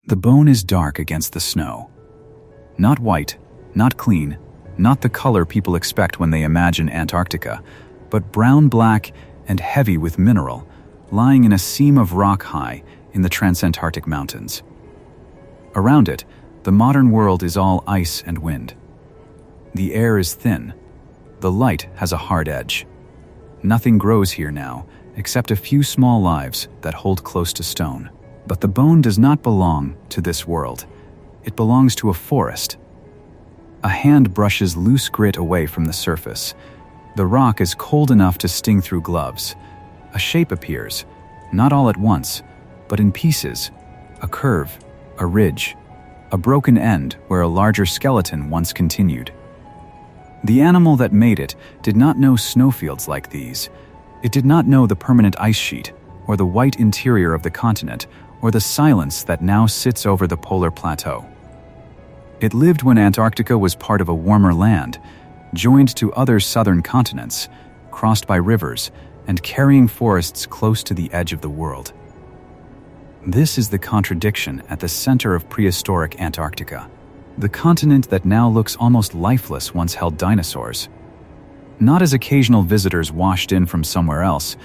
The bone is dark against the snow. Not white, not clean, not the color people expect when they imagine Antarctica, but brown-black and heavy with mineral, lying in a seam of rock high in the Transantarctic mountains. Around it, the modern world is all ice and wind. The air is thin. The light has a hard edge. Nothing grows here now, except a few small lives that hold close to stone. But the bone does not belong to this world. It belongs to a forest. A hand brushes loose grit away from the surface. The rock is cold enough to sting through gloves. A shape appears, not all at once, but in pieces. A curve, a ridge, a broken end where a larger skeleton once continued. The animal that made it did not know snowfields like these. It did not know the permanent ice sheet, or the white interior of the continent, or the silence that now sits over the polar plateau. It lived when Antarctica was part of a warmer land, joined to other southern continents, crossed by rivers, and carrying forests close to the edge of the world. This is the contradiction at the center of prehistoric Antarctica. The continent that now looks almost lifeless once held dinosaurs. Not as occasional visitors washed in from somewhere else,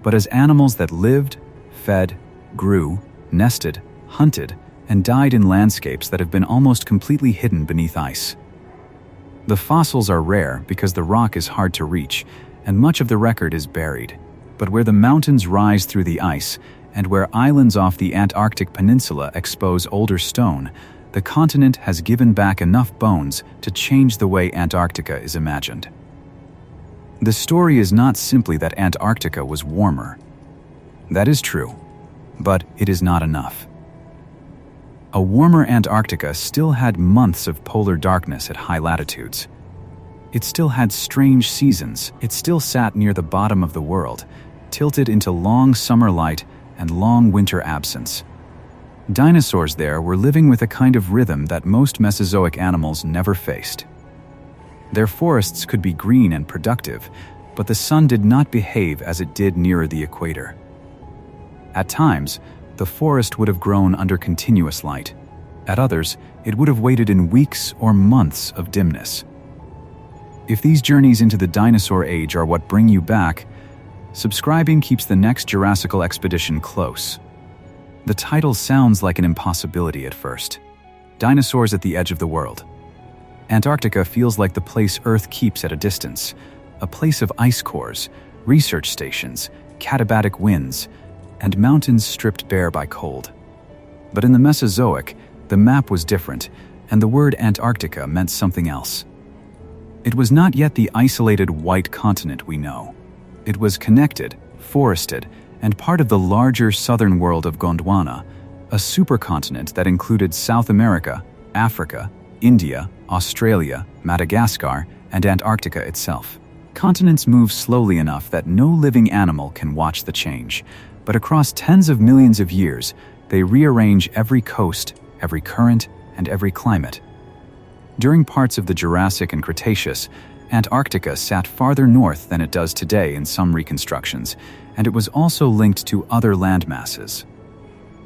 but as animals that lived, fed, grew, nested, hunted, and died in landscapes that have been almost completely hidden beneath ice. The fossils are rare because the rock is hard to reach, and much of the record is buried. But where the mountains rise through the ice, and where islands off the Antarctic peninsula expose older stone, the continent has given back enough bones to change the way Antarctica is imagined. The story is not simply that Antarctica was warmer. That is true, but it is not enough. A warmer Antarctica still had months of polar darkness at high latitudes. It still had strange seasons. It still sat near the bottom of the world, tilted into long summer light and long winter absence. Dinosaurs there were living with a kind of rhythm that most Mesozoic animals never faced. Their forests could be green and productive, but the sun did not behave as it did nearer the equator. At times, the forest would have grown under continuous light. At others, it would have waited in weeks or months of dimness. If these journeys into the dinosaur age are what bring you back, subscribing keeps the next Jurassical expedition close. The title sounds like an impossibility at first. Dinosaurs at the edge of the world. Antarctica feels like the place Earth keeps at a distance, a place of ice cores, research stations, katabatic winds, and mountains stripped bare by cold. But in the Mesozoic, the map was different, and the word Antarctica meant something else. It was not yet the isolated white continent we know. It was connected, forested, and part of the larger southern world of Gondwana, a supercontinent that included South America, Africa, India, Australia, Madagascar, and Antarctica itself. Continents move slowly enough that no living animal can watch the change, but across tens of millions of years, they rearrange every coast, every current, and every climate. During parts of the Jurassic and Cretaceous, Antarctica sat farther north than it does today in some reconstructions, and it was also linked to other landmasses.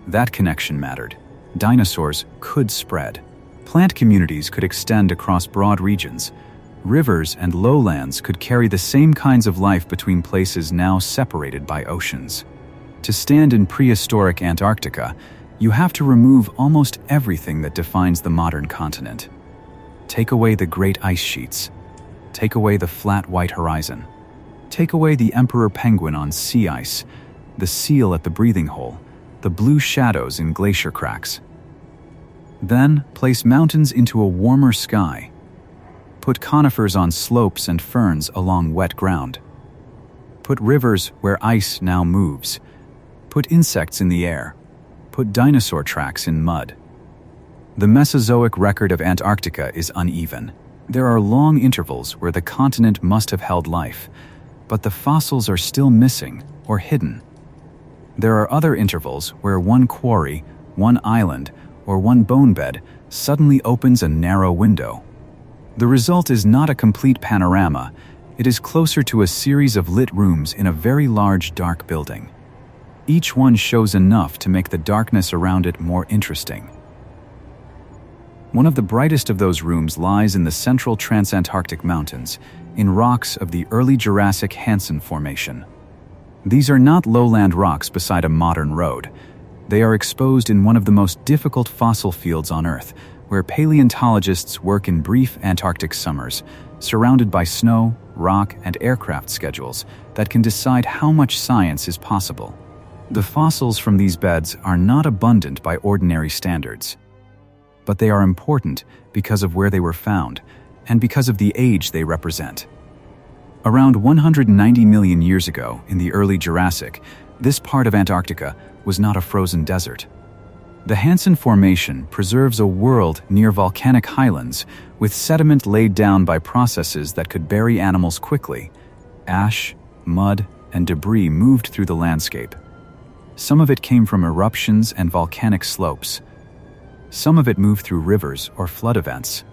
That connection mattered. Dinosaurs could spread. Plant communities could extend across broad regions. Rivers and lowlands could carry the same kinds of life between places now separated by oceans. To stand in prehistoric Antarctica, you have to remove almost everything that defines the modern continent. Take away the great ice sheets. Take away the flat white horizon. Take away the emperor penguin on sea ice, the seal at the breathing hole, the blue shadows in glacier cracks. Then place mountains into a warmer sky. Put conifers on slopes and ferns along wet ground. Put rivers where ice now moves. Put insects in the air. Put dinosaur tracks in mud. The Mesozoic record of Antarctica is uneven. There are long intervals where the continent must have held life, but the fossils are still missing or hidden. There are other intervals where one quarry, one island, or one bone bed suddenly opens a narrow window. The result is not a complete panorama. It is closer to a series of lit rooms in a very large dark building. Each one shows enough to make the darkness around it more interesting. One of the brightest of those rooms lies in the central Transantarctic Mountains, in rocks of the early Jurassic Hansen Formation. These are not lowland rocks beside a modern road. They are exposed in one of the most difficult fossil fields on Earth, where paleontologists work in brief Antarctic summers, surrounded by snow, rock, and aircraft schedules that can decide how much science is possible. The fossils from these beds are not abundant by ordinary standards, but they are important because of where they were found and because of the age they represent. Around 190 million years ago, in the early Jurassic, this part of Antarctica was not a frozen desert. The Hansen Formation preserves a world near volcanic highlands with sediment laid down by processes that could bury animals quickly. Ash, mud, and debris moved through the landscape. Some of it came from eruptions and volcanic slopes. Some of it moved through rivers or flood events.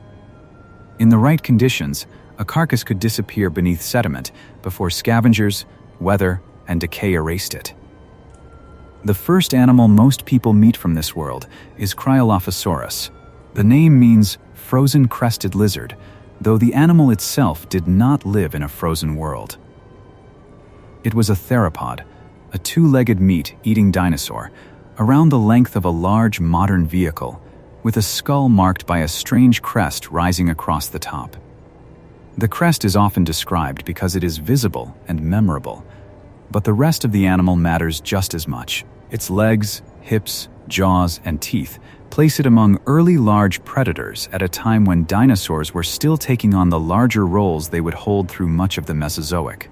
In the right conditions, a carcass could disappear beneath sediment before scavengers, weather, and decay erased it. The first animal most people meet from this world is Cryolophosaurus. The name means frozen crested lizard, though the animal itself did not live in a frozen world. It was a theropod, a two-legged meat-eating dinosaur, around the length of a large modern vehicle, with a skull marked by a strange crest rising across the top. The crest is often described because it is visible and memorable, but the rest of the animal matters just as much. Its legs, hips, jaws, and teeth place it among early large predators at a time when dinosaurs were still taking on the larger roles they would hold through much of the Mesozoic.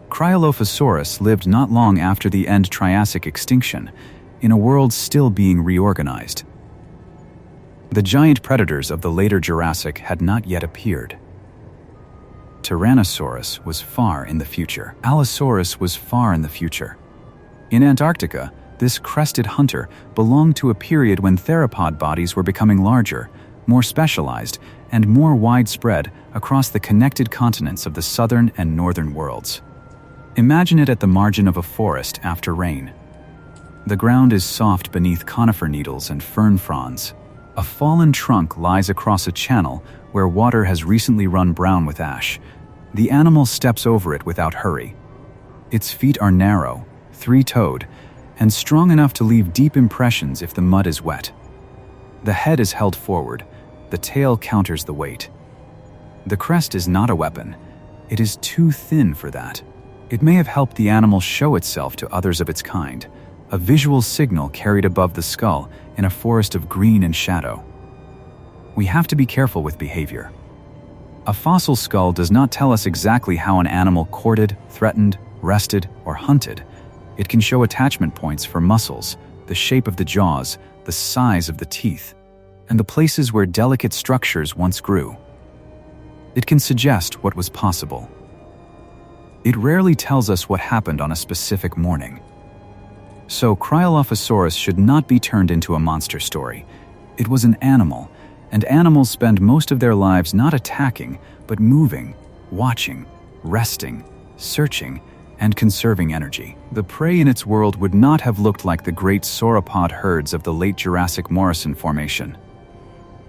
Cryolophosaurus lived not long after the end Triassic extinction, in a world still being reorganized. The giant predators of the later Jurassic had not yet appeared. Tyrannosaurus was far in the future. Allosaurus was far in the future. In Antarctica, this crested hunter belonged to a period when theropod bodies were becoming larger, more specialized, and more widespread across the connected continents of the southern and northern worlds. Imagine it at the margin of a forest after rain. The ground is soft beneath conifer needles and fern fronds. A fallen trunk lies across a channel where water has recently run brown with ash. The animal steps over it without hurry. Its feet are narrow, three-toed, and strong enough to leave deep impressions if the mud is wet. The head is held forward, the tail counters the weight. The crest is not a weapon. It is too thin for that. It may have helped the animal show itself to others of its kind, a visual signal carried above the skull in a forest of green and shadow. We have to be careful with behavior. A fossil skull does not tell us exactly how an animal courted, threatened, rested, or hunted. It can show attachment points for muscles, the shape of the jaws, the size of the teeth, and the places where delicate structures once grew. It can suggest what was possible. It rarely tells us what happened on a specific morning. So Cryolophosaurus should not be turned into a monster story. It was an animal, and animals spend most of their lives not attacking, but moving, watching, resting, searching, and conserving energy. The prey in its world would not have looked like the great sauropod herds of the late Jurassic Morrison Formation.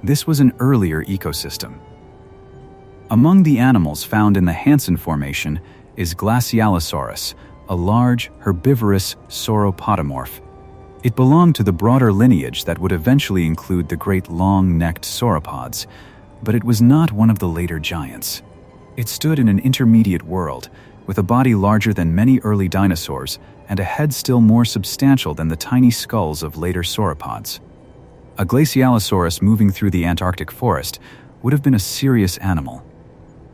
This was an earlier ecosystem. Among the animals found in the Hansen Formation is Glacialosaurus, a large, herbivorous sauropodomorph. It belonged to the broader lineage that would eventually include the great long-necked sauropods, but it was not one of the later giants. It stood in an intermediate world, with a body larger than many early dinosaurs and a head still more substantial than the tiny skulls of later sauropods. A Glacialosaurus moving through the Antarctic forest would have been a serious animal.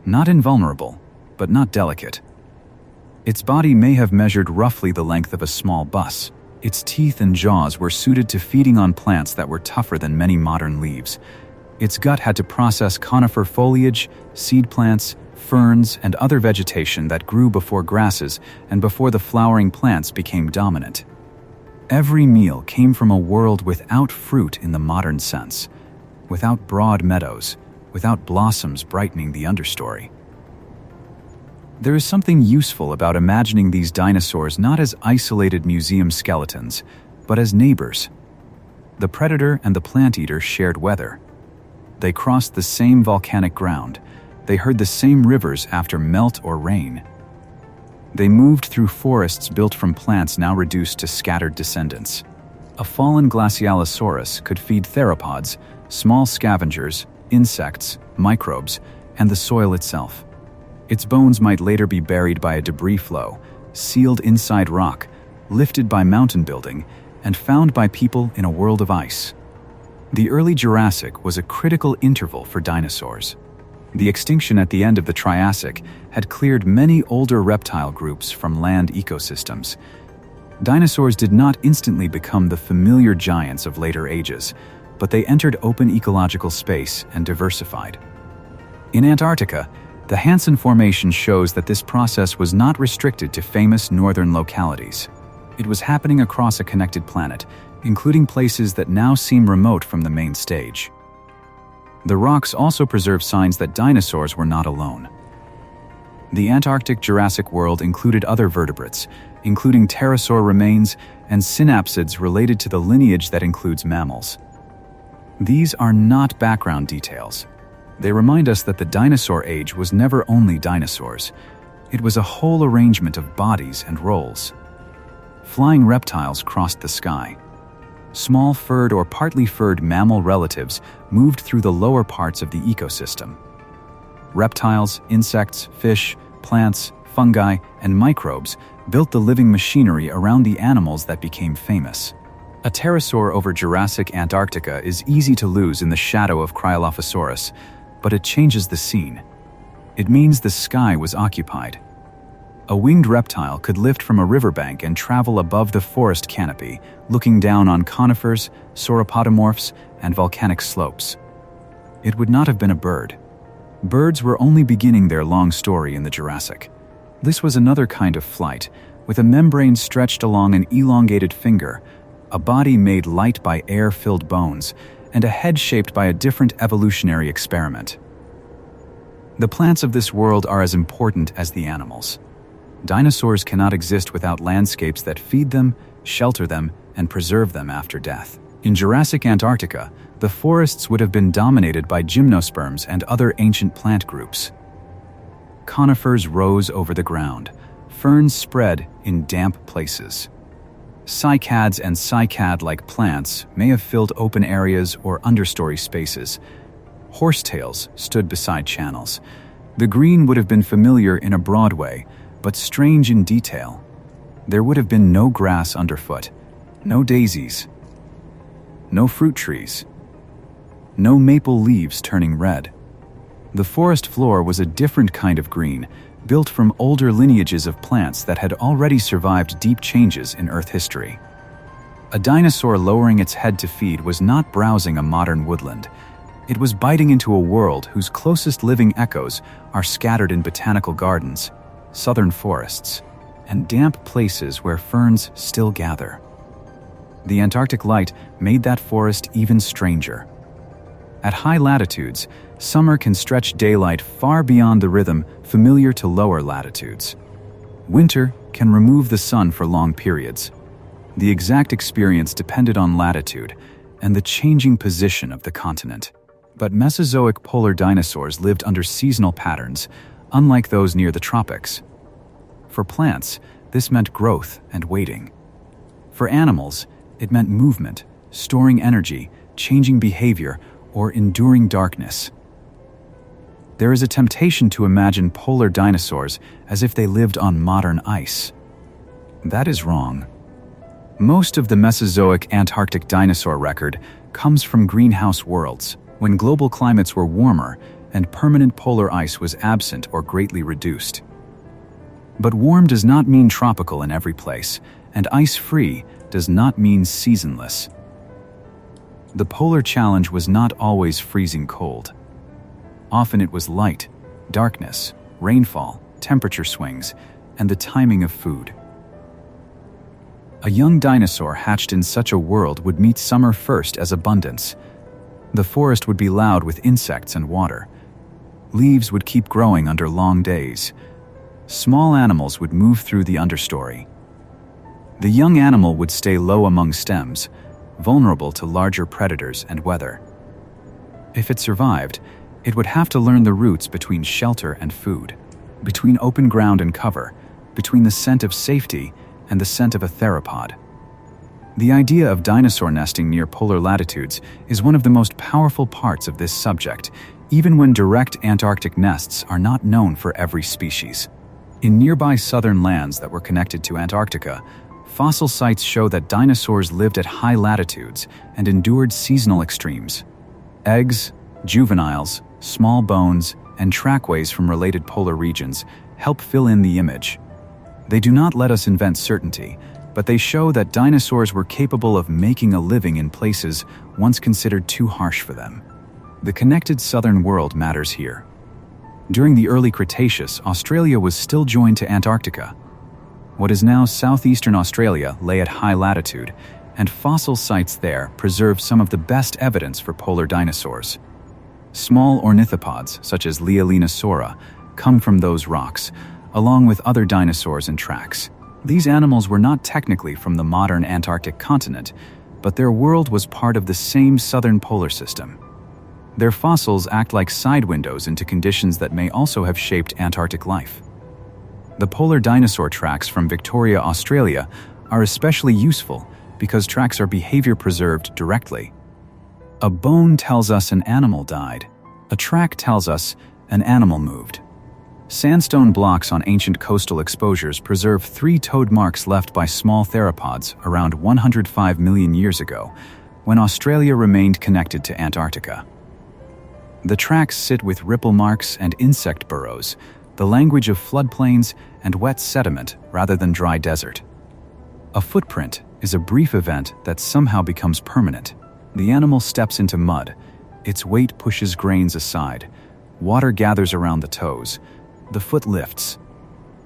Not invulnerable, but not delicate. Its body may have measured roughly the length of a small bus. Its teeth and jaws were suited to feeding on plants that were tougher than many modern leaves. Its gut had to process conifer foliage, seed plants, ferns, and other vegetation that grew before grasses and before the flowering plants became dominant. Every meal came from a world without fruit in the modern sense, without broad meadows, without blossoms brightening the understory. There is something useful about imagining these dinosaurs not as isolated museum skeletons, but as neighbors. The predator and the plant eater shared weather. They crossed the same volcanic ground. They heard the same rivers after melt or rain. They moved through forests built from plants now reduced to scattered descendants. A fallen glacialosaurus could feed theropods, small scavengers, insects, microbes, and the soil itself. Its bones might later be buried by a debris flow, sealed inside rock, lifted by mountain building, and found by people in a world of ice. The early Jurassic was a critical interval for dinosaurs. The extinction at the end of the Triassic had cleared many older reptile groups from land ecosystems. Dinosaurs did not instantly become the familiar giants of later ages, but they entered open ecological space and diversified. In Antarctica, the Hansen Formation shows that this process was not restricted to famous northern localities. It was happening across a connected planet, including places that now seem remote from the main stage. The rocks also preserve signs that dinosaurs were not alone. The Antarctic Jurassic world included other vertebrates, including pterosaur remains and synapsids related to the lineage that includes mammals. These are not background details. They remind us that the dinosaur age was never only dinosaurs. It was a whole arrangement of bodies and roles. Flying reptiles crossed the sky. Small furred or partly furred mammal relatives moved through the lower parts of the ecosystem. Reptiles, insects, fish, plants, fungi, and microbes built the living machinery around the animals that became famous. A pterosaur over Jurassic Antarctica is easy to lose in the shadow of Cryolophosaurus, but it changes the scene. It means the sky was occupied. A winged reptile could lift from a riverbank and travel above the forest canopy, looking down on conifers, sauropodomorphs, and volcanic slopes. It would not have been a bird. Birds were only beginning their long story in the Jurassic. This was another kind of flight, with a membrane stretched along an elongated finger, a body made light by air-filled bones, and a head shaped by a different evolutionary experiment. The plants of this world are as important as the animals. Dinosaurs cannot exist without landscapes that feed them, shelter them, and preserve them after death. In Jurassic Antarctica, the forests would have been dominated by gymnosperms and other ancient plant groups. Conifers rose over the ground. Ferns spread in damp places. Cycads and cycad-like plants may have filled open areas or understory spaces. Horsetails stood beside channels. The green would have been familiar in a broad way, but strange in detail. There would have been no grass underfoot, no daisies, no fruit trees, no maple leaves turning red. The forest floor was a different kind of green, built from older lineages of plants that had already survived deep changes in Earth history. A dinosaur lowering its head to feed was not browsing a modern woodland. It was biting into a world whose closest living echoes are scattered in botanical gardens, southern forests, and damp places where ferns still gather. The Antarctic light made that forest even stranger. At high latitudes, summer can stretch daylight far beyond the rhythm familiar to lower latitudes. Winter can remove the sun for long periods. The exact experience depended on latitude and the changing position of the continent. But Mesozoic polar dinosaurs lived under seasonal patterns, unlike those near the tropics. For plants, this meant growth and waiting. For animals, it meant movement, storing energy, changing behavior, or enduring darkness. There is a temptation to imagine polar dinosaurs as if they lived on modern ice. That is wrong. Most of the Mesozoic Antarctic dinosaur record comes from greenhouse worlds, when global climates were warmer and permanent polar ice was absent or greatly reduced. But warm does not mean tropical in every place, and ice-free does not mean seasonless. The polar challenge was not always freezing cold. Often it was light, darkness, rainfall, temperature swings, and the timing of food. A young dinosaur hatched in such a world would meet summer first as abundance. The forest would be loud with insects and water. Leaves would keep growing under long days. Small animals would move through the understory. The young animal would stay low among stems, vulnerable to larger predators and weather. If it survived, it would have to learn the routes between shelter and food, between open ground and cover, between the scent of safety and the scent of a theropod. The idea of dinosaur nesting near polar latitudes is one of the most powerful parts of this subject, even when direct Antarctic nests are not known for every species. In nearby southern lands that were connected to Antarctica, fossil sites show that dinosaurs lived at high latitudes and endured seasonal extremes. Eggs, juveniles, small bones, and trackways from related polar regions help fill in the image. They do not let us invent certainty, but they show that dinosaurs were capable of making a living in places once considered too harsh for them. The connected southern world matters here. During the early Cretaceous, Australia was still joined to Antarctica. What is now southeastern Australia lay at high latitude, and fossil sites there preserve some of the best evidence for polar dinosaurs. Small ornithopods, such as Leolinosaura, come from those rocks, along with other dinosaurs and tracks. These animals were not technically from the modern Antarctic continent, but their world was part of the same southern polar system. Their fossils act like side windows into conditions that may also have shaped Antarctic life. The polar dinosaur tracks from Victoria, Australia, are especially useful because tracks are behavior preserved directly. A bone tells us an animal died. A track tells us an animal moved. Sandstone blocks on ancient coastal exposures preserve three-toed marks left by small theropods around 105 million years ago, when Australia remained connected to Antarctica. The tracks sit with ripple marks and insect burrows, the language of floodplains and wet sediment rather than dry desert. A footprint is a brief event that somehow becomes permanent. The animal steps into mud, its weight pushes grains aside, water gathers around the toes, the foot lifts.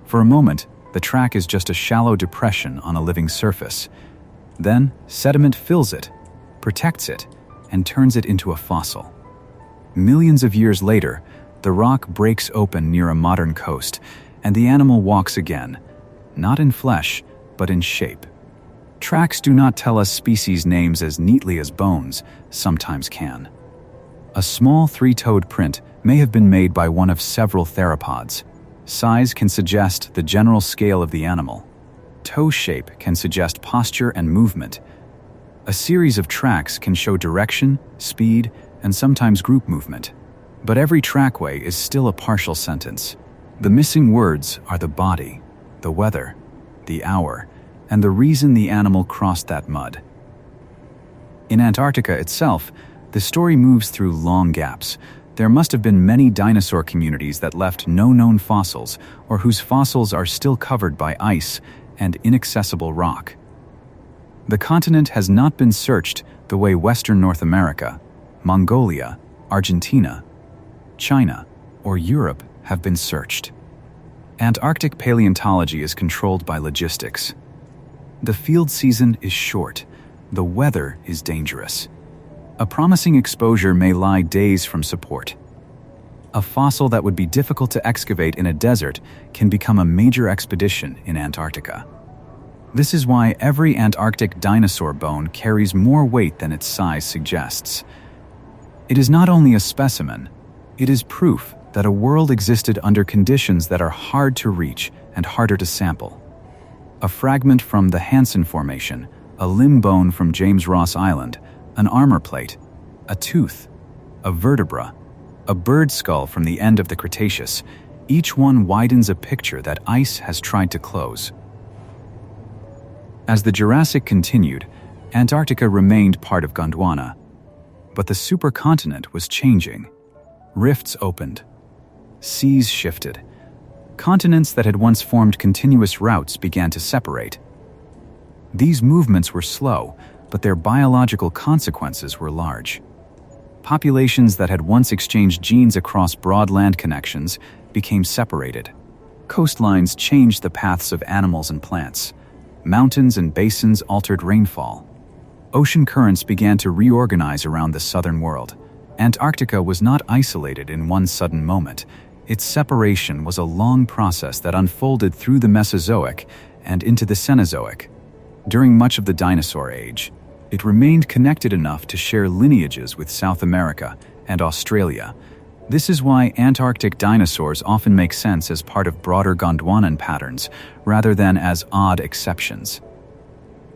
For a moment, the track is just a shallow depression on a living surface. Then, sediment fills it, protects it, and turns it into a fossil. Millions of years later, the rock breaks open near a modern coast, and the animal walks again, not in flesh, but in shape. Tracks do not tell us species names as neatly as bones sometimes can. A small three-toed print may have been made by one of several theropods. Size can suggest the general scale of the animal. Toe shape can suggest posture and movement. A series of tracks can show direction, speed, and sometimes group movement. But every trackway is still a partial sentence. The missing words are the body, the weather, the hour, and the reason the animal crossed that mud. In Antarctica itself, the story moves through long gaps. There must have been many dinosaur communities that left no known fossils or whose fossils are still covered by ice and inaccessible rock. The continent has not been searched the way Western North America, Mongolia, Argentina, China, or Europe have been searched. Antarctic paleontology is controlled by logistics. The field season is short. The weather is dangerous. A promising exposure may lie days from support. A fossil that would be difficult to excavate in a desert can become a major expedition in Antarctica. This is why every Antarctic dinosaur bone carries more weight than its size suggests. It is not only a specimen, it is proof that a world existed under conditions that are hard to reach and harder to sample. A fragment from the Hansen Formation, a limb bone from James Ross Island, an armor plate, a tooth, a vertebra, a bird skull from the end of the Cretaceous, each one widens a picture that ice has tried to close. As the Jurassic continued, Antarctica remained part of Gondwana. But the supercontinent was changing. Rifts opened. Seas shifted. Continents that had once formed continuous routes began to separate. These movements were slow, but their biological consequences were large. Populations that had once exchanged genes across broad land connections became separated. Coastlines changed the paths of animals and plants. Mountains and basins altered rainfall. Ocean currents began to reorganize around the southern world. Antarctica was not isolated in one sudden moment. Its separation was a long process that unfolded through the Mesozoic and into the Cenozoic. During much of the dinosaur age, It remained connected enough to share lineages with South America and Australia. This is why Antarctic dinosaurs often make sense as part of broader Gondwanan patterns, rather than as odd exceptions.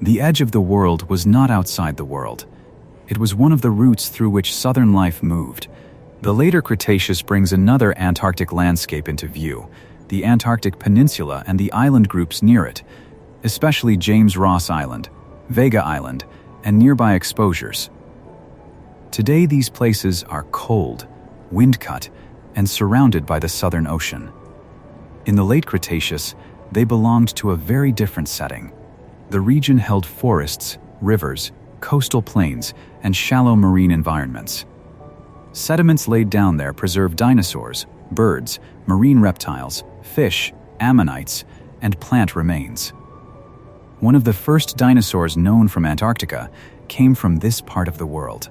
The edge of the world was not outside the world. It was one of the routes through which southern life moved. The later Cretaceous brings another Antarctic landscape into view, the Antarctic Peninsula and the island groups near it, especially James Ross Island, Vega Island, and nearby exposures. Today these places are cold, wind-cut, and surrounded by the Southern Ocean. In the late Cretaceous, they belonged to a very different setting. The region held forests, rivers, coastal plains, and shallow marine environments. Sediments laid down there preserved dinosaurs, birds, marine reptiles, fish, ammonites, and plant remains. One of the first dinosaurs known from Antarctica came from this part of the world.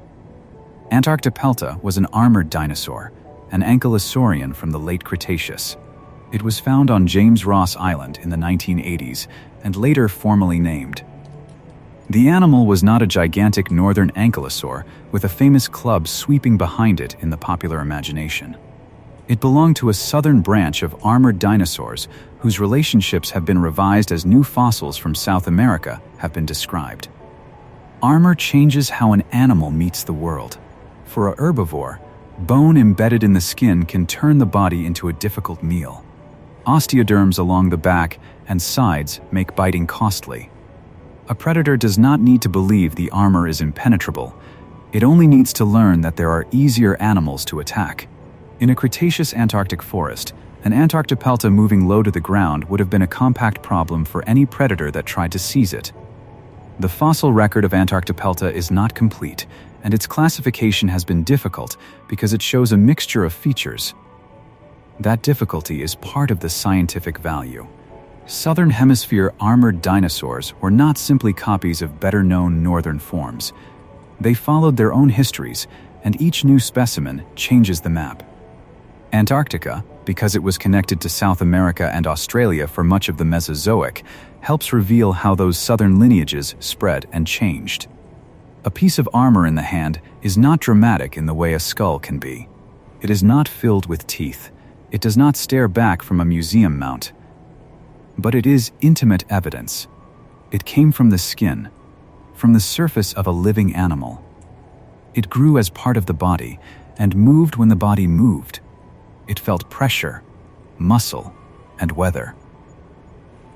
Antarctopelta was an armored dinosaur, an ankylosaurian from the late Cretaceous. It was found on James Ross Island in the 1980s and later formally named. The animal was not a gigantic northern ankylosaur with a famous club sweeping behind it in the popular imagination. It belonged to a southern branch of armored dinosaurs whose relationships have been revised as new fossils from South America have been described. Armor changes how an animal meets the world. For a herbivore, bone embedded in the skin can turn the body into a difficult meal. Osteoderms along the back and sides make biting costly. A predator does not need to believe the armor is impenetrable. It only needs to learn that there are easier animals to attack. In a Cretaceous Antarctic forest, an Antarctopelta moving low to the ground would have been a compact problem for any predator that tried to seize it. The fossil record of Antarctopelta is not complete, and its classification has been difficult because it shows a mixture of features. That difficulty is part of the scientific value. Southern Hemisphere armored dinosaurs were not simply copies of better-known northern forms. They followed their own histories, and each new specimen changes the map. Antarctica, because it was connected to South America and Australia for much of the Mesozoic, helps reveal how those southern lineages spread and changed. A piece of armor in the hand is not dramatic in the way a skull can be. It is not filled with teeth. It does not stare back from a museum mount. But it is intimate evidence. It came from the skin, from the surface of a living animal. It grew as part of the body and moved when the body moved. It felt pressure, muscle, and weather.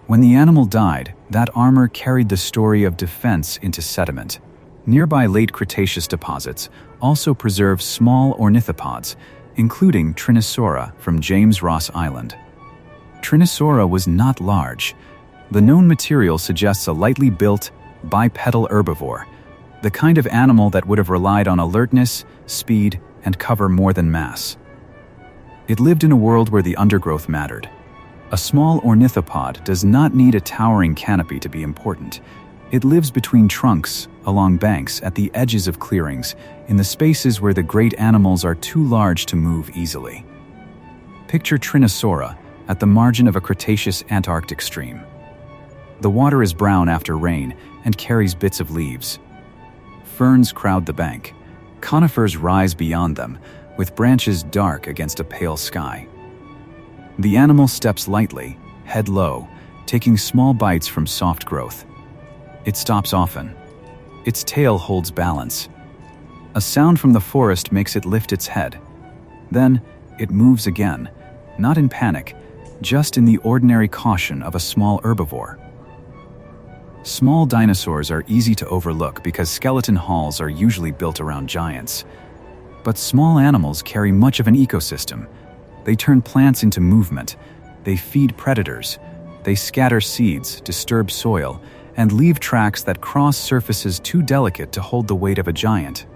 When the animal died, that armor carried the story of defense into sediment. Nearby late Cretaceous deposits also preserve small ornithopods, including Trinosaura from James Ross Island. Trinosaura was not large. The known material suggests a lightly built, bipedal herbivore, the kind of animal that would have relied on alertness, speed, and cover more than mass. It lived in a world where the undergrowth mattered. A small ornithopod does not need a towering canopy to be important. It lives between trunks, along banks, at the edges of clearings, in the spaces where the great animals are too large to move easily. Picture Trinosaura at the margin of a Cretaceous Antarctic stream. The water is brown after rain and carries bits of leaves. Ferns crowd the bank. Conifers rise beyond them, with branches dark against a pale sky. The animal steps lightly, head low, taking small bites from soft growth. It stops often. Its tail holds balance. A sound from the forest makes it lift its head. Then, it moves again, not in panic, just in the ordinary caution of a small herbivore. Small dinosaurs are easy to overlook because skeleton halls are usually built around giants. But small animals carry much of an ecosystem. They turn plants into movement. They feed predators. They scatter seeds, disturb soil, and leave tracks that cross surfaces too delicate to hold the weight of a giant.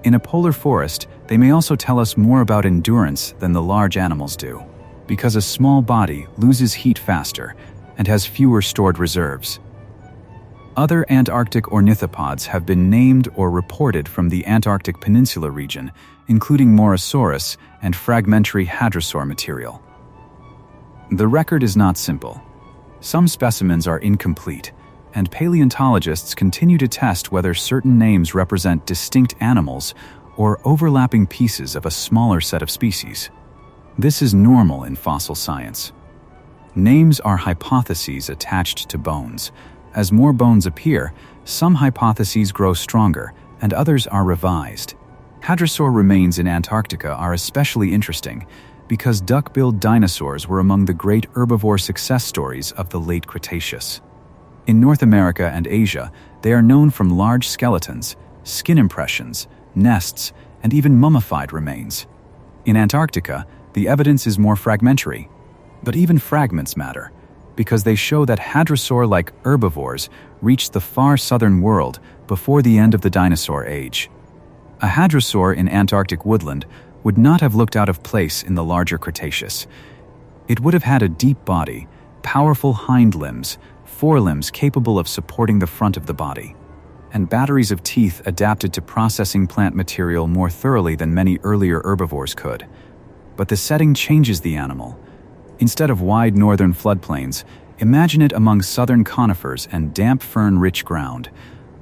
In a polar forest, they may also tell us more about endurance than the large animals do, because a small body loses heat faster and has fewer stored reserves. Other Antarctic ornithopods have been named or reported from the Antarctic Peninsula region, including Mosasaurs and fragmentary hadrosaur material. The record is not simple. Some specimens are incomplete, and paleontologists continue to test whether certain names represent distinct animals or overlapping pieces of a smaller set of species. This is normal in fossil science. Names are hypotheses attached to bones. As more bones appear, some hypotheses grow stronger and others are revised. Hadrosaur remains in Antarctica are especially interesting because duck-billed dinosaurs were among the great herbivore success stories of the late Cretaceous. In North America and Asia, they are known from large skeletons, skin impressions, nests, and even mummified remains. In Antarctica, the evidence is more fragmentary. But even fragments matter, because they show that hadrosaur-like herbivores reached the far southern world before the end of the dinosaur age. A hadrosaur in Antarctic woodland would not have looked out of place in the larger Cretaceous. It would have had a deep body, powerful hind limbs, forelimbs capable of supporting the front of the body, and batteries of teeth adapted to processing plant material more thoroughly than many earlier herbivores could. But the setting changes the animal. Instead of wide northern floodplains, imagine it among southern conifers and damp fern-rich ground,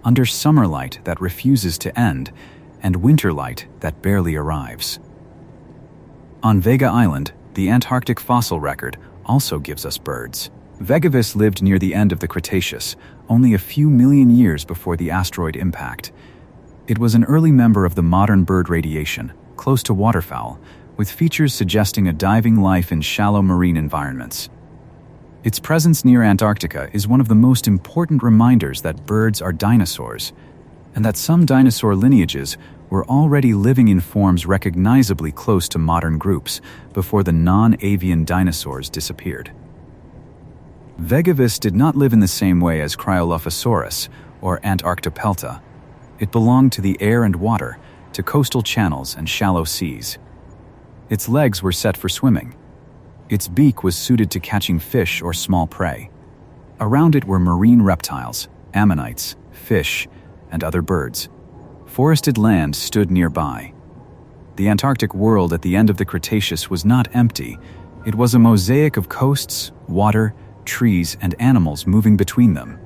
under summer light that refuses to end, and winter light that barely arrives. On Vega Island, the Antarctic fossil record also gives us birds. Vegavis lived near the end of the Cretaceous, only a few million years before the asteroid impact. It was an early member of the modern bird radiation, close to waterfowl, with features suggesting a diving life in shallow marine environments. Its presence near Antarctica is one of the most important reminders that birds are dinosaurs, and that some dinosaur lineages were already living in forms recognizably close to modern groups before the non-avian dinosaurs disappeared. Vegavis did not live in the same way as Cryolophosaurus or Antarctopelta. It belonged to the air and water, to coastal channels and shallow seas. Its legs were set for swimming. Its beak was suited to catching fish or small prey. Around it were marine reptiles, ammonites, fish, and other birds. Forested land stood nearby. The Antarctic world at the end of the Cretaceous was not empty. It was a mosaic of coasts, water, trees, and animals moving between them.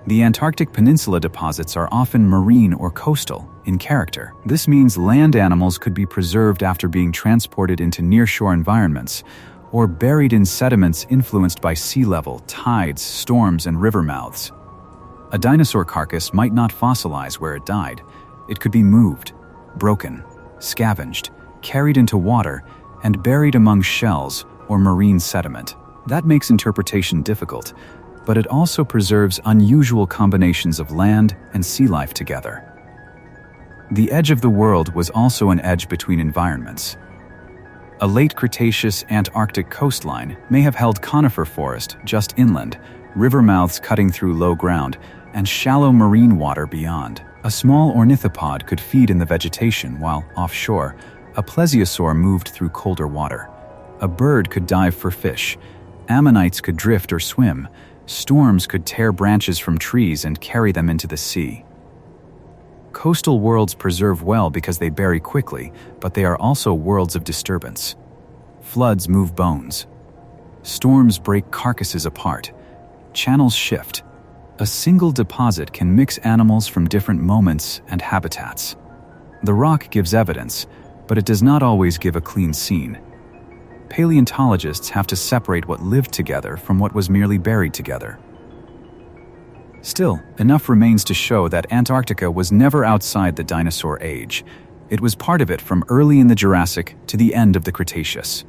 The Antarctic peninsula deposits are often marine or coastal in character. This means land animals could be preserved after being transported into nearshore environments, or buried in sediments influenced by sea level, tides, storms, and river mouths. A dinosaur carcass might not fossilize where it died. It could be moved, broken, scavenged, carried into water, and buried among shells or marine sediment. That makes interpretation difficult, but it also preserves unusual combinations of land and sea life together. The edge of the world was also an edge between environments. A late Cretaceous Antarctic coastline may have held conifer forest just inland, river mouths cutting through low ground, and shallow marine water beyond. A small ornithopod could feed in the vegetation while, offshore, a plesiosaur moved through colder water. A bird could dive for fish. Ammonites could drift or swim. Storms could tear branches from trees and carry them into the sea. Coastal worlds preserve well because they bury quickly, but they are also worlds of disturbance. Floods move bones. Storms break carcasses apart. Channels shift. A single deposit can mix animals from different moments and habitats. The rock gives evidence, but it does not always give a clean scene. Paleontologists have to separate what lived together from what was merely buried together. Still, enough remains to show that Antarctica was never outside the dinosaur age. It was part of it from early in the Jurassic to the end of the Cretaceous.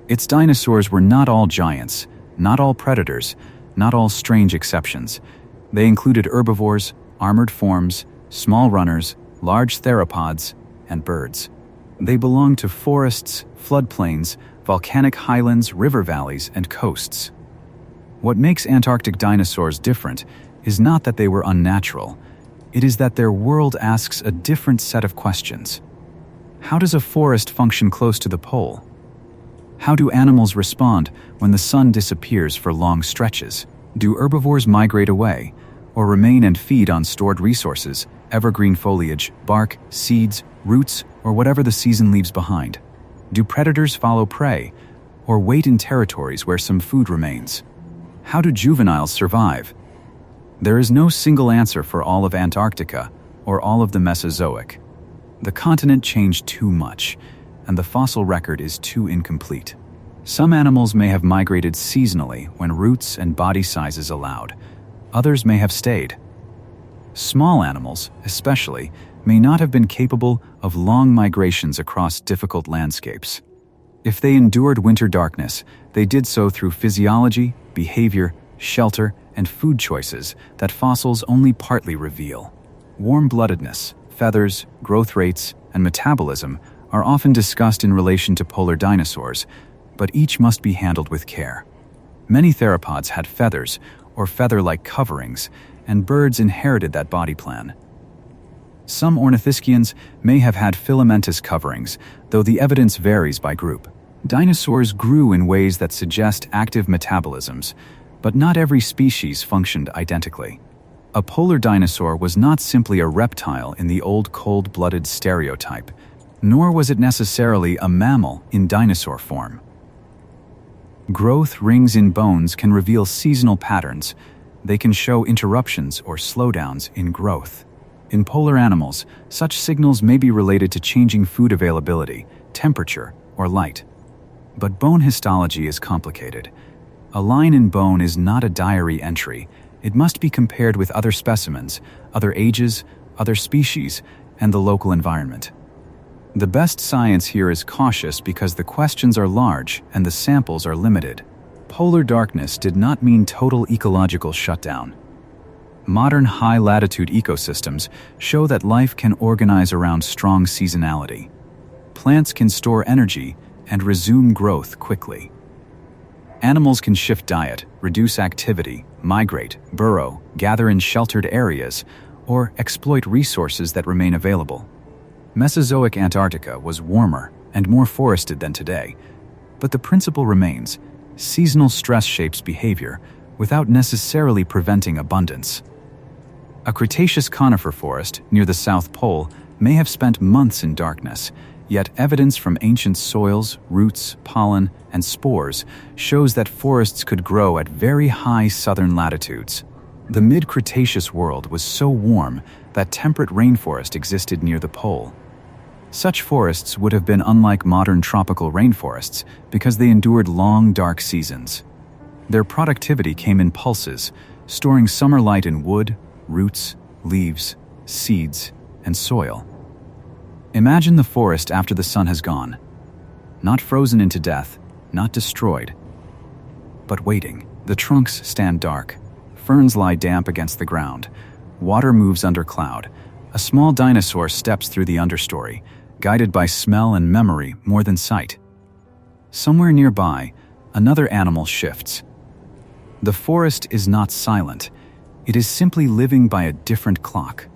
Its dinosaurs were not all giants, not all predators, not all strange exceptions. They included herbivores, armored forms, small runners, large theropods, and birds. They belonged to forests, floodplains, volcanic highlands, river valleys, and coasts. What makes Antarctic dinosaurs different is not that they were unnatural. It is that their world asks a different set of questions. How does a forest function close to the pole? How do animals respond when the sun disappears for long stretches? Do herbivores migrate away, or remain and feed on stored resources, evergreen foliage, bark, seeds, roots, or whatever the season leaves behind? Do predators follow prey, or wait in territories where some food remains? How do juveniles survive? There is no single answer for all of Antarctica or all of the Mesozoic. The continent changed too much, and the fossil record is too incomplete. Some animals may have migrated seasonally when roots and body sizes allowed. Others may have stayed. Small animals, especially, may not have been capable of long migrations across difficult landscapes. If they endured winter darkness, they did so through physiology, behavior, shelter, and food choices that fossils only partly reveal. Warm-bloodedness, feathers, growth rates, and metabolism are often discussed in relation to polar dinosaurs, but each must be handled with care. Many theropods had feathers or feather-like coverings, and birds inherited that body plan. Some ornithischians may have had filamentous coverings, though the evidence varies by group. Dinosaurs grew in ways that suggest active metabolisms, but not every species functioned identically. A polar dinosaur was not simply a reptile in the old cold-blooded stereotype, nor was it necessarily a mammal in dinosaur form. Growth rings in bones can reveal seasonal patterns. They can show interruptions or slowdowns in growth. In polar animals, such signals may be related to changing food availability, temperature, or light. But bone histology is complicated. A line in bone is not a diary entry. It must be compared with other specimens, other ages, other species, and the local environment. The best science here is cautious because the questions are large and the samples are limited. Polar darkness did not mean total ecological shutdown. Modern high-latitude ecosystems show that life can organize around strong seasonality. Plants can store energy and resume growth quickly. Animals can shift diet, reduce activity, migrate, burrow, gather in sheltered areas, or exploit resources that remain available. Mesozoic Antarctica was warmer and more forested than today, but the principle remains: seasonal stress shapes behavior without necessarily preventing abundance. A Cretaceous conifer forest near the South Pole may have spent months in darkness, yet evidence from ancient soils, roots, pollen, and spores shows that forests could grow at very high southern latitudes. The mid-Cretaceous world was so warm that temperate rainforest existed near the pole. Such forests would have been unlike modern tropical rainforests because they endured long, dark seasons. Their productivity came in pulses, storing summer light in wood, roots, leaves, seeds, and soil. Imagine the forest after the sun has gone. Not frozen into death, not destroyed, but waiting. The trunks stand dark. Ferns lie damp against the ground. Water moves under cloud. A small dinosaur steps through the understory, guided by smell and memory more than sight. Somewhere nearby, another animal shifts. The forest is not silent. It is simply living by a different clock.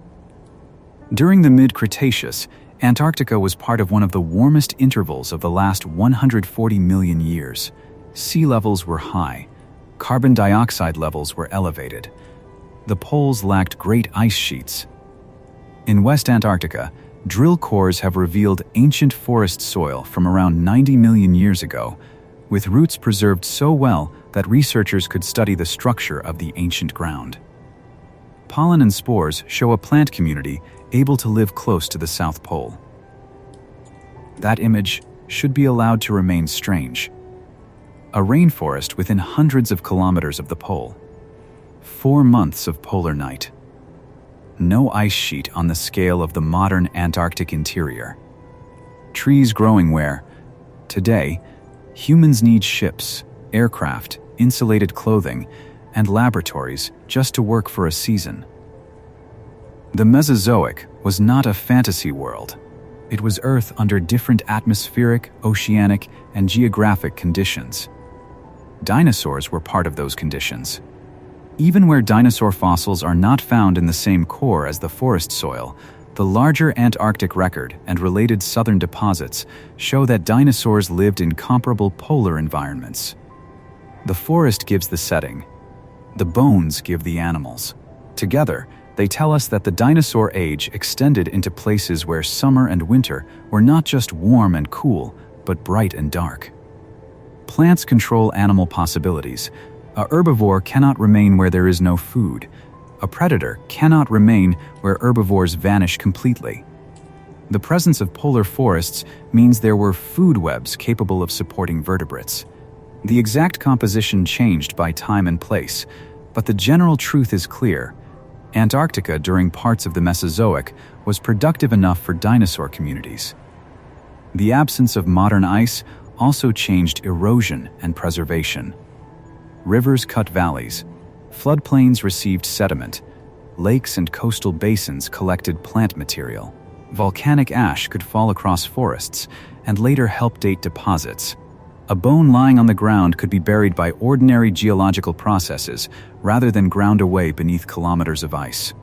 During the mid-Cretaceous, Antarctica was part of one of the warmest intervals of the last 140 million years. Sea levels were high. Carbon dioxide levels were elevated. The poles lacked great ice sheets. In West Antarctica, drill cores have revealed ancient forest soil from around 90 million years ago, with roots preserved so well that researchers could study the structure of the ancient ground. Pollen and spores show a plant community able to live close to the South Pole. That image should be allowed to remain strange. A rainforest within hundreds of kilometers of the pole. 4 months of polar night. No ice sheet on the scale of the modern Antarctic interior. Trees growing where, today, humans need ships, aircraft, insulated clothing, and laboratories just to work for a season. The Mesozoic was not a fantasy world. It was Earth under different atmospheric, oceanic, and geographic conditions. Dinosaurs were part of those conditions. Even where dinosaur fossils are not found in the same core as the forest soil, the larger Antarctic record and related southern deposits show that dinosaurs lived in comparable polar environments. The forest gives the setting. The bones give the animals. Together, they tell us that the dinosaur age extended into places where summer and winter were not just warm and cool, but bright and dark. Plants control animal possibilities. A herbivore cannot remain where there is no food. A predator cannot remain where herbivores vanish completely. The presence of polar forests means there were food webs capable of supporting vertebrates. The exact composition changed by time and place, but the general truth is clear. Antarctica during parts of the Mesozoic was productive enough for dinosaur communities. The absence of modern ice also changed erosion and preservation. Rivers cut valleys, floodplains received sediment, lakes and coastal basins collected plant material. Volcanic ash could fall across forests and later help date deposits. A bone lying on the ground could be buried by ordinary geological processes rather than ground away beneath kilometers of ice.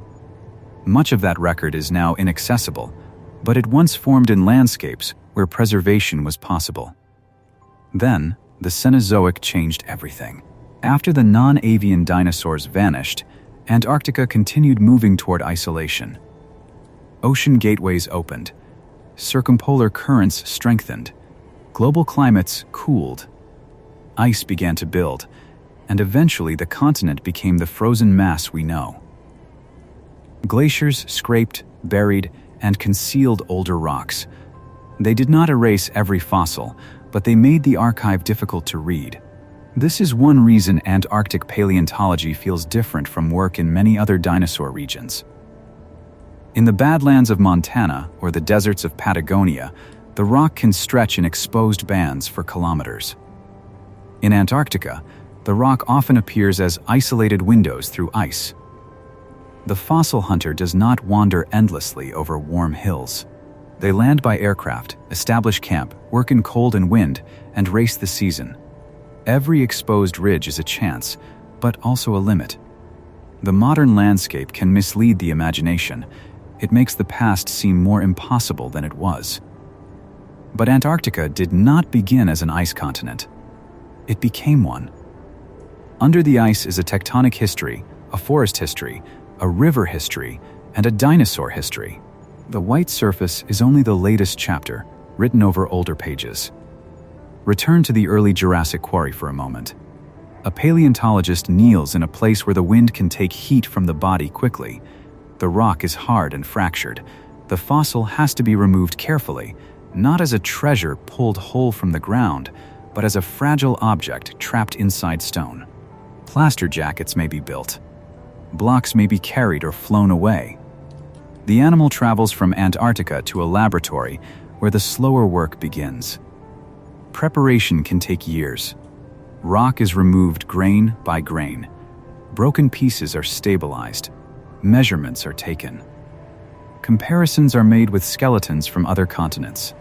Much of that record is now inaccessible, but it once formed in landscapes where preservation was possible. Then, the Cenozoic changed everything. After the non-avian dinosaurs vanished, Antarctica continued moving toward isolation. Ocean gateways opened, circumpolar currents strengthened, global climates cooled, ice began to build, and eventually the continent became the frozen mass we know. Glaciers scraped, buried, and concealed older rocks. They did not erase every fossil, but they made the archive difficult to read. This is one reason Antarctic paleontology feels different from work in many other dinosaur regions. In the Badlands of Montana or the deserts of Patagonia, the rock can stretch in exposed bands for kilometers. In Antarctica, the rock often appears as isolated windows through ice. The fossil hunter does not wander endlessly over warm hills. They land by aircraft, establish camp, work in cold and wind, and race the season. Every exposed ridge is a chance, but also a limit. The modern landscape can mislead the imagination. It makes the past seem more impossible than it was. But Antarctica did not begin as an ice continent. It became one. Under the ice is a tectonic history, a forest history, a river history, and a dinosaur history. The white surface is only the latest chapter, written over older pages. Return to the early Jurassic quarry for a moment. A paleontologist kneels in a place where the wind can take heat from the body quickly. The rock is hard and fractured. The fossil has to be removed carefully, not as a treasure pulled whole from the ground, but as a fragile object trapped inside stone. Plaster jackets may be built. Blocks may be carried or flown away. The animal travels from Antarctica to a laboratory where the slower work begins. Preparation can take years. Rock is removed grain by grain. Broken pieces are stabilized. Measurements are taken. Comparisons are made with skeletons from other continents.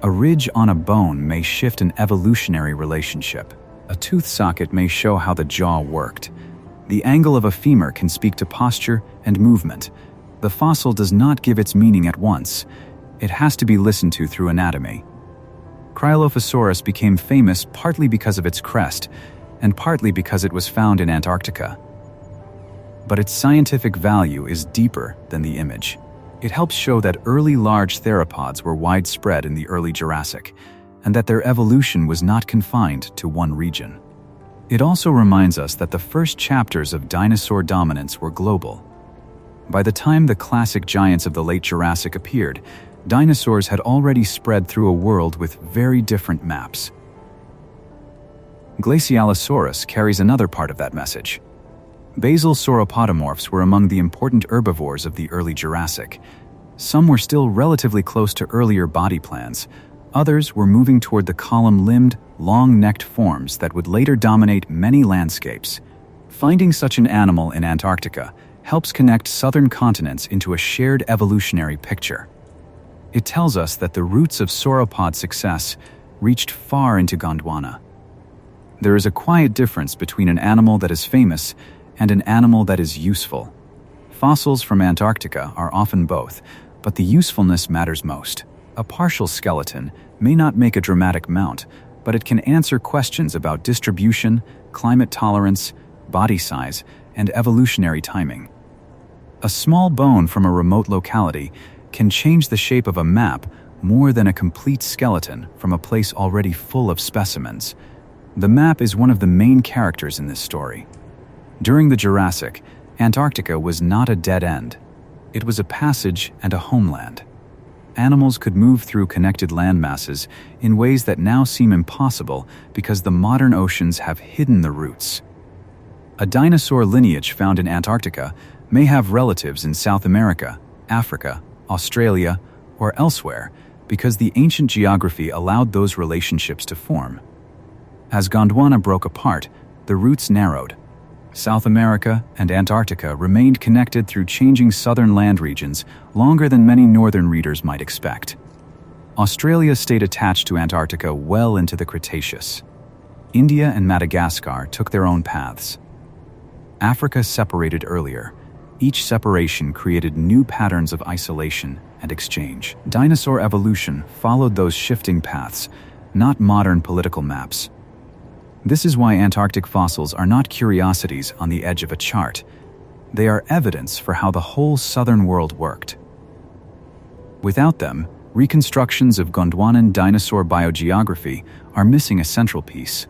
A ridge on a bone may shift an evolutionary relationship. A tooth socket may show how the jaw worked. The angle of a femur can speak to posture and movement. The fossil does not give its meaning at once. It has to be listened to through anatomy. Cryolophosaurus became famous partly because of its crest, and partly because it was found in Antarctica. But its scientific value is deeper than the image. It helps show that early large theropods were widespread in the early Jurassic, and that their evolution was not confined to one region. It also reminds us that the first chapters of dinosaur dominance were global. By the time the classic giants of the late Jurassic appeared, dinosaurs had already spread through a world with very different maps. Glacialosaurus carries another part of that message. Basal sauropodomorphs were among the important herbivores of the early Jurassic. Some were still relatively close to earlier body plans. Others were moving toward the column-limbed, long-necked forms that would later dominate many landscapes. Finding such an animal in Antarctica helps connect southern continents into a shared evolutionary picture. It tells us that the roots of sauropod success reached far into Gondwana. There is a quiet difference between an animal that is famous and an animal that is useful. Fossils from Antarctica are often both, but the usefulness matters most. A partial skeleton may not make a dramatic mount, but it can answer questions about distribution, climate tolerance, body size, and evolutionary timing. A small bone from a remote locality can change the shape of a map more than a complete skeleton from a place already full of specimens. The map is one of the main characters in this story. During the Jurassic, Antarctica was not a dead end. It was a passage and a homeland. Animals could move through connected landmasses in ways that now seem impossible because the modern oceans have hidden the roots. A dinosaur lineage found in Antarctica may have relatives in South America, Africa, Australia, or elsewhere because the ancient geography allowed those relationships to form. As Gondwana broke apart, the roots narrowed. South America and Antarctica remained connected through changing southern land regions longer than many northern readers might expect. Australia stayed attached to Antarctica well into the Cretaceous. India and Madagascar took their own paths. Africa separated earlier. Each separation created new patterns of isolation and exchange. Dinosaur evolution followed those shifting paths, not modern political maps. This is why Antarctic fossils are not curiosities on the edge of a chart. They are evidence for how the whole southern world worked. Without them, reconstructions of Gondwanan dinosaur biogeography are missing a central piece.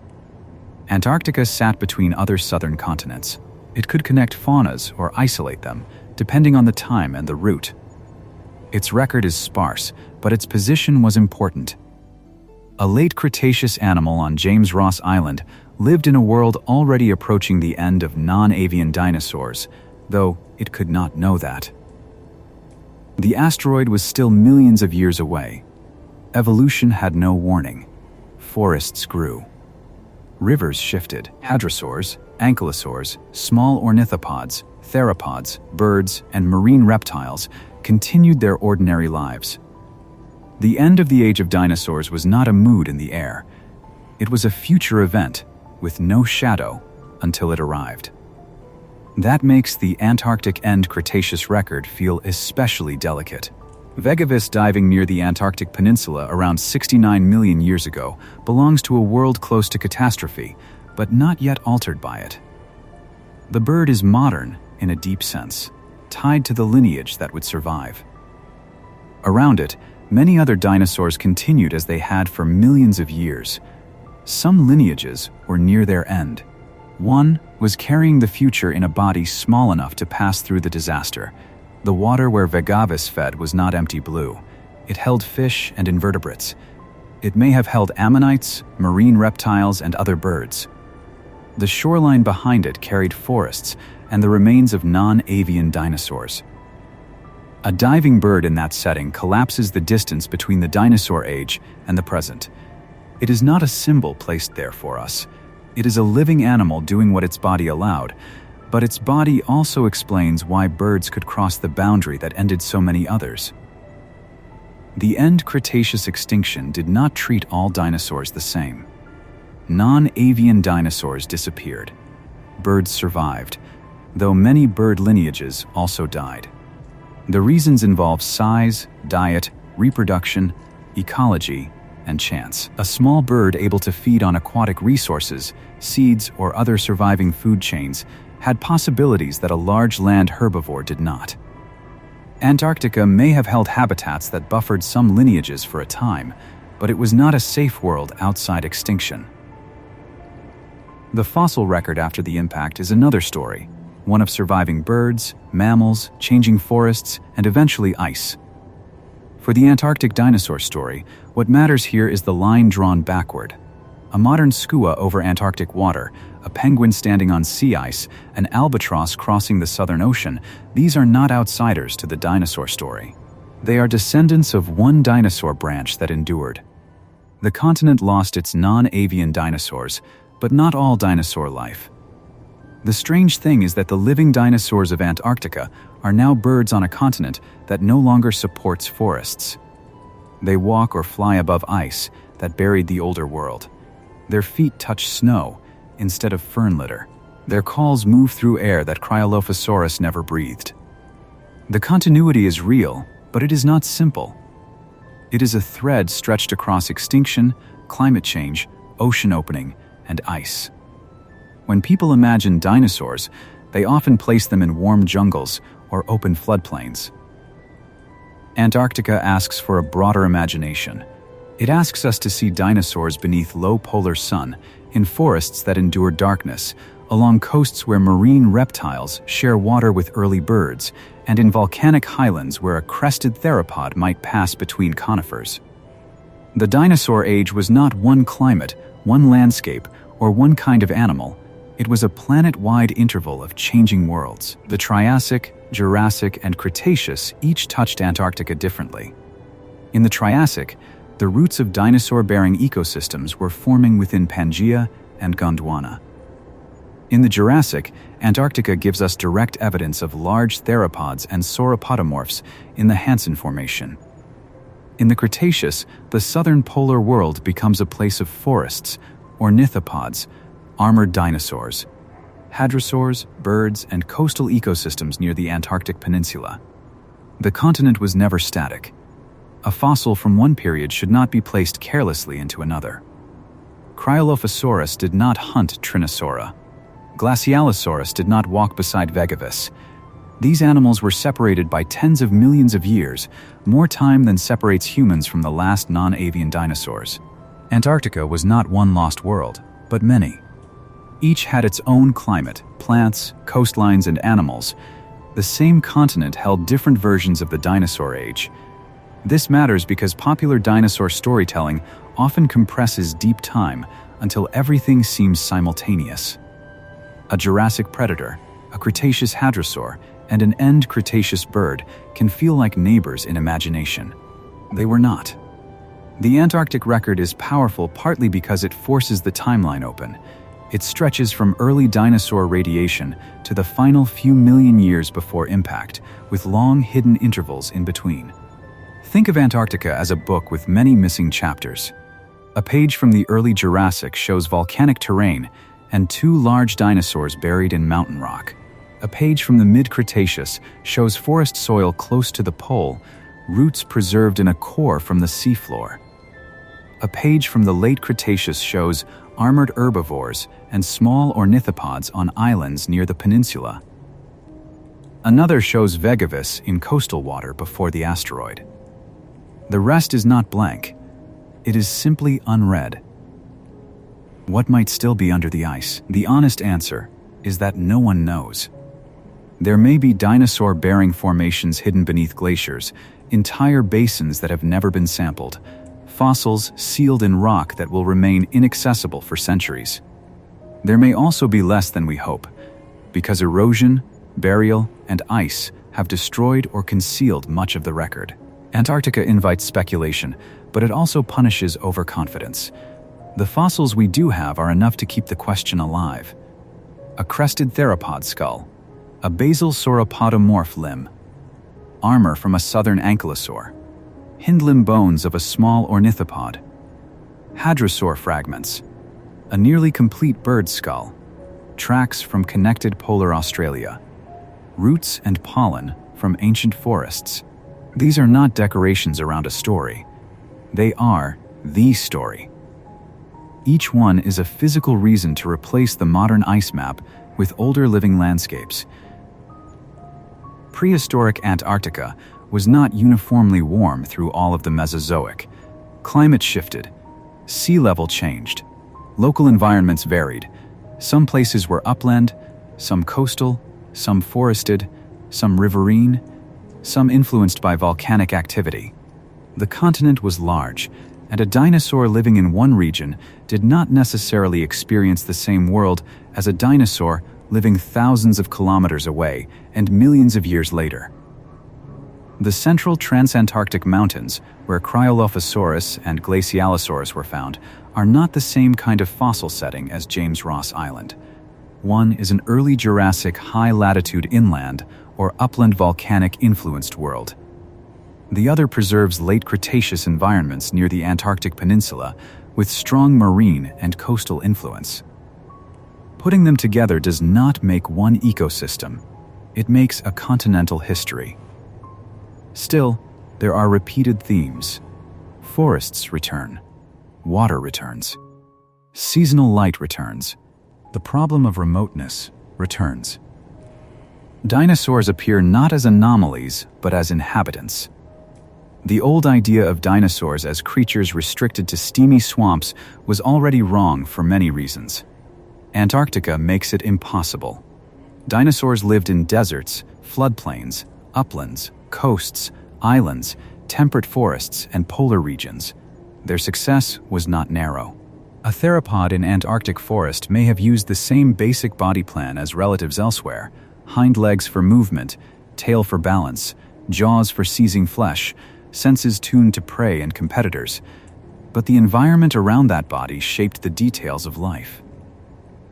Antarctica sat between other southern continents. It could connect faunas or isolate them, depending on the time and the route. Its record is sparse, but its position was important. A late Cretaceous animal on James Ross Island lived in a world already approaching the end of non-avian dinosaurs, though it could not know that. The asteroid was still millions of years away. Evolution had no warning. Forests grew. Rivers shifted. Hadrosaurs, ankylosaurs, small ornithopods, theropods, birds, and marine reptiles continued their ordinary lives. The end of the age of dinosaurs was not a mood in the air. It was a future event, with no shadow, until it arrived. That makes the Antarctic End Cretaceous record feel especially delicate. Vegavis diving near the Antarctic Peninsula around 69 million years ago belongs to a world close to catastrophe, but not yet altered by it. The bird is modern in a deep sense, tied to the lineage that would survive. Around it, many other dinosaurs continued as they had for millions of years. Some lineages were near their end. One was carrying the future in a body small enough to pass through the disaster. The water where Vegavis fed was not empty blue. It held fish and invertebrates. It may have held ammonites, marine reptiles, and other birds. The shoreline behind it carried forests and the remains of non-avian dinosaurs. A diving bird in that setting collapses the distance between the dinosaur age and the present. It is not a symbol placed there for us. It is a living animal doing what its body allowed, but its body also explains why birds could cross the boundary that ended so many others. The end Cretaceous extinction did not treat all dinosaurs the same. Non-avian dinosaurs disappeared. Birds survived, though many bird lineages also died. The reasons involve size, diet, reproduction, ecology, and chance. A small bird able to feed on aquatic resources, seeds, or other surviving food chains had possibilities that a large land herbivore did not. Antarctica may have held habitats that buffered some lineages for a time, but it was not a safe world outside extinction. The fossil record after the impact is another story, one of surviving birds, mammals, changing forests, and eventually ice. For the Antarctic dinosaur story, what matters here is the line drawn backward. A modern skua over Antarctic water, a penguin standing on sea ice, an albatross crossing the Southern Ocean, these are not outsiders to the dinosaur story. They are descendants of one dinosaur branch that endured. The continent lost its non-avian dinosaurs, but not all dinosaur life. The strange thing is that the living dinosaurs of Antarctica are now birds on a continent that no longer supports forests. They walk or fly above ice that buried the older world. Their feet touch snow instead of fern litter. Their calls move through air that Cryolophosaurus never breathed. The continuity is real, but it is not simple. It is a thread stretched across extinction, climate change, ocean opening, and ice. When people imagine dinosaurs, they often place them in warm jungles or open floodplains. Antarctica asks for a broader imagination. It asks us to see dinosaurs beneath low polar sun, in forests that endure darkness, along coasts where marine reptiles share water with early birds, and in volcanic highlands where a crested theropod might pass between conifers. The dinosaur age was not one climate, one landscape, or one kind of animal. It was a planet-wide interval of changing worlds. The Triassic, Jurassic, and Cretaceous each touched Antarctica differently. In the Triassic, the roots of dinosaur-bearing ecosystems were forming within Pangaea and Gondwana. In the Jurassic, Antarctica gives us direct evidence of large theropods and sauropodomorphs in the Hansen Formation. In the Cretaceous, the southern polar world becomes a place of forests, ornithopods, armored dinosaurs, hadrosaurs, birds, and coastal ecosystems near the Antarctic Peninsula. The continent was never static. A fossil from one period should not be placed carelessly into another. Cryolophosaurus did not hunt Trinosaura. Glacialosaurus did not walk beside Vegavis. These animals were separated by tens of millions of years, more time than separates humans from the last non-avian dinosaurs. Antarctica was not one lost world, but many. Each had its own climate, plants, coastlines, and animals. The same continent held different versions of the dinosaur age. This matters because popular dinosaur storytelling often compresses deep time until everything seems simultaneous. A Jurassic predator, a Cretaceous hadrosaur, and an end Cretaceous bird can feel like neighbors in imagination. They were not. The Antarctic record is powerful partly because it forces the timeline open. It stretches from early dinosaur radiation to the final few million years before impact, with long hidden intervals in between. Think of Antarctica as a book with many missing chapters. A page from the early Jurassic shows volcanic terrain and two large dinosaurs buried in mountain rock. A page from the mid-Cretaceous shows forest soil close to the pole, roots preserved in a core from the seafloor. A page from the late Cretaceous shows armored herbivores and small ornithopods on islands near the peninsula. Another shows Vegavis in coastal water before the asteroid. The rest is not blank. It is simply unread. What might still be under the ice? The honest answer is that no one knows. There may be dinosaur-bearing formations hidden beneath glaciers, entire basins that have never been sampled, fossils sealed in rock that will remain inaccessible for centuries. There may also be less than we hope, because erosion, burial, and ice have destroyed or concealed much of the record. Antarctica invites speculation, but it also punishes overconfidence. The fossils we do have are enough to keep the question alive. A crested theropod skull, a basal sauropodomorph limb, armor from a southern ankylosaur, hindlimb bones of a small ornithopod, hadrosaur fragments, a nearly complete bird skull, tracks from connected polar Australia, roots and pollen from ancient forests. These are not decorations around a story. They are the story. Each one is a physical reason to replace the modern ice map with older living landscapes. Prehistoric Antarctica was not uniformly warm through all of the Mesozoic. Climate shifted, sea level changed, local environments varied. Some places were upland, some coastal, some forested, some riverine, some influenced by volcanic activity. The continent was large, and a dinosaur living in one region did not necessarily experience the same world as a dinosaur living thousands of kilometers away and millions of years later. The central transantarctic mountains, where Cryolophosaurus and Glacialosaurus were found, are not the same kind of fossil setting as James Ross Island. One is an early Jurassic high-latitude inland or upland volcanic-influenced world. The other preserves late Cretaceous environments near the Antarctic Peninsula with strong marine and coastal influence. Putting them together does not make one ecosystem. It makes a continental history. Still, there are repeated themes. Forests return. Water returns. Seasonal light returns. The problem of remoteness returns. Dinosaurs appear not as anomalies, but as inhabitants. The old idea of dinosaurs as creatures restricted to steamy swamps was already wrong for many reasons. Antarctica makes it impossible. Dinosaurs lived in deserts, floodplains, uplands, coasts, islands, temperate forests, and polar regions. Their success was not narrow. A theropod in Antarctic forest may have used the same basic body plan as relatives elsewhere: hind legs for movement, tail for balance, jaws for seizing flesh, senses tuned to prey and competitors. But the environment around that body shaped the details of life.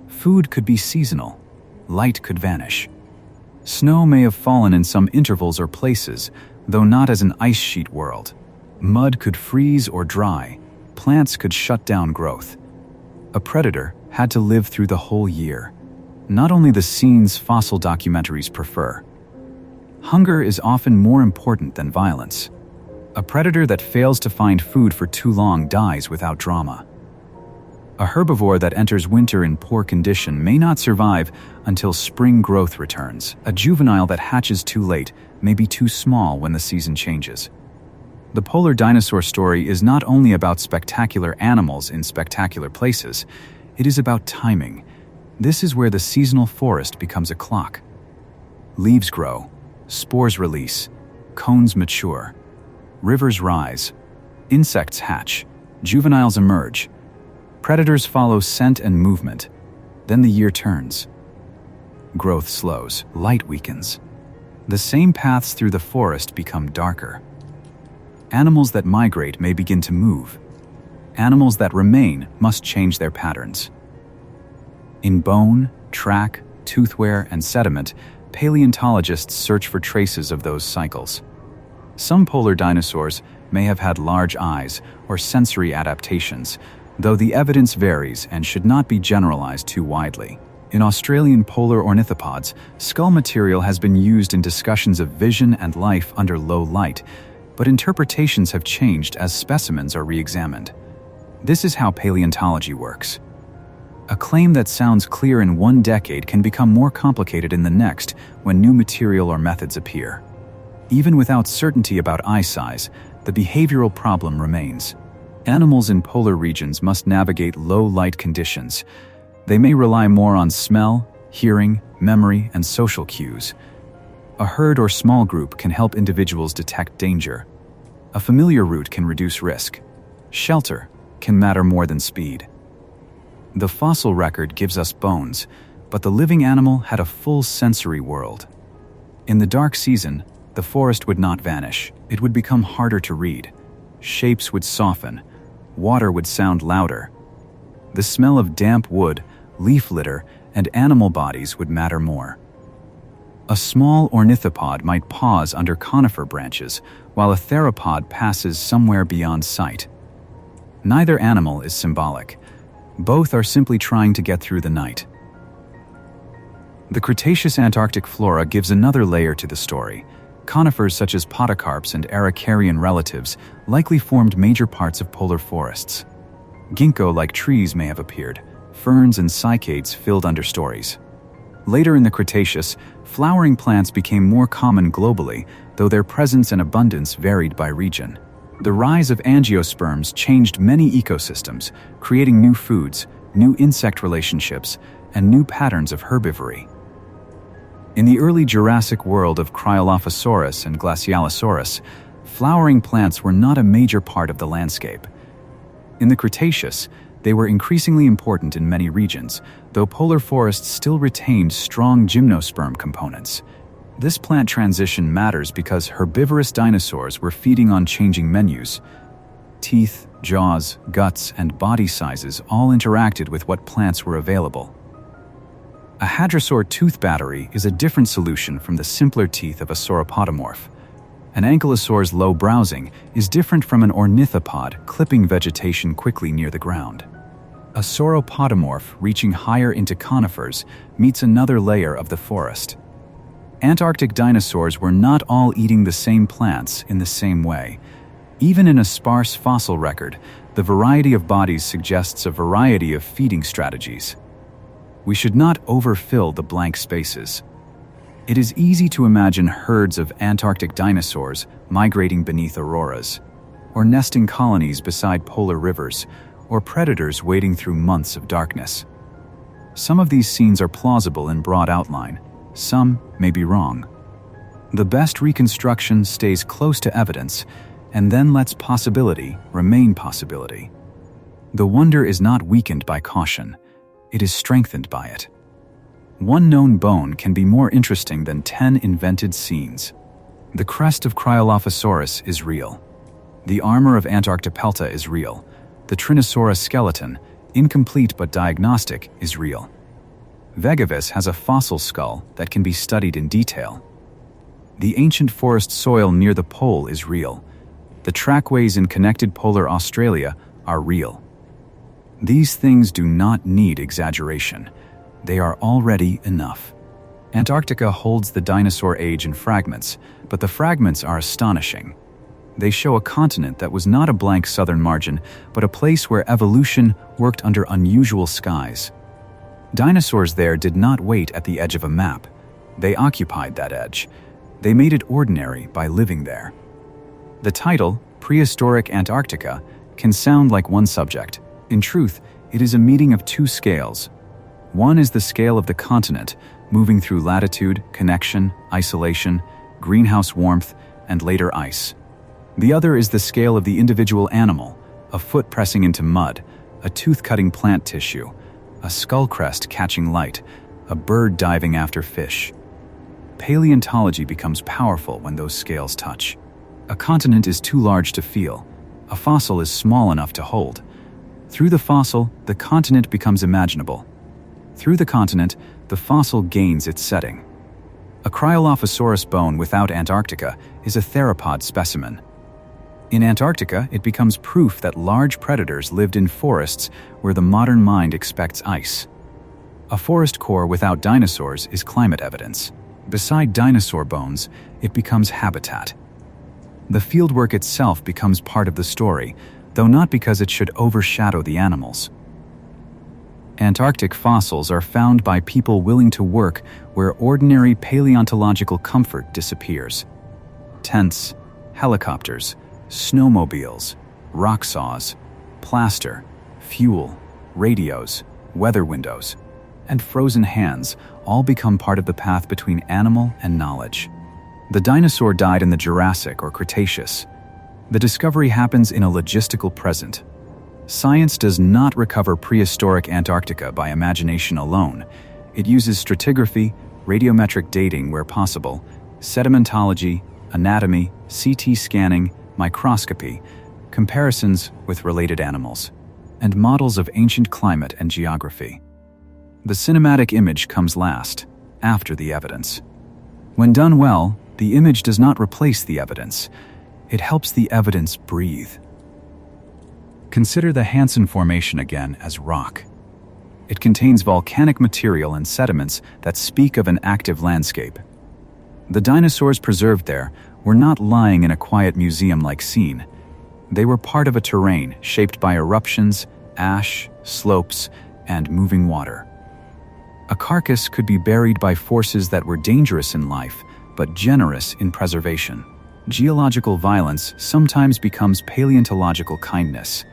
Food could be seasonal. Light could vanish. Snow may have fallen in some intervals or places, though not as an ice sheet world. Mud could freeze or dry. Plants could shut down growth. A predator had to live through the whole year. Not only the scenes fossil documentaries prefer. Hunger is often more important than violence. A predator that fails to find food for too long dies without drama. A herbivore that enters winter in poor condition may not survive until spring growth returns. A juvenile that hatches too late may be too small when the season changes. The polar dinosaur story is not only about spectacular animals in spectacular places, it is about timing. This is where the seasonal forest becomes a clock. Leaves grow, spores release, cones mature, rivers rise, insects hatch, juveniles emerge, predators follow scent and movement. Then the year turns. Growth slows, light weakens. The same paths through the forest become darker. Animals that migrate may begin to move. Animals that remain must change their patterns. In bone, track, toothwear, and sediment, paleontologists search for traces of those cycles. Some polar dinosaurs may have had large eyes or sensory adaptations, though the evidence varies and should not be generalized too widely. In Australian polar ornithopods, skull material has been used in discussions of vision and life under low light, but interpretations have changed as specimens are re-examined. This is how paleontology works. A claim that sounds clear in one decade can become more complicated in the next when new material or methods appear. Even without certainty about eye size, the behavioral problem remains. Animals in polar regions must navigate low light conditions. They may rely more on smell, hearing, memory, and social cues. A herd or small group can help individuals detect danger. A familiar route can reduce risk. Shelter can matter more than speed. The fossil record gives us bones, but the living animal had a full sensory world. In the dark season, the forest would not vanish. It would become harder to read. Shapes would soften. Water would sound louder. The smell of damp wood, leaf litter, and animal bodies would matter more. A small ornithopod might pause under conifer branches, while a theropod passes somewhere beyond sight. Neither animal is symbolic. Both are simply trying to get through the night. The Cretaceous Antarctic flora gives another layer to the story. Conifers such as podocarps and Araucarian relatives likely formed major parts of polar forests. Ginkgo-like trees may have appeared. Ferns and cycads filled understories. Later in the Cretaceous, flowering plants became more common globally, though their presence and abundance varied by region. The rise of angiosperms changed many ecosystems, creating new foods, new insect relationships, and new patterns of herbivory. In the early Jurassic world of Cryolophosaurus and Glacialosaurus, flowering plants were not a major part of the landscape. In the Cretaceous, they were increasingly important in many regions, though polar forests still retained strong gymnosperm components. This plant transition matters because herbivorous dinosaurs were feeding on changing menus. Teeth, jaws, guts, and body sizes all interacted with what plants were available. A hadrosaur tooth battery is a different solution from the simpler teeth of a sauropodomorph. An ankylosaur's low browsing is different from an ornithopod clipping vegetation quickly near the ground. A sauropodomorph reaching higher into conifers meets another layer of the forest. Antarctic dinosaurs were not all eating the same plants in the same way. Even in a sparse fossil record, the variety of bodies suggests a variety of feeding strategies. We should not overfill the blank spaces. It is easy to imagine herds of Antarctic dinosaurs migrating beneath auroras, or nesting colonies beside polar rivers, or predators wading through months of darkness. Some of these scenes are plausible in broad outline. Some may be wrong. The best reconstruction stays close to evidence and then lets possibility remain possibility. The wonder is not weakened by caution. It is strengthened by it. One known bone can be more interesting than 10 invented scenes. The crest of Cryolophosaurus is real. The armor of Antarctopelta is real. The Trinosaurus skeleton, incomplete but diagnostic, is real. Vegavis has a fossil skull that can be studied in detail. The ancient forest soil near the pole is real. The trackways in connected polar Australia are real. These things do not need exaggeration. They are already enough. Antarctica holds the dinosaur age in fragments, but the fragments are astonishing. They show a continent that was not a blank southern margin, but a place where evolution worked under unusual skies. Dinosaurs there did not wait at the edge of a map. They occupied that edge. They made it ordinary by living there. The title, Prehistoric Antarctica, can sound like one subject. In truth, it is a meeting of two scales. One is the scale of the continent, moving through latitude, connection, isolation, greenhouse warmth, and later ice. The other is the scale of the individual animal, a foot pressing into mud, a tooth-cutting plant tissue, a skull crest catching light, a bird diving after fish. Paleontology becomes powerful when those scales touch. A continent is too large to feel. A fossil is small enough to hold. Through the fossil, the continent becomes imaginable. Through the continent, the fossil gains its setting. A Cryolophosaurus bone without Antarctica is a theropod specimen. In Antarctica, it becomes proof that large predators lived in forests where the modern mind expects ice. A forest core without dinosaurs is climate evidence. Beside dinosaur bones, it becomes habitat. The fieldwork itself becomes part of the story, though not because it should overshadow the animals. Antarctic fossils are found by people willing to work where ordinary paleontological comfort disappears. Tents, helicopters, snowmobiles, rock saws, plaster, fuel, radios, weather windows, and frozen hands all become part of the path between animal and knowledge. The dinosaur died in the Jurassic or Cretaceous. The discovery happens in a logistical present. Science does not recover prehistoric Antarctica by imagination alone. It uses stratigraphy, radiometric dating where possible, sedimentology, anatomy, CT scanning, microscopy, comparisons with related animals, and models of ancient climate and geography. The cinematic image comes last, after the evidence. When done well, the image does not replace the evidence. It helps the evidence breathe. Consider the Hansen Formation again as rock. It contains volcanic material and sediments that speak of an active landscape. The dinosaurs preserved there were not lying in a quiet museum-like scene. They were part of a terrain shaped by eruptions, ash, slopes, and moving water. A carcass could be buried by forces that were dangerous in life, but generous in preservation. Geological violence sometimes becomes paleontological kindness.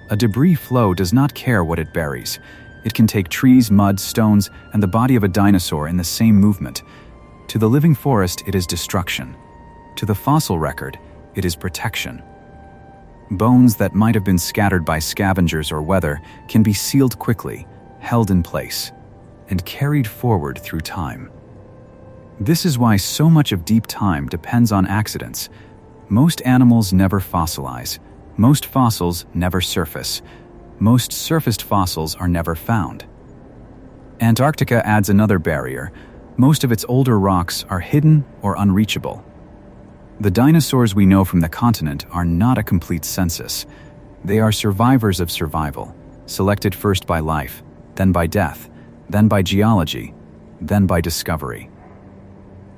A debris flow does not care what it buries. It can take trees, mud, stones, and the body of a dinosaur in the same movement. To the living forest, it is destruction. To the fossil record, it is protection. Bones that might have been scattered by scavengers or weather can be sealed quickly, held in place, and carried forward through time. This is why so much of deep time depends on accidents. Most animals never fossilize. Most fossils never surface. Most surfaced fossils are never found. Antarctica adds another barrier. Most of its older rocks are hidden or unreachable. The dinosaurs we know from the continent are not a complete census. They are survivors of survival, selected first by life, then by death, then by geology, then by discovery.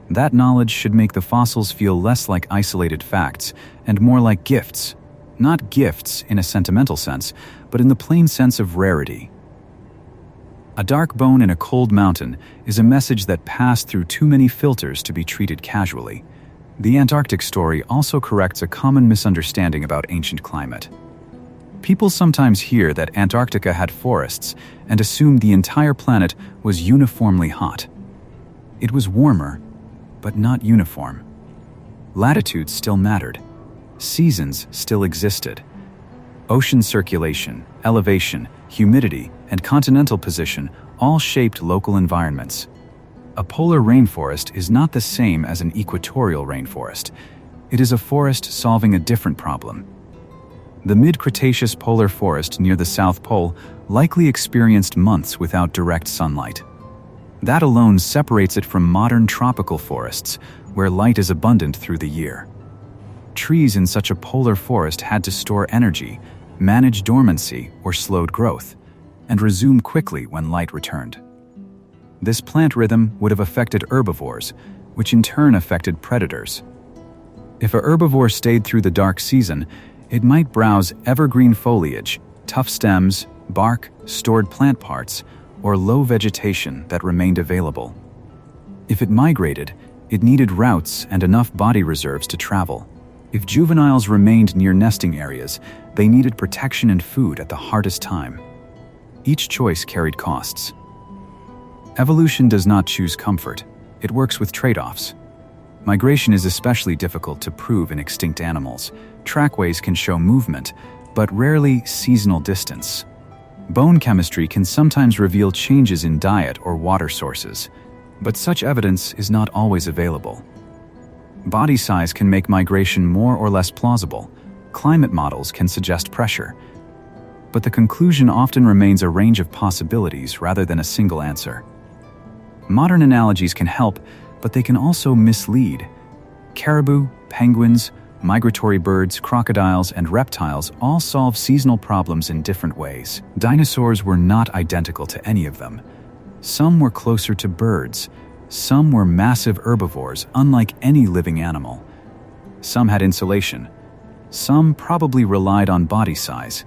That knowledge should make the fossils feel less like isolated facts and more like gifts. Not gifts in a sentimental sense, but in the plain sense of rarity. A dark bone in a cold mountain is a message that passed through too many filters to be treated casually. The Antarctic story also corrects a common misunderstanding about ancient climate. People sometimes hear that Antarctica had forests and assume the entire planet was uniformly hot. It was warmer, but not uniform. Latitudes still mattered. Seasons still existed. Ocean circulation, elevation, humidity, and continental position all shaped local environments. A polar rainforest is not the same as an equatorial rainforest. It is a forest solving a different problem. The mid-Cretaceous polar forest near the South Pole likely experienced months without direct sunlight. That alone separates it from modern tropical forests, where light is abundant through the year. Trees in such a polar forest had to store energy, manage dormancy or slowed growth, and resume quickly when light returned. This plant rhythm would have affected herbivores, which in turn affected predators. If a herbivore stayed through the dark season, it might browse evergreen foliage, tough stems, bark, stored plant parts, or low vegetation that remained available. If it migrated, it needed routes and enough body reserves to travel. If juveniles remained near nesting areas, they needed protection and food at the hardest time. Each choice carried costs. Evolution does not choose comfort. It works with trade-offs. Migration is especially difficult to prove in extinct animals. Trackways can show movement, but rarely seasonal distance. Bone chemistry can sometimes reveal changes in diet or water sources, but such evidence is not always available. Body size can make migration more or less plausible. Climate models can suggest pressure. But the conclusion often remains a range of possibilities rather than a single answer. Modern analogies can help, but they can also mislead. Caribou, penguins, migratory birds, crocodiles, and reptiles all solve seasonal problems in different ways. Dinosaurs were not identical to any of them. Some were closer to birds. Some were massive herbivores, unlike any living animal. Some had insulation. Some probably relied on body size.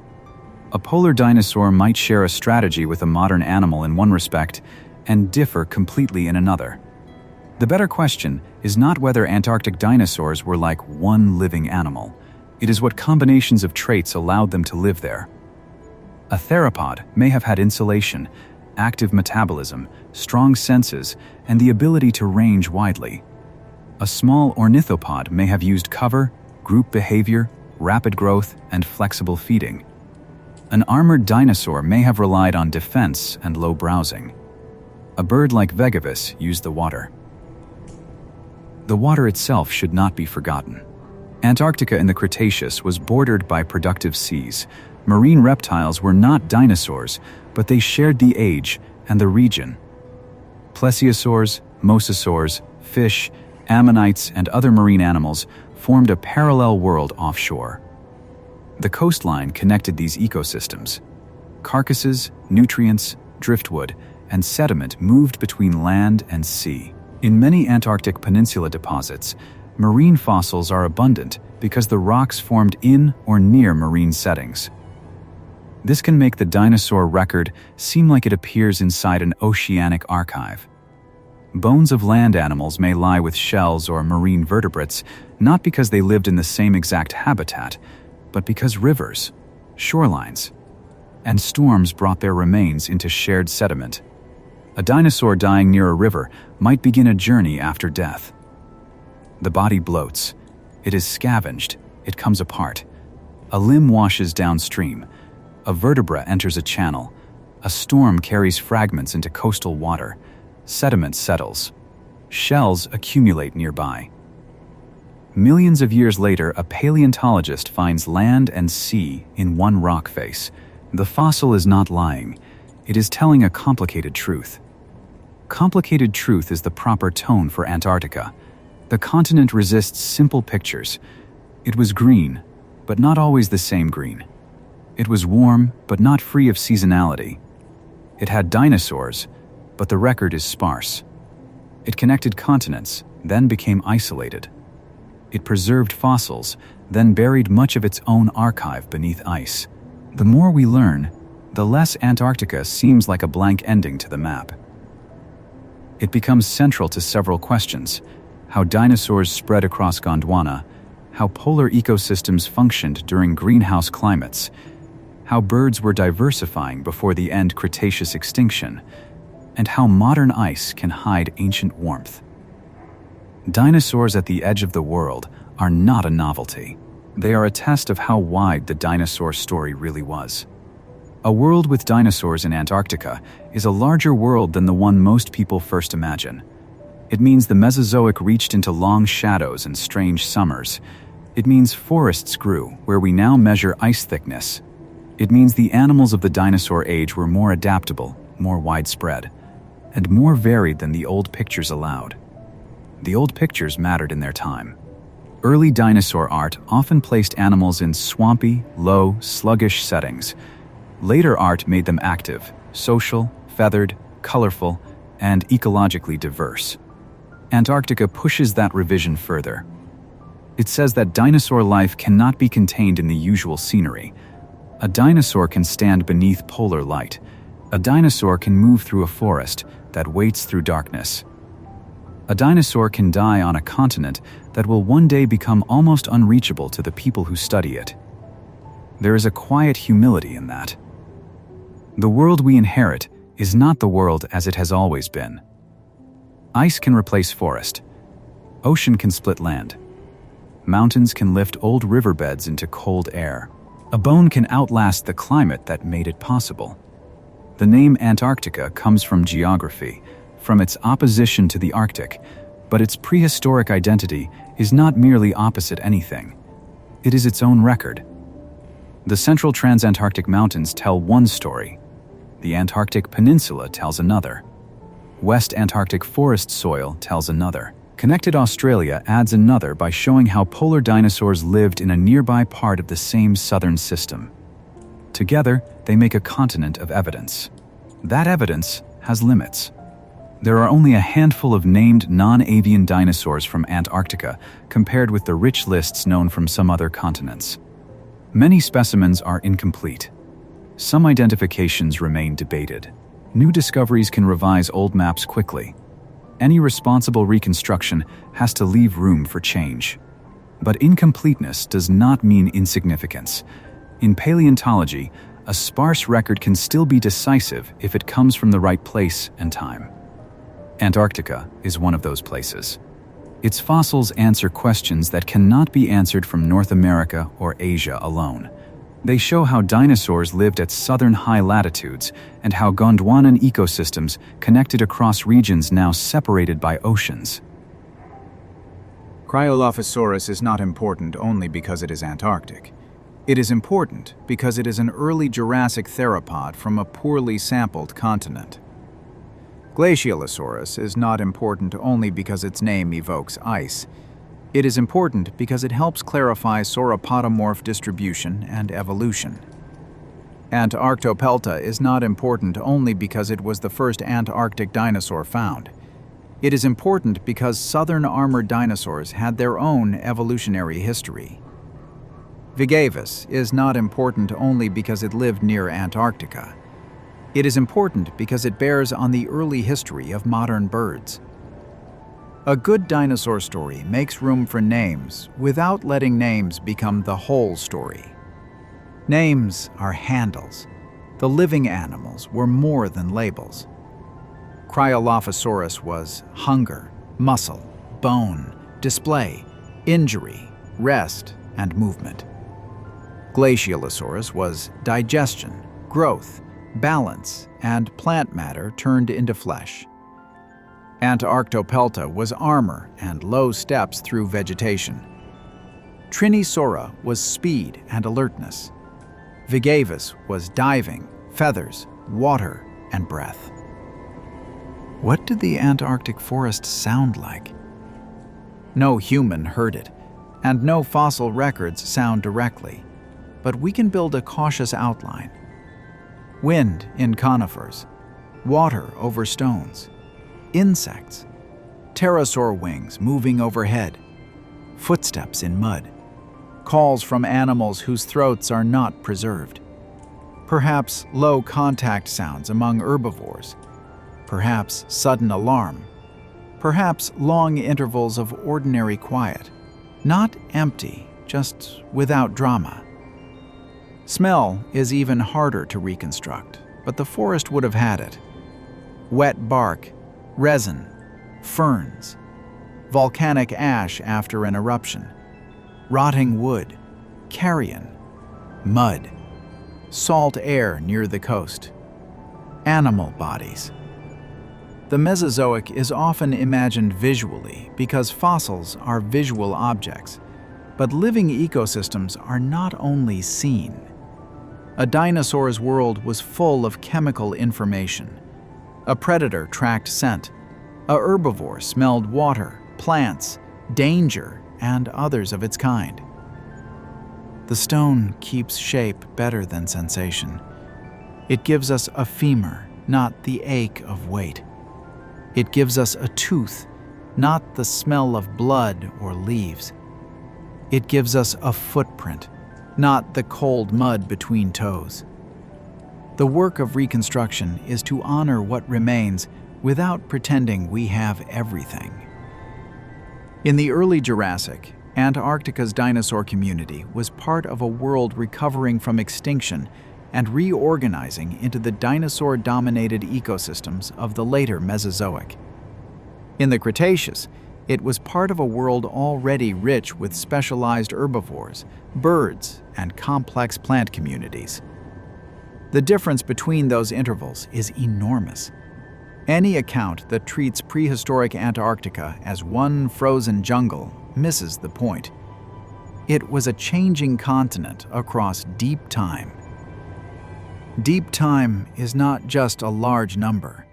A polar dinosaur might share a strategy with a modern animal in one respect and differ completely in another. The better question is not whether Antarctic dinosaurs were like one living animal. It is what combinations of traits allowed them to live there. A theropod may have had insulation, active metabolism, strong senses, and the ability to range widely. A small ornithopod may have used cover, group behavior, rapid growth, and flexible feeding. An armored dinosaur may have relied on defense and low browsing. A bird like Vegavis used the water. The water itself should not be forgotten. Antarctica in the Cretaceous was bordered by productive seas. Marine reptiles were not dinosaurs, but they shared the age and the region. Plesiosaurs, mosasaurs, fish, ammonites, and other marine animals formed a parallel world offshore. The coastline connected these ecosystems. Carcasses, nutrients, driftwood, and sediment moved between land and sea. In many Antarctic peninsula deposits, marine fossils are abundant because the rocks formed in or near marine settings. This can make the dinosaur record seem like it appears inside an oceanic archive. Bones of land animals may lie with shells or marine vertebrates, not because they lived in the same exact habitat, but because rivers, shorelines, and storms brought their remains into shared sediment. A dinosaur dying near a river might begin a journey after death. The body bloats. It is scavenged. It comes apart. A limb washes downstream. A vertebra enters a channel. A storm carries fragments into coastal water. Sediment settles. Shells accumulate nearby. Millions of years later, a paleontologist finds land and sea in one rock face. The fossil is not lying. It is telling a complicated truth. Complicated truth is the proper tone for Antarctica. The continent resists simple pictures. It was green, but not always the same green. It was warm, but not free of seasonality. It had dinosaurs, but the record is sparse. It connected continents, then became isolated. It preserved fossils, then buried much of its own archive beneath ice. The more we learn, the less Antarctica seems like a blank ending to the map. It becomes central to several questions: how dinosaurs spread across Gondwana, how polar ecosystems functioned during greenhouse climates, how birds were diversifying before the end Cretaceous extinction, and how modern ice can hide ancient warmth. Dinosaurs at the edge of the world are not a novelty. They are a test of how wide the dinosaur story really was. A world with dinosaurs in Antarctica is a larger world than the one most people first imagine. It means the Mesozoic reached into long shadows and strange summers. It means forests grew where we now measure ice thickness. It means the animals of the dinosaur age were more adaptable, more widespread, and more varied than the old pictures allowed. The old pictures mattered in their time. Early dinosaur art often placed animals in swampy, low, sluggish settings. Later art made them active, social, feathered, colorful, and ecologically diverse. Antarctica pushes that revision further. It says that dinosaur life cannot be contained in the usual scenery. A dinosaur can stand beneath polar light. A dinosaur can move through a forest that waits through darkness. A dinosaur can die on a continent that will one day become almost unreachable to the people who study it. There is a quiet humility in that. The world we inherit is not the world as it has always been. Ice can replace forest. Ocean can split land. Mountains can lift old riverbeds into cold air. A bone can outlast the climate that made it possible. The name Antarctica comes from geography, from its opposition to the Arctic, but its prehistoric identity is not merely opposite anything. It is its own record. The central Transantarctic Mountains tell one story. The Antarctic Peninsula tells another. West Antarctic forest soil tells another. Connected Australia adds another by showing how polar dinosaurs lived in a nearby part of the same southern system. Together, they make a continent of evidence. That evidence has limits. There are only a handful of named non-avian dinosaurs from Antarctica compared with the rich lists known from some other continents. Many specimens are incomplete. Some identifications remain debated. New discoveries can revise old maps quickly. Any responsible reconstruction has to leave room for change. But incompleteness does not mean insignificance. In paleontology, a sparse record can still be decisive if it comes from the right place and time. Antarctica is one of those places. Its fossils answer questions that cannot be answered from North America or Asia alone. They show how dinosaurs lived at southern high latitudes and how Gondwanan ecosystems connected across regions now separated by oceans. Cryolophosaurus is not important only because it is Antarctic. It is important because it is an early Jurassic theropod from a poorly sampled continent. Glacialosaurus is not important only because its name evokes ice. It is important because it helps clarify sauropodomorph distribution and evolution. Antarctopelta is not important only because it was the first Antarctic dinosaur found. It is important because southern armored dinosaurs had their own evolutionary history. Vigavus is not important only because it lived near Antarctica. It is important because it bears on the early history of modern birds. A good dinosaur story makes room for names without letting names become the whole story. Names are handles. The living animals were more than labels. Cryolophosaurus was hunger, muscle, bone, display, injury, rest, and movement. Glacialosaurus was digestion, growth, balance, and plant matter turned into flesh. Antarctopelta was armor and low steps through vegetation. Trinisaura was speed and alertness. Vigavus was diving, feathers, water, and breath. What did the Antarctic forest sound like? No human heard it, and no fossil records sound directly, but we can build a cautious outline. Wind in conifers, water over stones, insects, pterosaur wings moving overhead, footsteps in mud, calls from animals whose throats are not preserved, perhaps low contact sounds among herbivores, perhaps sudden alarm, perhaps long intervals of ordinary quiet, not empty, just without drama. Smell is even harder to reconstruct, but the forest would have had it. Wet bark, resin, ferns, volcanic ash after an eruption, rotting wood, carrion, mud, salt air near the coast, animal bodies. The Mesozoic is often imagined visually because fossils are visual objects, but living ecosystems are not only seen. A dinosaur's world was full of chemical information. A predator tracked scent. A herbivore smelled water, plants, danger, and others of its kind. The stone keeps shape better than sensation. It gives us a femur, not the ache of weight. It gives us a tooth, not the smell of blood or leaves. It gives us a footprint, not the cold mud between toes. The work of reconstruction is to honor what remains without pretending we have everything. In the early Jurassic, Antarctica's dinosaur community was part of a world recovering from extinction and reorganizing into the dinosaur-dominated ecosystems of the later Mesozoic. In the Cretaceous, it was part of a world already rich with specialized herbivores, birds, and complex plant communities. The difference between those intervals is enormous. Any account that treats prehistoric Antarctica as one frozen jungle misses the point. It was a changing continent across deep time. Deep time is not just a large number.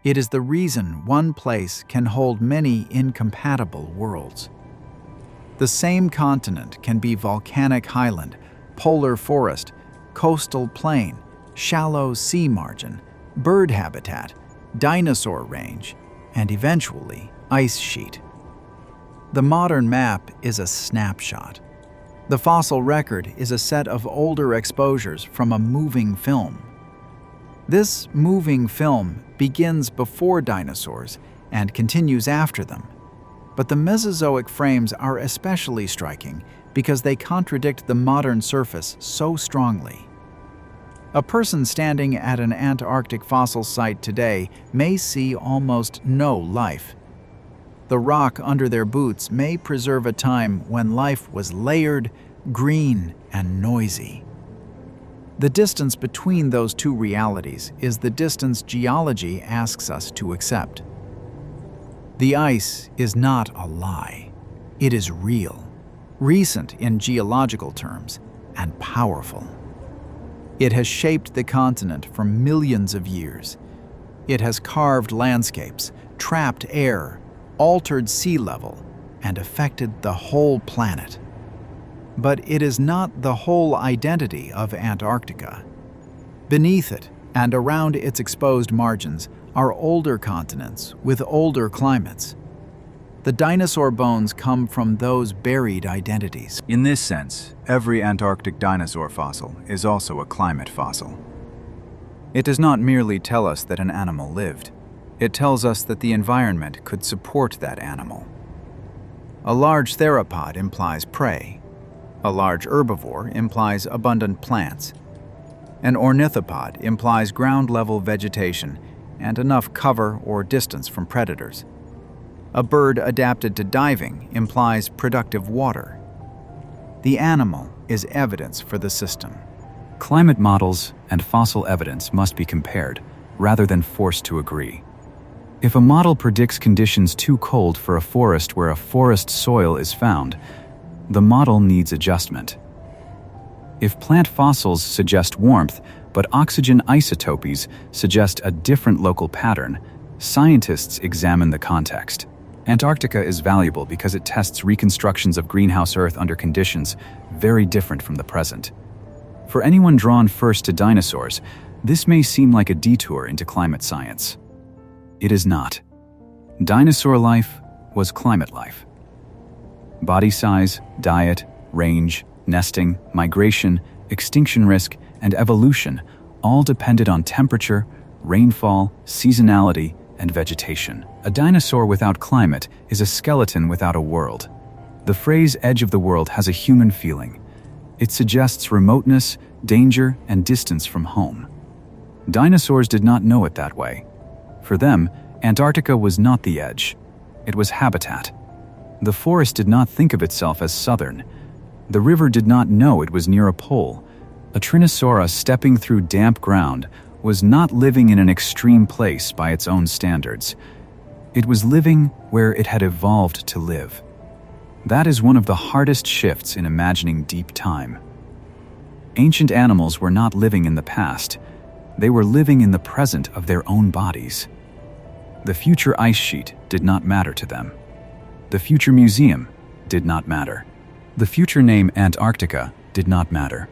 It is the reason one place can hold many incompatible worlds. The same continent can be volcanic highland, polar forest, coastal plain, shallow sea margin, bird habitat, dinosaur range, and eventually ice sheet. The modern map is a snapshot. The fossil record is a set of older exposures from a moving film. This moving film begins before dinosaurs and continues after them. But the Mesozoic frames are especially striking because they contradict the modern surface so strongly. A person standing at an Antarctic fossil site today may see almost no life. The rock under their boots may preserve a time when life was layered, green, and noisy. The distance between those two realities is the distance geology asks us to accept. The ice is not a lie. It is real, recent in geological terms, and powerful. It has shaped the continent for millions of years. It has carved landscapes, trapped air, altered sea level, and affected the whole planet. But it is not the whole identity of Antarctica. Beneath it and around its exposed margins are older continents with older climates. The dinosaur bones come from those buried identities. In this sense, every Antarctic dinosaur fossil is also a climate fossil. It does not merely tell us that an animal lived. It tells us that the environment could support that animal. A large theropod implies prey. A large herbivore implies abundant plants. An ornithopod implies ground-level vegetation and enough cover or distance from predators. A bird adapted to diving implies productive water. The animal is evidence for the system. Climate models and fossil evidence must be compared, rather than forced to agree. If a model predicts conditions too cold for a forest where a forest soil is found, the model needs adjustment. If plant fossils suggest warmth, but oxygen isotopies suggest a different local pattern, scientists examine the context. Antarctica is valuable because it tests reconstructions of greenhouse Earth under conditions very different from the present. For anyone drawn first to dinosaurs, this may seem like a detour into climate science. It is not. Dinosaur life was climate life. Body size, diet, range, nesting, migration, extinction risk, and evolution all depended on temperature, rainfall, seasonality, and vegetation. A dinosaur without climate is a skeleton without a world. The phrase edge of the world has a human feeling. It suggests remoteness, danger, and distance from home. Dinosaurs did not know it that way. For them, Antarctica was not the edge. It was habitat. The forest did not think of itself as southern. The river did not know it was near a pole. A Tyrannosaurus stepping through damp ground was not living in an extreme place by its own standards. It was living where it had evolved to live. That is one of the hardest shifts in imagining deep time. Ancient animals were not living in the past. They were living in the present of their own bodies. The future ice sheet did not matter to them. The future museum did not matter. The future name Antarctica did not matter.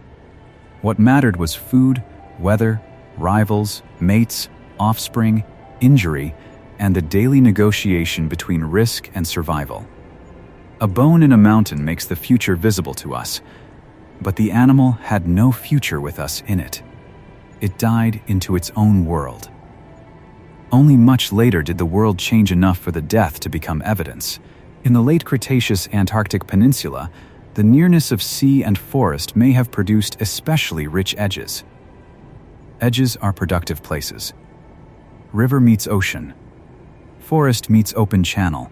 What mattered was food, weather, rivals, mates, offspring, injury, and the daily negotiation between risk and survival. A bone in a mountain makes the future visible to us, but the animal had no future with us in it. It died into its own world. Only much later did the world change enough for the death to become evidence. In the late Cretaceous Antarctic Peninsula, the nearness of sea and forest may have produced especially rich edges. Edges are productive places. River meets ocean. Forest meets open channel.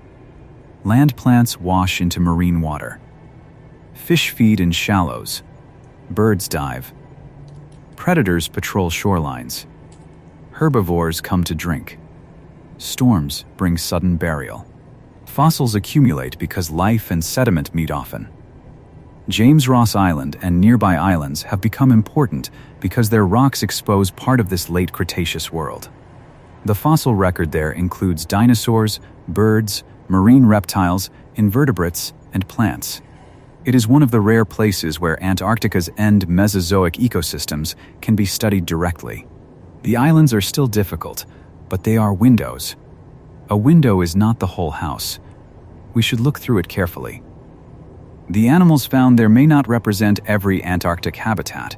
Land plants wash into marine water. Fish feed in shallows. Birds dive. Predators patrol shorelines. Herbivores come to drink. Storms bring sudden burial. Fossils accumulate because life and sediment meet often. James Ross Island and nearby islands have become important because their rocks expose part of this late Cretaceous world. The fossil record there includes dinosaurs, birds, marine reptiles, invertebrates, and plants. It is one of the rare places where Antarctica's end Mesozoic ecosystems can be studied directly. The islands are still difficult, but they are windows. A window is not the whole house. We should look through it carefully. The animals found there may not represent every Antarctic habitat.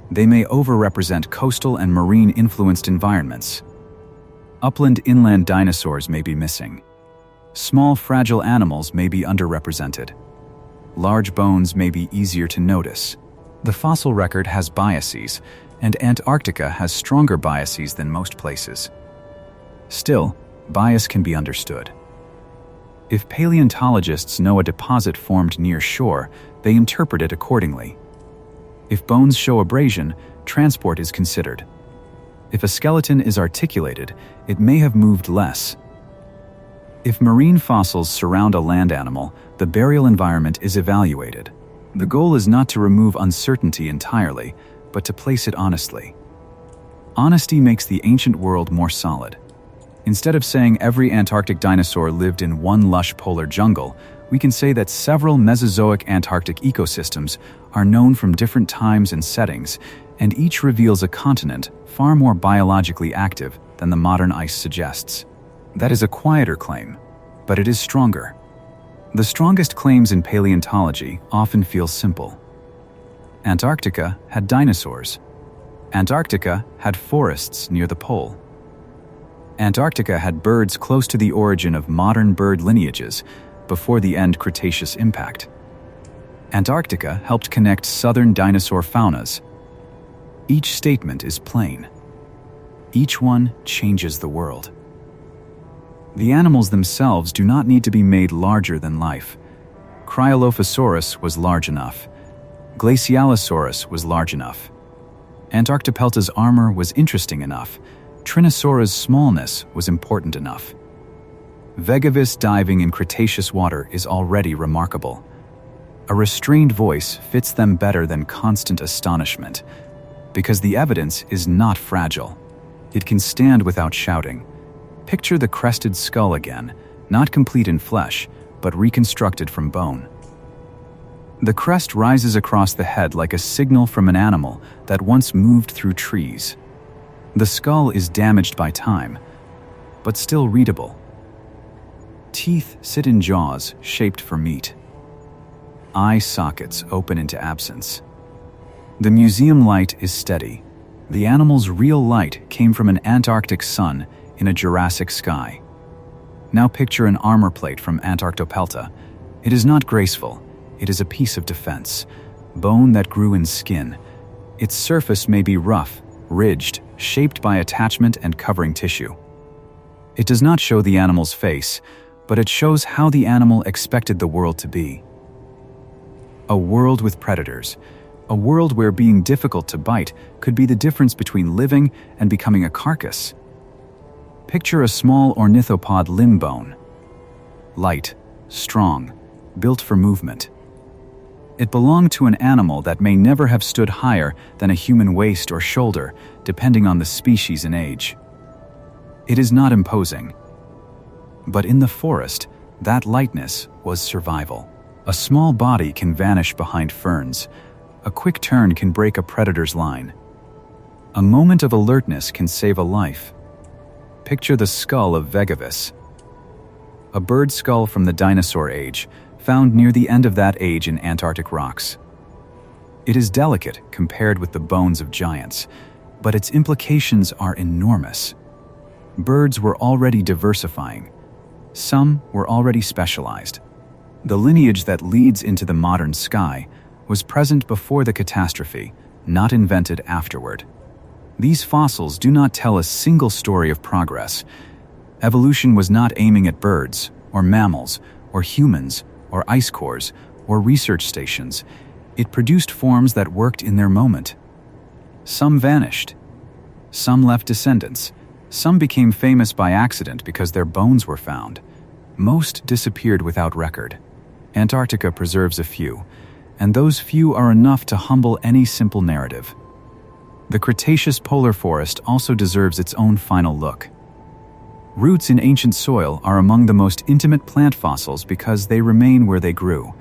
They may overrepresent coastal and marine-influenced environments. Upland-inland dinosaurs may be missing. Small, fragile animals may be underrepresented. Large bones may be easier to notice. The fossil record has biases, and Antarctica has stronger biases than most places. Still, bias can be understood. If paleontologists know a deposit formed near shore, they interpret it accordingly. If bones show abrasion, transport is considered. If a skeleton is articulated, it may have moved less. If marine fossils surround a land animal, the burial environment is evaluated. The goal is not to remove uncertainty entirely, but to place it honestly. Honesty makes the ancient world more solid. Instead of saying every Antarctic dinosaur lived in one lush polar jungle, we can say that several Mesozoic Antarctic ecosystems are known from different times and settings, and each reveals a continent far more biologically active than the modern ice suggests. That is a quieter claim, but it is stronger. The strongest claims in paleontology often feel simple. Antarctica had dinosaurs. Antarctica had forests near the pole. Antarctica had birds close to the origin of modern bird lineages before the end Cretaceous impact. Antarctica helped connect southern dinosaur faunas. Each statement is plain. Each one changes the world. The animals themselves do not need to be made larger than life. Cryolophosaurus was large enough. Glacialosaurus was large enough. Antarctopelta's armor was interesting enough. Tyrannosaurus' smallness was important enough. Vegavis diving in Cretaceous water is already remarkable. A restrained voice fits them better than constant astonishment, because the evidence is not fragile. It can stand without shouting. Picture the crested skull again, not complete in flesh, but reconstructed from bone. The crest rises across the head like a signal from an animal that once moved through trees. The skull is damaged by time, but still readable. Teeth sit in jaws shaped for meat. Eye sockets open into absence. The museum light is steady. The animal's real light came from an Antarctic sun in a Jurassic sky. Now picture an armor plate from Antarctopelta. It is not graceful. It is a piece of defense. Bone that grew in skin. Its surface may be rough, ridged, shaped by attachment and covering tissue. It does not show the animal's face, but it shows how the animal expected the world to be. A world with predators. A world where being difficult to bite could be the difference between living and becoming a carcass. Picture a small ornithopod limb bone. Light, strong, built for movement. It belonged to an animal that may never have stood higher than a human waist or shoulder, depending on the species and age. It is not imposing. But in the forest, that lightness was survival. A small body can vanish behind ferns. A quick turn can break a predator's line. A moment of alertness can save a life. Picture the skull of Vegavis, a bird skull from the dinosaur age, found near the end of that age in Antarctic rocks. It is delicate compared with the bones of giants, but its implications are enormous. Birds were already diversifying. Some were already specialized. The lineage that leads into the modern sky was present before the catastrophe, not invented afterward. These fossils do not tell a single story of progress. Evolution was not aiming at birds, or mammals, or humans, or ice cores, or research stations. It produced forms that worked in their moment. Some vanished. Some left descendants. Some became famous by accident because their bones were found. Most disappeared without record. Antarctica preserves a few, and those few are enough to humble any simple narrative. The Cretaceous polar forest also deserves its own final look. Roots in ancient soil are among the most intimate plant fossils because they remain where they grew.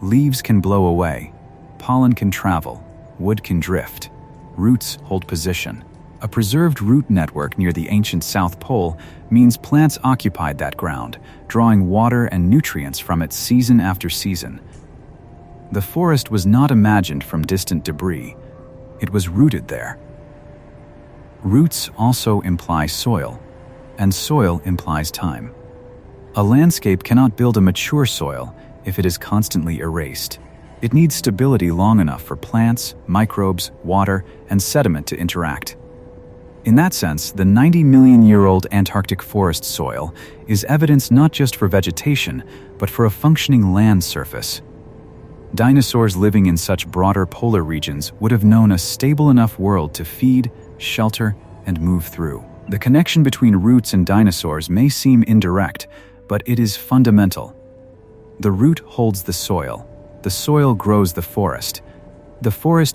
Leaves can blow away, pollen can travel, wood can drift. Roots hold position. A preserved root network near the ancient South Pole means plants occupied that ground, drawing water and nutrients from it season after season. The forest was not imagined from distant debris. It was rooted there. Roots also imply soil, and soil implies time. A landscape cannot build a mature soil if it is constantly erased. It needs stability long enough for plants, microbes, water, and sediment to interact. In that sense, the 90-million-year-old Antarctic forest soil is evidence not just for vegetation, but for a functioning land surface. Dinosaurs living in such broader polar regions would have known a stable enough world to feed, shelter, and move through. The connection between roots and dinosaurs may seem indirect, but it is fundamental. The root holds the soil grows the forest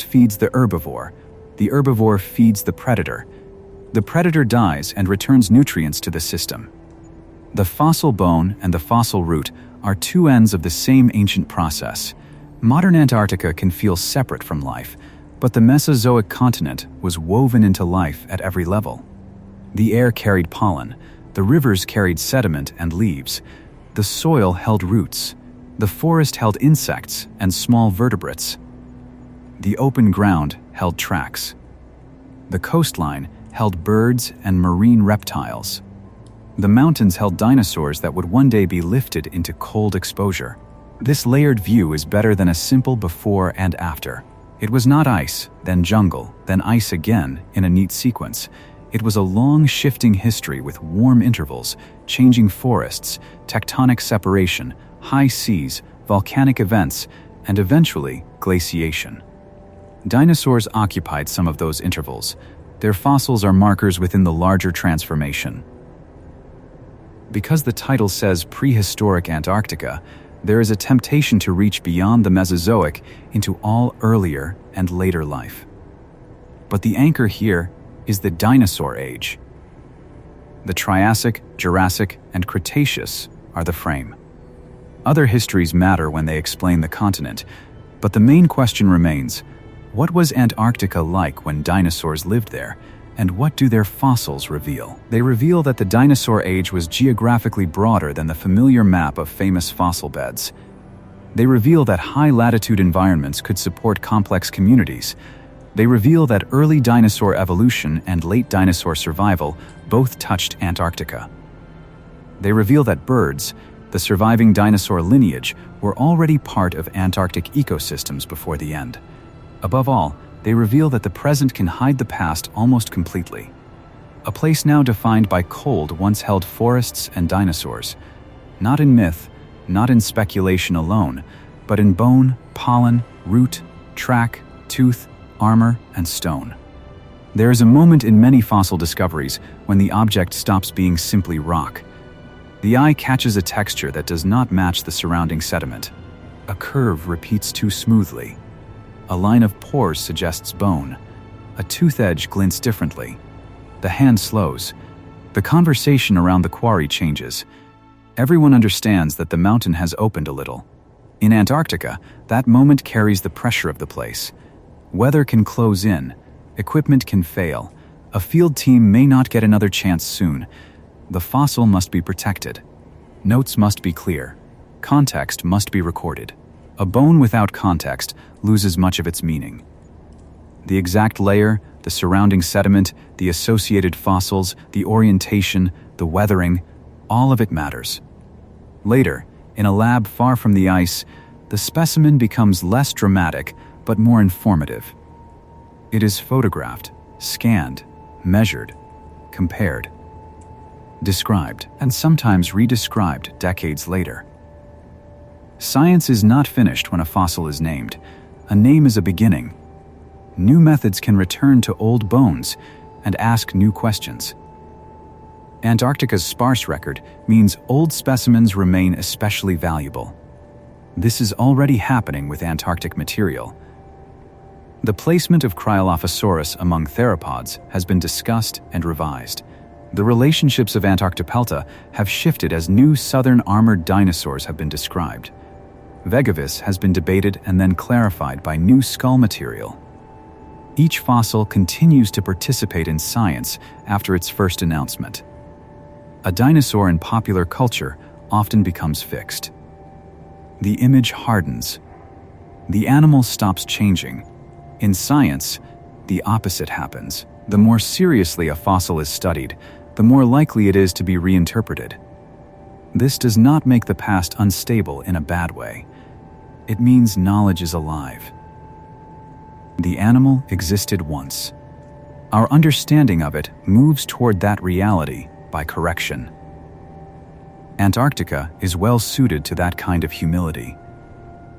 feeds the herbivore feeds the predator. The predator dies and returns nutrients to the system. The fossil bone and the fossil root are two ends of the same ancient process. Modern Antarctica can feel separate from life, but the Mesozoic continent was woven into life at every level. The air carried pollen, the rivers carried sediment and leaves, the soil held roots, the forest held insects and small vertebrates. The open ground held tracks. The coastline held birds and marine reptiles. The mountains held dinosaurs that would one day be lifted into cold exposure. This layered view is better than a simple before and after. It was not ice, then jungle, then ice again in a neat sequence. It was a long shifting history with warm intervals, changing forests, tectonic separation, high seas, volcanic events, and eventually glaciation. Dinosaurs occupied some of those intervals. Their fossils are markers within the larger transformation. Because the title says Prehistoric Antarctica, there is a temptation to reach beyond the Mesozoic into all earlier and later life. But the anchor here is the dinosaur age. The Triassic, Jurassic, and Cretaceous are the frame. Other histories matter when they explain the continent, but the main question remains: what was Antarctica like when dinosaurs lived there, and what do their fossils reveal? They reveal that the dinosaur age was geographically broader than the familiar map of famous fossil beds. They reveal that high-latitude environments could support complex communities. They reveal that early dinosaur evolution and late dinosaur survival both touched Antarctica. They reveal that birds, the surviving dinosaur lineage, were already part of Antarctic ecosystems before the end. Above all, they reveal that the present can hide the past almost completely. A place now defined by cold once held forests and dinosaurs, not in myth, not in speculation alone, but in bone, pollen, root, track, tooth, armor, and stone. There is a moment in many fossil discoveries when the object stops being simply rock. The eye catches a texture that does not match the surrounding sediment. A curve repeats too smoothly. A line of pores suggests bone. A tooth edge glints differently. The hand slows. The conversation around the quarry changes. Everyone understands that the mountain has opened a little. In Antarctica, that moment carries the pressure of the place. Weather can close in. Equipment can fail. A field team may not get another chance soon. The fossil must be protected. Notes must be clear. Context must be recorded. A bone without context loses much of its meaning. The exact layer, the surrounding sediment, the associated fossils, the orientation, the weathering, all of it matters. Later, in a lab far from the ice, the specimen becomes less dramatic but more informative. It is photographed, scanned, measured, compared, described, and sometimes redescribed decades later. Science is not finished when a fossil is named. A name is a beginning. New methods can return to old bones and ask new questions. Antarctica's sparse record means old specimens remain especially valuable. This is already happening with Antarctic material. The placement of Cryolophosaurus among theropods has been discussed and revised. The relationships of Antarctopelta have shifted as new southern armored dinosaurs have been described. Vegavis has been debated and then clarified by new skull material. Each fossil continues to participate in science after its first announcement. A dinosaur in popular culture often becomes fixed. The image hardens. The animal stops changing. In science, the opposite happens. The more seriously a fossil is studied, the more likely it is to be reinterpreted. This does not make the past unstable in a bad way. It means knowledge is alive. The animal existed once. Our understanding of it moves toward that reality by correction. Antarctica is well suited to that kind of humility.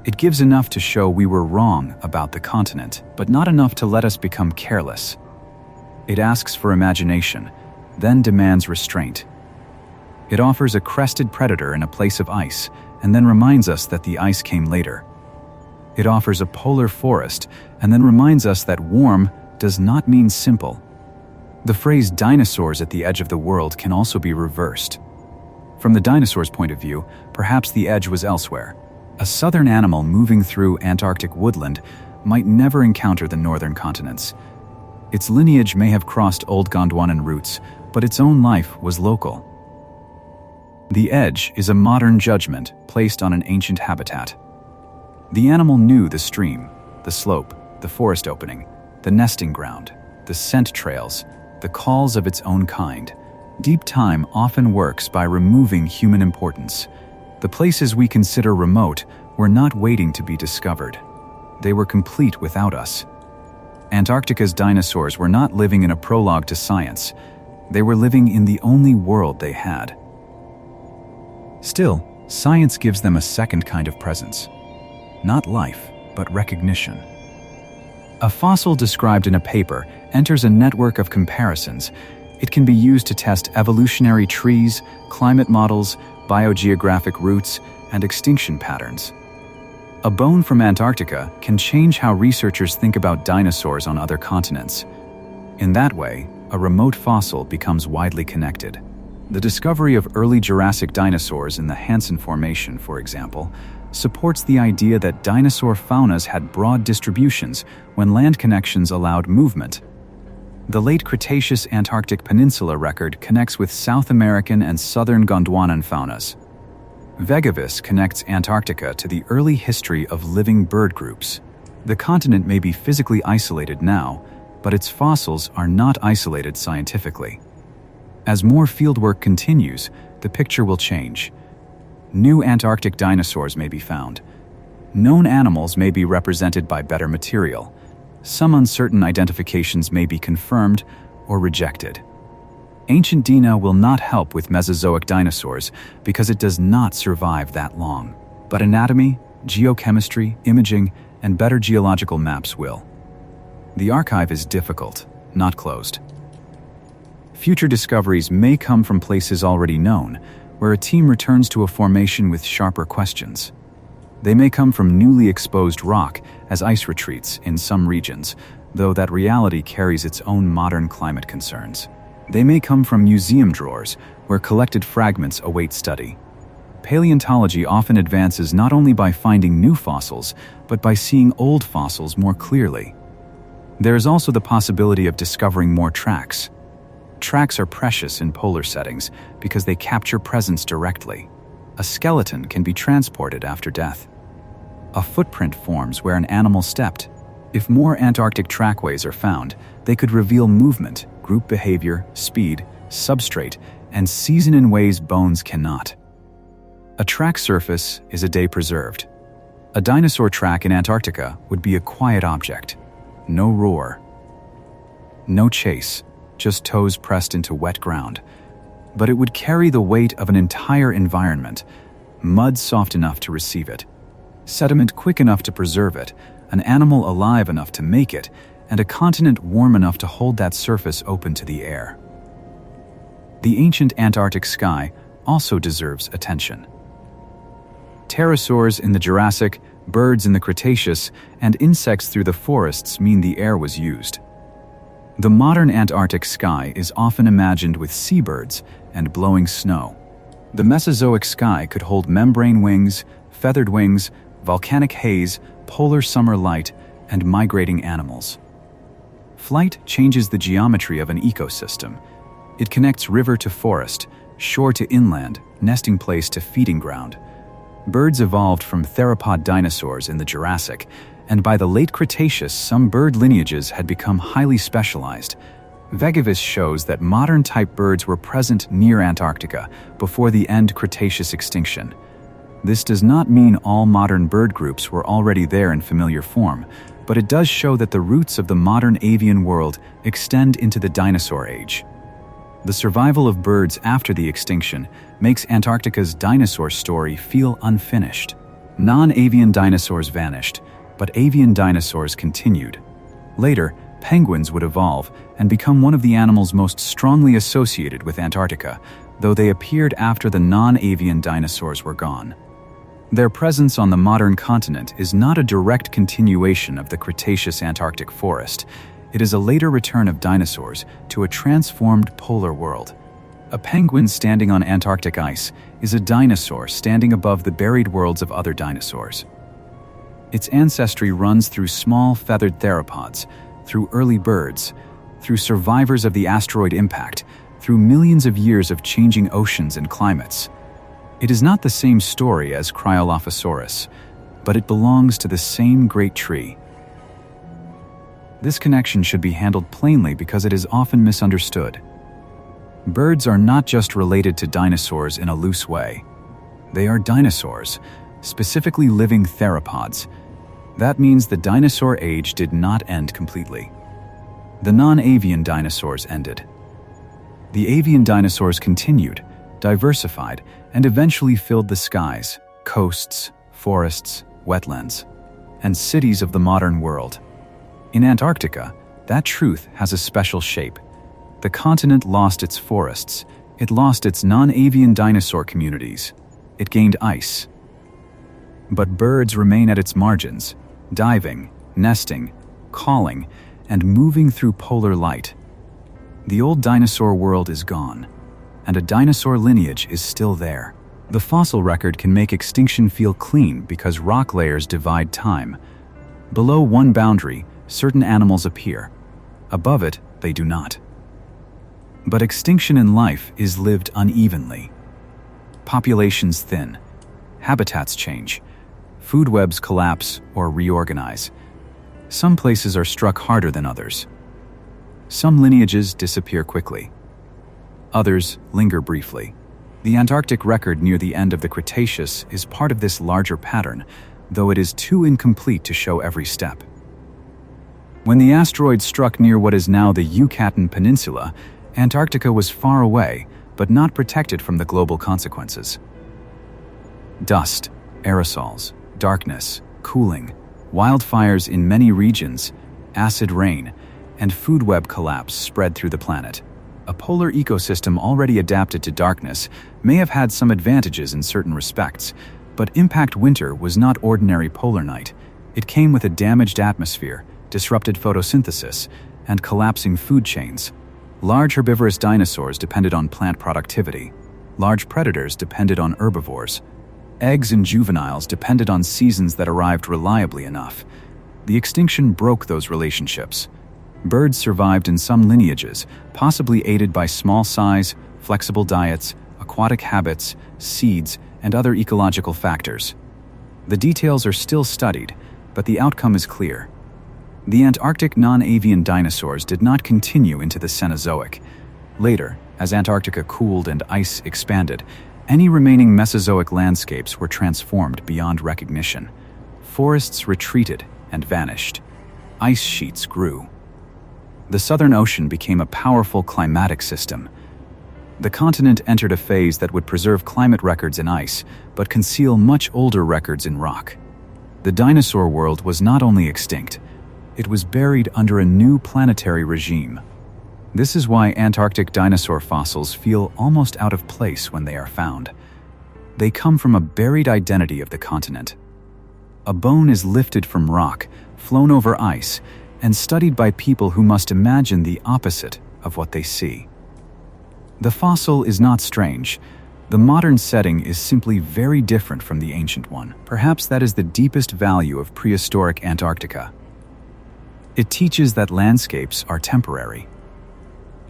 It gives enough to show we were wrong about the continent, but not enough to let us become careless. It asks for imagination, then demands restraint. It offers a crested predator in a place of ice, and then reminds us that the ice came later. It offers a polar forest, and then reminds us that warm does not mean simple. The phrase dinosaurs at the edge of the world can also be reversed. From the dinosaur's point of view, perhaps the edge was elsewhere. A southern animal moving through Antarctic woodland might never encounter the northern continents. Its lineage may have crossed old Gondwanan routes, but its own life was local. The edge is a modern judgment placed on an ancient habitat. The animal knew the stream, the slope, the forest opening, the nesting ground, the scent trails, the calls of its own kind. Deep time often works by removing human importance. The places we consider remote were not waiting to be discovered. They were complete without us. Antarctica's dinosaurs were not living in a prologue to science. They were living in the only world they had. Still, science gives them a second kind of presence. Not life, but recognition. A fossil described in a paper enters a network of comparisons. It can be used to test evolutionary trees, climate models, biogeographic routes, and extinction patterns. A bone from Antarctica can change how researchers think about dinosaurs on other continents. In that way, a remote fossil becomes widely connected. The discovery of early Jurassic dinosaurs in the Hansen Formation, for example, supports the idea that dinosaur faunas had broad distributions when land connections allowed movement. The late Cretaceous Antarctic Peninsula record connects with South American and southern Gondwanan faunas. Vegavis connects Antarctica to the early history of living bird groups. The continent may be physically isolated now, but its fossils are not isolated scientifically. As more fieldwork continues, the picture will change. New Antarctic dinosaurs may be found. Known animals may be represented by better material. some uncertain identifications may be confirmed or rejected. Ancient Dina will not help with Mesozoic dinosaurs because it does not survive that long. But anatomy, geochemistry, imaging, and better geological maps will. The archive is difficult, not closed. Future discoveries may come from places already known, where a team returns to a formation with sharper questions. They may come from newly exposed rock as ice retreats in some regions, though that reality carries its own modern climate concerns. They may come from museum drawers, where collected fragments await study. Paleontology often advances not only by finding new fossils, but by seeing old fossils more clearly. There is also the possibility of discovering more tracks. Tracks are precious in polar settings because they capture presence directly. A skeleton can be transported after death. A footprint forms where an animal stepped. If more Antarctic trackways are found, they could reveal movement, group behavior, speed, substrate, and season in ways bones cannot. A track surface is a day preserved. A dinosaur track in Antarctica would be a quiet object. No roar. No chase, just toes pressed into wet ground. But it would carry the weight of an entire environment, mud soft enough to receive it, sediment quick enough to preserve it, an animal alive enough to make it, and a continent warm enough to hold that surface open to the air. The ancient Antarctic sky also deserves attention. Pterosaurs in the Jurassic, birds in the Cretaceous, and insects through the forests mean the air was used. The modern Antarctic sky is often imagined with seabirds and blowing snow. The Mesozoic sky could hold membrane wings, feathered wings, volcanic haze, polar summer light, and migrating animals. Flight changes the geometry of an ecosystem. It connects river to forest, shore to inland, nesting place to feeding ground. Birds evolved from theropod dinosaurs in the Jurassic, and by the late Cretaceous, some bird lineages had become highly specialized. Vegavis shows that modern-type birds were present near Antarctica before the end Cretaceous extinction. This does not mean all modern bird groups were already there in familiar form, but it does show that the roots of the modern avian world extend into the dinosaur age. The survival of birds after the extinction makes Antarctica's dinosaur story feel unfinished. Non-avian dinosaurs vanished, but avian dinosaurs continued. Later, penguins would evolve and become one of the animals most strongly associated with Antarctica, though they appeared after the non-avian dinosaurs were gone. Their presence on the modern continent is not a direct continuation of the Cretaceous Antarctic forest. It is a later return of dinosaurs to a transformed polar world. A penguin standing on Antarctic ice is a dinosaur standing above the buried worlds of other dinosaurs. Its ancestry runs through small feathered theropods, through early birds, through survivors of the asteroid impact, through millions of years of changing oceans and climates. It is not the same story as Cryolophosaurus, but it belongs to the same great tree. This connection should be handled plainly because it is often misunderstood. Birds are not just related to dinosaurs in a loose way. They are dinosaurs, specifically living theropods. That means the dinosaur age did not end completely. The non-avian dinosaurs ended. The avian dinosaurs continued, diversified, and eventually filled the skies, coasts, forests, wetlands, and cities of the modern world. In Antarctica, that truth has a special shape. The continent lost its forests. It lost its non-avian dinosaur communities. It gained ice. But birds remain at its margins, diving, nesting, calling, and moving through polar light. The old dinosaur world is gone, and a dinosaur lineage is still there. The fossil record can make extinction feel clean because rock layers divide time. Below one boundary, certain animals appear. Above it, they do not. But extinction in life is lived unevenly. Populations thin, habitats change, food webs collapse or reorganize. Some places are struck harder than others. Some lineages disappear quickly. Others linger briefly. The Antarctic record near the end of the Cretaceous is part of this larger pattern, though it is too incomplete to show every step. When the asteroid struck near what is now the Yucatan Peninsula, Antarctica was far away, but not protected from the global consequences. Dust, aerosols, darkness, cooling, wildfires in many regions, acid rain, and food web collapse spread through the planet. A polar ecosystem already adapted to darkness may have had some advantages in certain respects, but impact winter was not ordinary polar night. It came with a damaged atmosphere, disrupted photosynthesis, and collapsing food chains. Large herbivorous dinosaurs depended on plant productivity. Large predators depended on herbivores. Eggs and juveniles depended on seasons that arrived reliably enough. The extinction broke those relationships. Birds survived in some lineages, possibly aided by small size, flexible diets, aquatic habits, seeds, and other ecological factors. The details are still studied, but the outcome is clear. The Antarctic non-avian dinosaurs did not continue into the Cenozoic. Later, as Antarctica cooled and ice expanded, any remaining Mesozoic landscapes were transformed beyond recognition. Forests retreated and vanished. Ice sheets grew. The Southern Ocean became a powerful climatic system. The continent entered a phase that would preserve climate records in ice, but conceal much older records in rock. The dinosaur world was not only extinct, it was buried under a new planetary regime. This is why Antarctic dinosaur fossils feel almost out of place when they are found. They come from a buried identity of the continent. A bone is lifted from rock, flown over ice, and studied by people who must imagine the opposite of what they see. The fossil is not strange. The modern setting is simply very different from the ancient one. Perhaps that is the deepest value of prehistoric Antarctica. It teaches that landscapes are temporary.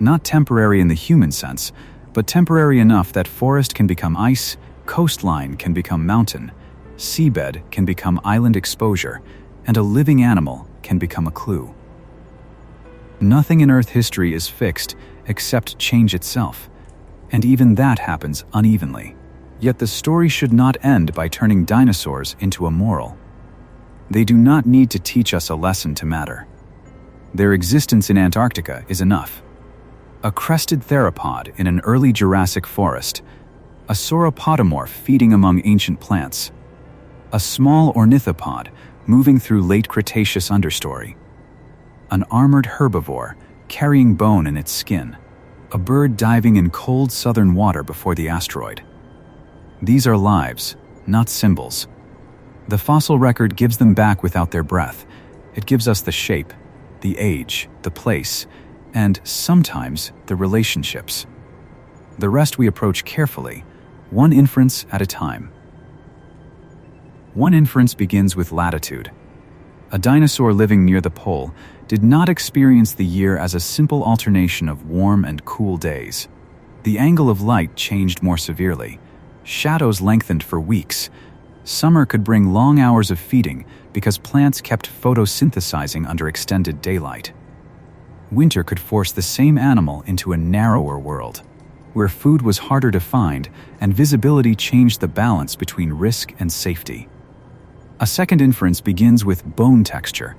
Not temporary in the human sense, but temporary enough that forest can become ice, coastline can become mountain, seabed can become island exposure, and a living animal can become a clue. Nothing in Earth history is fixed except change itself, and even that happens unevenly. Yet the story should not end by turning dinosaurs into a moral. They do not need to teach us a lesson to matter. Their existence in Antarctica is enough. A crested theropod in an early Jurassic forest, a sauropodomorph feeding among ancient plants, a small ornithopod moving through late Cretaceous understory, an armored herbivore carrying bone in its skin, a bird diving in cold southern water before the asteroid. These are lives, not symbols. The fossil record gives them back without their breath. It gives us the shape, the age, the place, and sometimes the relationships. The rest we approach carefully, one inference at a time. One inference begins with latitude. A dinosaur living near the pole did not experience the year as a simple alternation of warm and cool days. The angle of light changed more severely. Shadows lengthened for weeks. Summer could bring long hours of feeding because plants kept photosynthesizing under extended daylight. Winter could force the same animal into a narrower world, where food was harder to find and visibility changed the balance between risk and safety. A second inference begins with bone texture.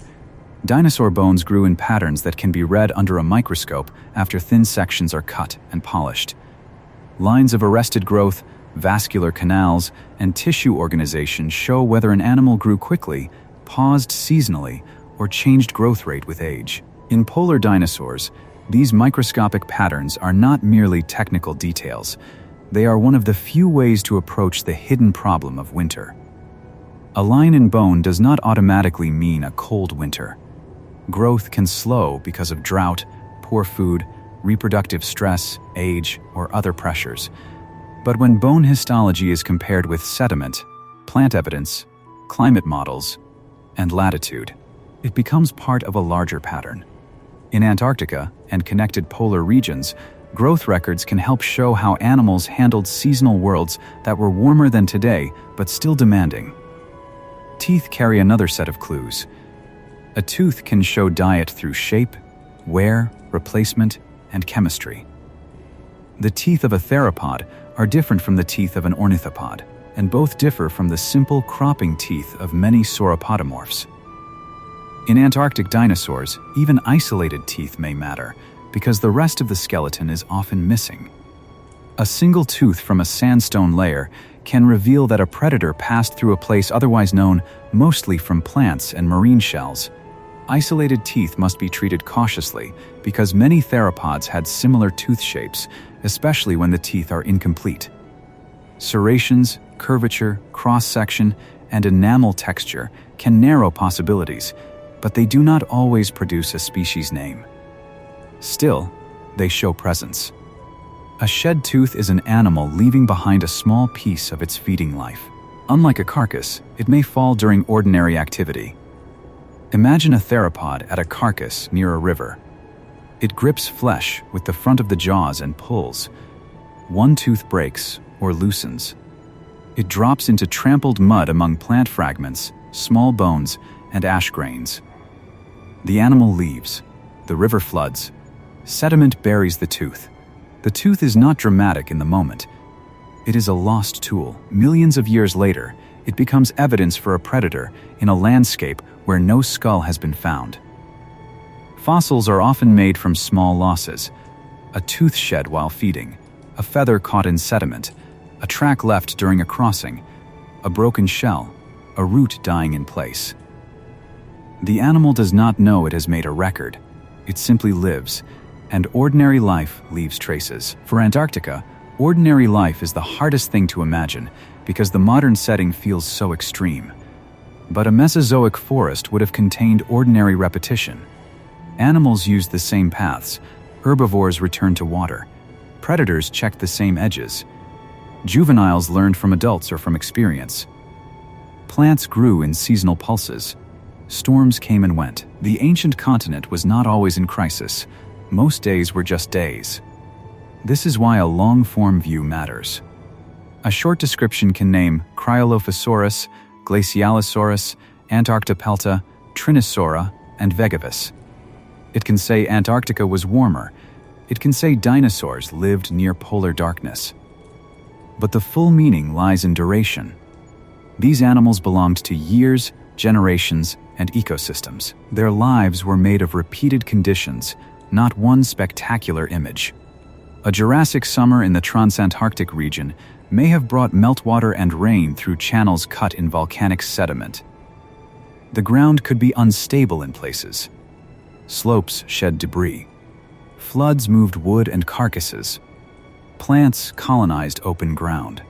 Dinosaur bones grew in patterns that can be read under a microscope after thin sections are cut and polished. Lines of arrested growth, vascular canals, and tissue organization show whether an animal grew quickly, paused seasonally, or changed growth rate with age. In polar dinosaurs, these microscopic patterns are not merely technical details. They are one of the few ways to approach the hidden problem of winter. A line in bone does not automatically mean a cold winter. Growth can slow because of drought, poor food, reproductive stress, age, or other pressures. But when bone histology is compared with sediment, plant evidence, climate models, and latitude, it becomes part of a larger pattern. In Antarctica and connected polar regions, growth records can help show how animals handled seasonal worlds that were warmer than today but still demanding. Teeth carry another set of clues. A tooth can show diet through shape, wear, replacement, and chemistry. The teeth of a theropod are different from the teeth of an ornithopod, and both differ from the simple cropping teeth of many sauropodomorphs. In Antarctic dinosaurs, even isolated teeth may matter, because the rest of the skeleton is often missing. A single tooth from a sandstone layer can reveal that a predator passed through a place otherwise known mostly from plants and marine shells. Isolated teeth must be treated cautiously because many theropods had similar tooth shapes, especially when the teeth are incomplete. Serrations, curvature, cross-section, and enamel texture can narrow possibilities, but they do not always produce a species name. Still, they show presence. A shed tooth is an animal leaving behind a small piece of its feeding life. Unlike a carcass, it may fall during ordinary activity. Imagine a theropod at a carcass near a river. It grips flesh with the front of the jaws and pulls. One tooth breaks or loosens. It drops into trampled mud among plant fragments, small bones, and ash grains. The animal leaves. The river floods. Sediment buries the tooth. The tooth is not dramatic in the moment. It is a lost tool. Millions of years later, it becomes evidence for a predator in a landscape where no skull has been found. Fossils are often made from small losses: a tooth shed while feeding, a feather caught in sediment, a track left during a crossing, a broken shell, a root dying in place. The animal does not know it has made a record. It simply lives, and ordinary life leaves traces. For Antarctica, ordinary life is the hardest thing to imagine because the modern setting feels so extreme. But a Mesozoic forest would have contained ordinary repetition. Animals used the same paths. Herbivores returned to water. Predators checked the same edges. Juveniles learned from adults or from experience. Plants grew in seasonal pulses. Storms came and went. The ancient continent was not always in crisis. Most days were just days. This is why a long-form view matters. A short description can name Cryolophosaurus, Glacialosaurus, Antarctopelta, Trinisaura, and Vegavis. It can say Antarctica was warmer. It can say dinosaurs lived near polar darkness. But the full meaning lies in duration. These animals belonged to years, generations, and ecosystems. Their lives were made of repeated conditions, not one spectacular image. A Jurassic summer in the Transantarctic region may have brought meltwater and rain through channels cut in volcanic sediment. The ground could be unstable in places. Slopes shed debris. Floods moved wood and carcasses. Plants colonized open ground.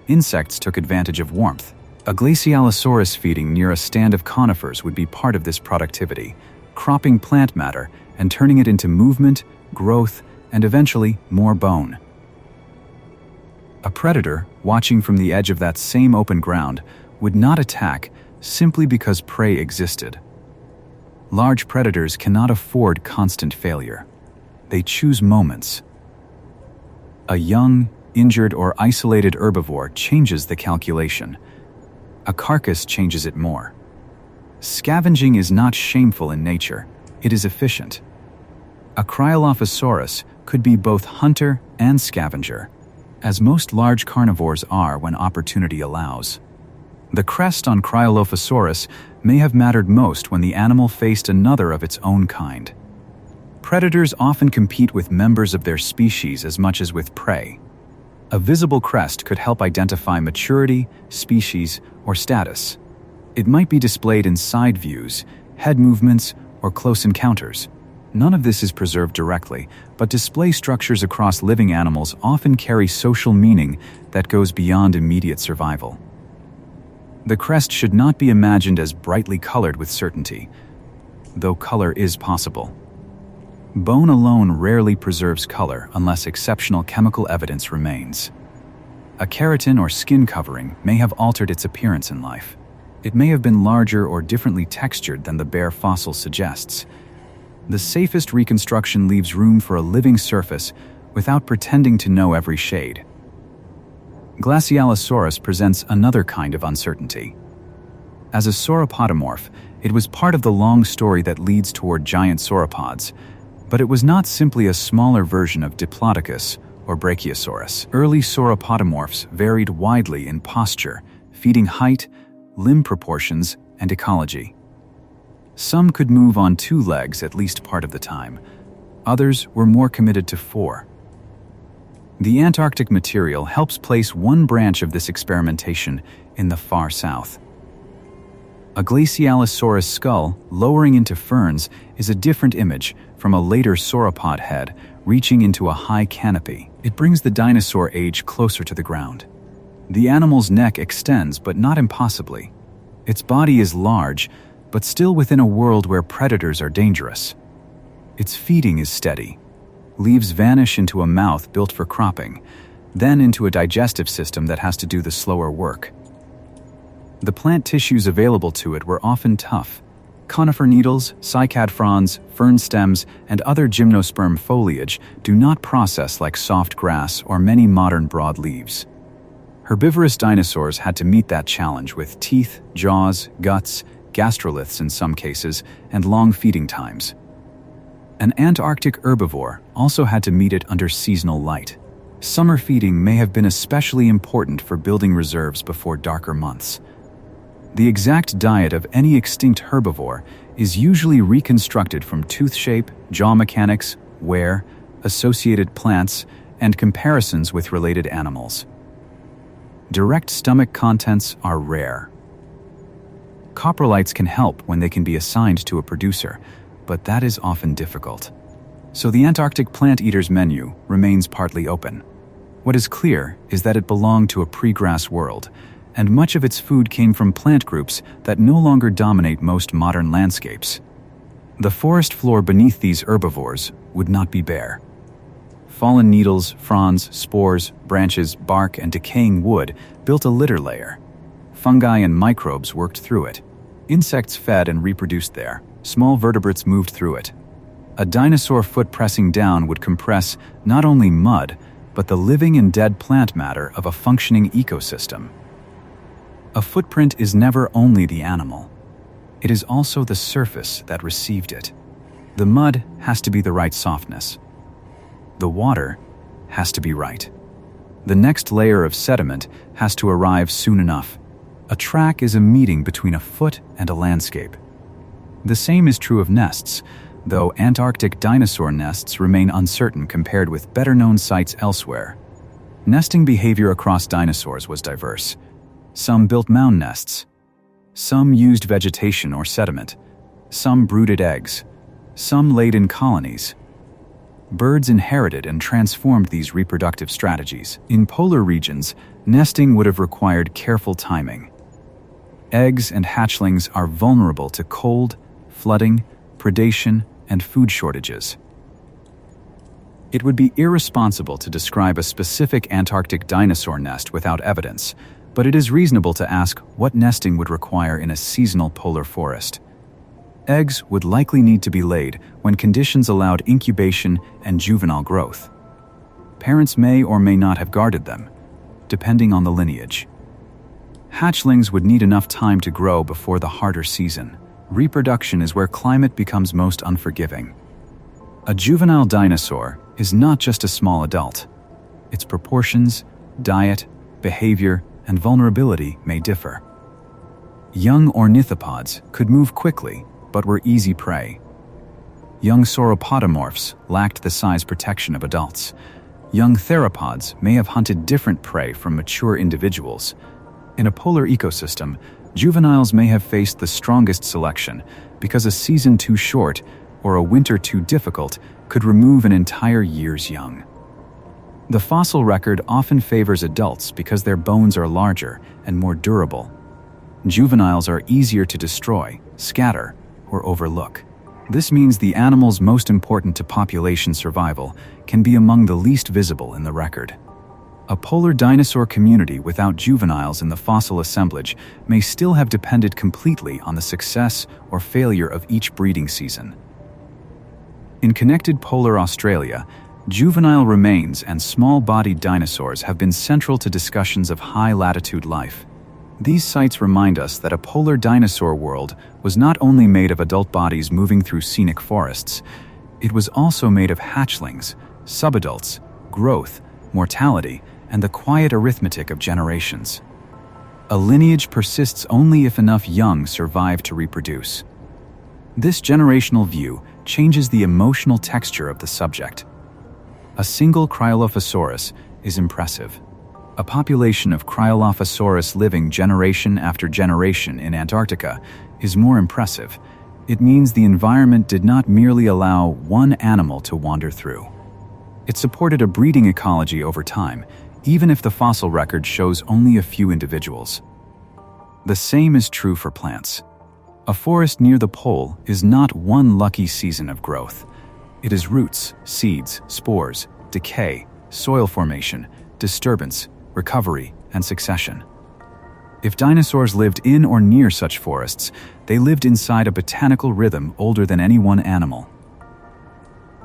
Insects took advantage of warmth. A Glacialosaurus feeding near a stand of conifers would be part of this productivity, cropping plant matter and turning it into movement, growth, and eventually more bone. A predator, watching from the edge of that same open ground, would not attack simply because prey existed. Large predators cannot afford constant failure. They choose moments. A young, injured, or isolated herbivore changes the calculation. A carcass changes it more. Scavenging is not shameful in nature. It is efficient. A Cryolophosaurus could be both hunter and scavenger, as most large carnivores are when opportunity allows. The crest on Cryolophosaurus may have mattered most when the animal faced another of its own kind. Predators often compete with members of their species as much as with prey. A visible crest could help identify maturity, species, or status. It might be displayed in side views, head movements, or close encounters. None of this is preserved directly, but display structures across living animals often carry social meaning that goes beyond immediate survival. The crest should not be imagined as brightly colored with certainty, though color is possible. Bone alone rarely preserves color unless exceptional chemical evidence remains. A keratin or skin covering may have altered its appearance in life. It may have been larger or differently textured than the bare fossil suggests. The safest reconstruction leaves room for a living surface without pretending to know every shade. Glacialosaurus presents another kind of uncertainty. As a sauropodomorph, it was part of the long story that leads toward giant sauropods, but it was not simply a smaller version of Diplodocus or Brachiosaurus. Early sauropodomorphs varied widely in posture, feeding height, limb proportions, and ecology. Some could move on 2 legs at least part of the time. Others were more committed to 4. The Antarctic material helps place one branch of this experimentation in the far south. A Glacialosaurus skull lowering into ferns is a different image from a later sauropod head reaching into a high canopy. It brings the dinosaur age closer to the ground. The animal's neck extends, but not impossibly. Its body is large, but still within a world where predators are dangerous. Its feeding is steady. Leaves vanish into a mouth built for cropping, then into a digestive system that has to do the slower work. The plant tissues available to it were often tough. Conifer needles, cycad fronds, fern stems, and other gymnosperm foliage do not process like soft grass or many modern broadleaves. Herbivorous dinosaurs had to meet that challenge with teeth, jaws, guts, gastroliths in some cases, and long feeding times. An Antarctic herbivore also had to meet it under seasonal light. Summer feeding may have been especially important for building reserves before darker months. The exact diet of any extinct herbivore is usually reconstructed from tooth shape, jaw mechanics, wear, associated plants, and comparisons with related animals. Direct stomach contents are rare. Coprolites can help when they can be assigned to a producer, but that is often difficult. So the Antarctic plant eater's menu remains partly open. What is clear is that it belonged to a pre-grass world, and much of its food came from plant groups that no longer dominate most modern landscapes. The forest floor beneath these herbivores would not be bare. Fallen needles, fronds, spores, branches, bark, and decaying wood built a litter layer. Fungi and microbes worked through it. Insects fed and reproduced there. Small vertebrates moved through it. A dinosaur foot pressing down would compress not only mud, but the living and dead plant matter of a functioning ecosystem. A footprint is never only the animal. It is also the surface that received it. The mud has to be the right softness. The water has to be right. The next layer of sediment has to arrive soon enough. A track is a meeting between a foot and a landscape. The same is true of nests, though Antarctic dinosaur nests remain uncertain compared with better-known sites elsewhere. Nesting behavior across dinosaurs was diverse. Some built mound nests. Some used vegetation or sediment. Some brooded eggs. Some laid in colonies. Birds inherited and transformed these reproductive strategies. In polar regions, nesting would have required careful timing. Eggs and hatchlings are vulnerable to cold, flooding, predation, and food shortages. It would be irresponsible to describe a specific Antarctic dinosaur nest without evidence, but it is reasonable to ask what nesting would require in a seasonal polar forest. Eggs would likely need to be laid when conditions allowed incubation and juvenile growth. Parents may or may not have guarded them, depending on the lineage. Hatchlings would need enough time to grow before the harder season. Reproduction is where climate becomes most unforgiving. A juvenile dinosaur is not just a small adult. Its proportions, diet, behavior, and vulnerability may differ. Young ornithopods could move quickly, but were easy prey. Young sauropodomorphs lacked the size protection of adults. Young theropods may have hunted different prey from mature individuals. In a polar ecosystem, juveniles may have faced the strongest selection because a season too short or a winter too difficult could remove an entire year's young. The fossil record often favors adults because their bones are larger and more durable. Juveniles are easier to destroy, scatter, or overlook. This means the animals most important to population survival can be among the least visible in the record. A polar dinosaur community without juveniles in the fossil assemblage may still have depended completely on the success or failure of each breeding season. In connected polar Australia, juvenile remains and small-bodied dinosaurs have been central to discussions of high-latitude life. These sites remind us that a polar dinosaur world was not only made of adult bodies moving through scenic forests, it was also made of hatchlings, subadults, growth, mortality, and the quiet arithmetic of generations. A lineage persists only if enough young survive to reproduce. This generational view changes the emotional texture of the subject. A single Cryolophosaurus is impressive. A population of Cryolophosaurus living generation after generation in Antarctica is more impressive. It means the environment did not merely allow one animal to wander through. It supported a breeding ecology over time, even if the fossil record shows only a few individuals. The same is true for plants. A forest near the pole is not one lucky season of growth. It is roots, seeds, spores, decay, soil formation, disturbance, recovery, and succession. If dinosaurs lived in or near such forests, they lived inside a botanical rhythm older than any one animal.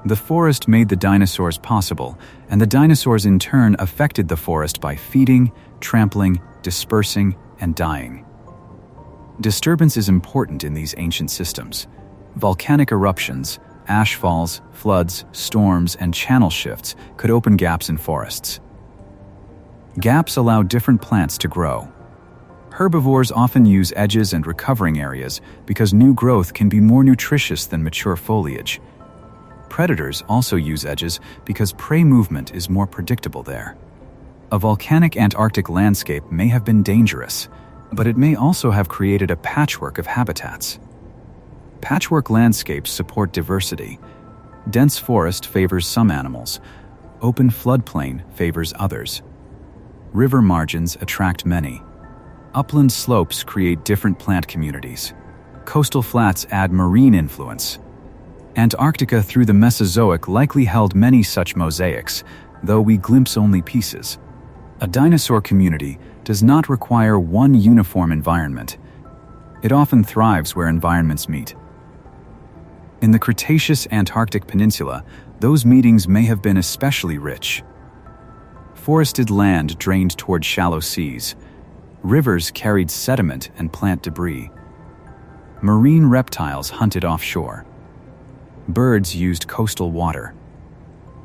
The forest made the dinosaurs possible, and the dinosaurs in turn affected the forest by feeding, trampling, dispersing, and dying. Disturbance is important in these ancient systems. Volcanic eruptions, ash falls, floods, storms, and channel shifts could open gaps in forests. Gaps allow different plants to grow. Herbivores often use edges and recovering areas because new growth can be more nutritious than mature foliage. Predators also use edges because prey movement is more predictable there. A volcanic Antarctic landscape may have been dangerous, but it may also have created a patchwork of habitats. Patchwork landscapes support diversity. Dense forest favors some animals. Open floodplain favors others. River margins attract many. Upland slopes create different plant communities. Coastal flats add marine influence. Antarctica through the Mesozoic likely held many such mosaics, though we glimpse only pieces. A dinosaur community does not require one uniform environment. It often thrives where environments meet. In the Cretaceous Antarctic Peninsula, those meetings may have been especially rich. Forested land drained toward shallow seas. Rivers carried sediment and plant debris. Marine reptiles hunted offshore. Birds used coastal water.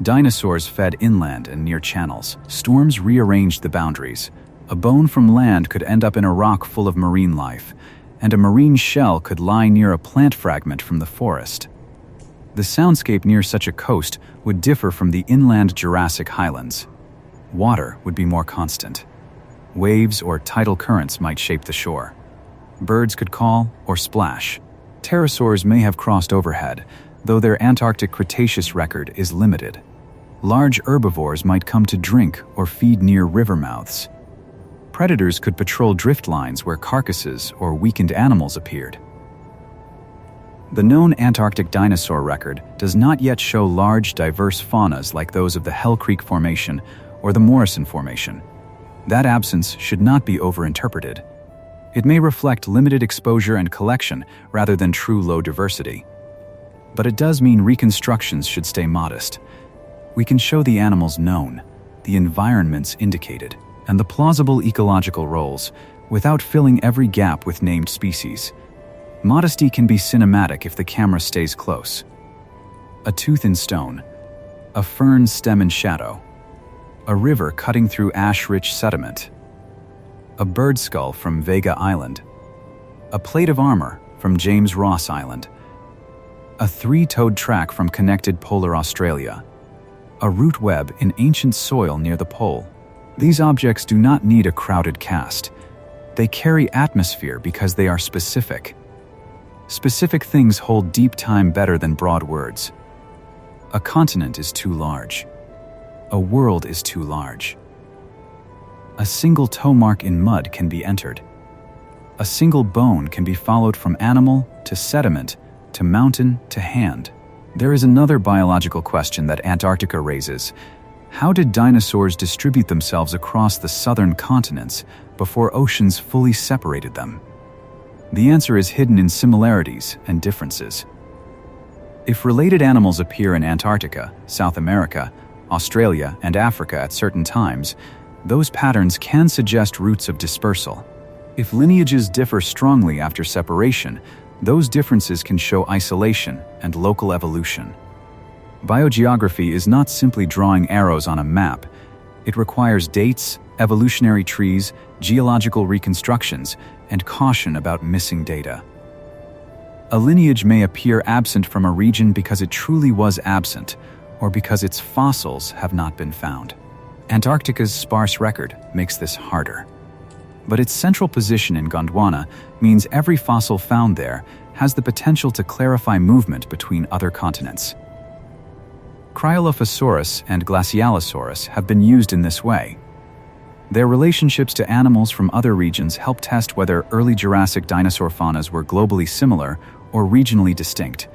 Dinosaurs fed inland and near channels. Storms rearranged the boundaries. A bone from land could end up in a rock full of marine life, and a marine shell could lie near a plant fragment from the forest. The soundscape near such a coast would differ from the inland Jurassic highlands. Water would be more constant. Waves or tidal currents might shape the shore. Birds could call or splash. Pterosaurs may have crossed overhead, though their Antarctic Cretaceous record is limited. Large herbivores might come to drink or feed near river mouths. Predators could patrol drift lines where carcasses or weakened animals appeared. The known Antarctic dinosaur record does not yet show large, diverse faunas like those of the Hell Creek Formation or the Morrison Formation. That absence should not be overinterpreted. It may reflect limited exposure and collection rather than true low diversity. But it does mean reconstructions should stay modest. We can show the animals known, the environments indicated, and the plausible ecological roles without filling every gap with named species. Modesty can be cinematic if the camera stays close. A tooth in stone, a fern stem in shadow, a river cutting through ash-rich sediment, a bird skull from Vega Island, a plate of armor from James Ross Island, a three-toed track from connected polar Australia, a root web in ancient soil near the pole. These objects do not need a crowded cast. They carry atmosphere because they are specific. Specific things hold deep time better than broad words. A continent is too large. A world is too large. A single toe mark in mud can be entered. A single bone can be followed from animal to sediment to mountain to hand. There is another biological question that Antarctica raises. How did dinosaurs distribute themselves across the southern continents before oceans fully separated them? The answer is hidden in similarities and differences. If related animals appear in Antarctica, South America, Australia, and Africa at certain times, those patterns can suggest routes of dispersal. If lineages differ strongly after separation, those differences can show isolation and local evolution. Biogeography is not simply drawing arrows on a map. It requires dates, evolutionary trees, geological reconstructions, and caution about missing data. A lineage may appear absent from a region because it truly was absent, or because its fossils have not been found. Antarctica's sparse record makes this harder. But its central position in Gondwana means every fossil found there has the potential to clarify movement between other continents. Cryolophosaurus and Glacialosaurus have been used in this way. Their relationships to animals from other regions help test whether early Jurassic dinosaur faunas were globally similar or regionally distinct.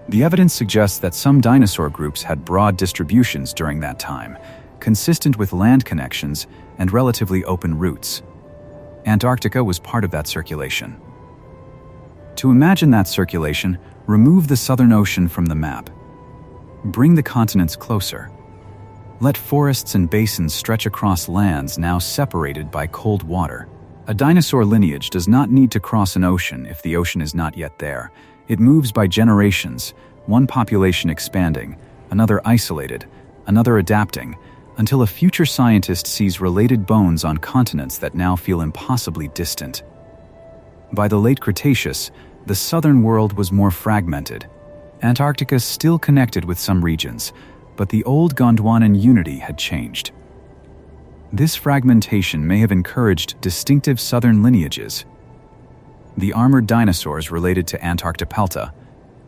The evidence suggests that some dinosaur groups had broad distributions during that time, consistent with land connections and relatively open routes. Antarctica was part of that circulation. To imagine that circulation, remove the Southern Ocean from the map. Bring the continents closer. Let forests and basins stretch across lands now separated by cold water. A dinosaur lineage does not need to cross an ocean if the ocean is not yet there. It moves by generations, one population expanding, another isolated, another adapting, until a future scientist sees related bones on continents that now feel impossibly distant. By the late Cretaceous, the southern world was more fragmented. Antarctica still connected with some regions, but the old Gondwanan unity had changed. This fragmentation may have encouraged distinctive southern lineages. The armored dinosaurs related to Antarctopelta,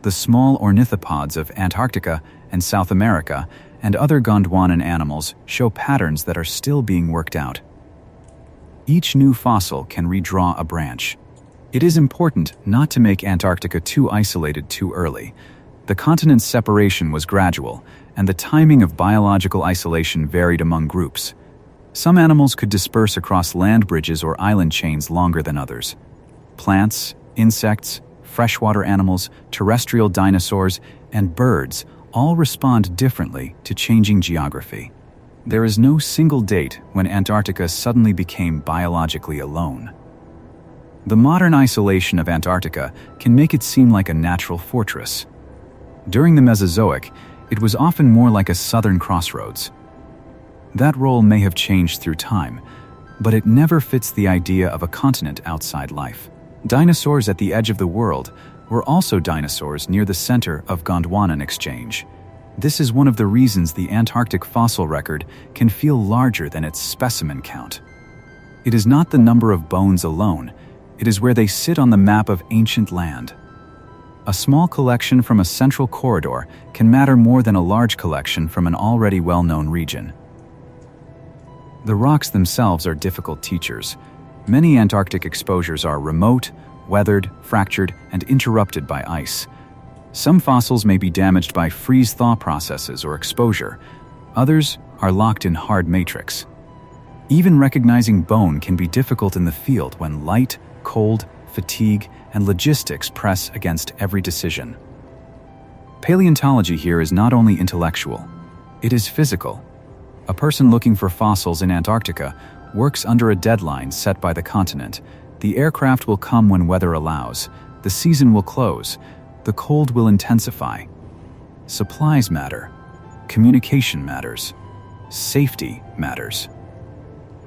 the small ornithopods of Antarctica and South America, and other Gondwanan animals show patterns that are still being worked out. Each new fossil can redraw a branch. It is important not to make Antarctica too isolated too early. The continent's separation was gradual, and the timing of biological isolation varied among groups. Some animals could disperse across land bridges or island chains longer than others. Plants, insects, freshwater animals, terrestrial dinosaurs, and birds all respond differently to changing geography. There is no single date when Antarctica suddenly became biologically alone. The modern isolation of Antarctica can make it seem like a natural fortress. During the Mesozoic, it was often more like a southern crossroads. That role may have changed through time, but it never fits the idea of a continent outside life. Dinosaurs at the edge of the world were also dinosaurs near the center of Gondwanan exchange. This is one of the reasons the Antarctic fossil record can feel larger than its specimen count. It is not the number of bones alone, it is where they sit on the map of ancient land. A small collection from a central corridor can matter more than a large collection from an already well-known region. The rocks themselves are difficult teachers. Many Antarctic exposures are remote, weathered, fractured, and interrupted by ice. Some fossils may be damaged by freeze-thaw processes or exposure. Others are locked in hard matrix. Even recognizing bone can be difficult in the field when light, cold, fatigue, and logistics press against every decision. Paleontology here is not only intellectual, it is physical. A person looking for fossils in Antarctica works under a deadline set by the continent. The aircraft will come when weather allows. The season will close. The cold will intensify. Supplies matter. Communication matters. Safety matters.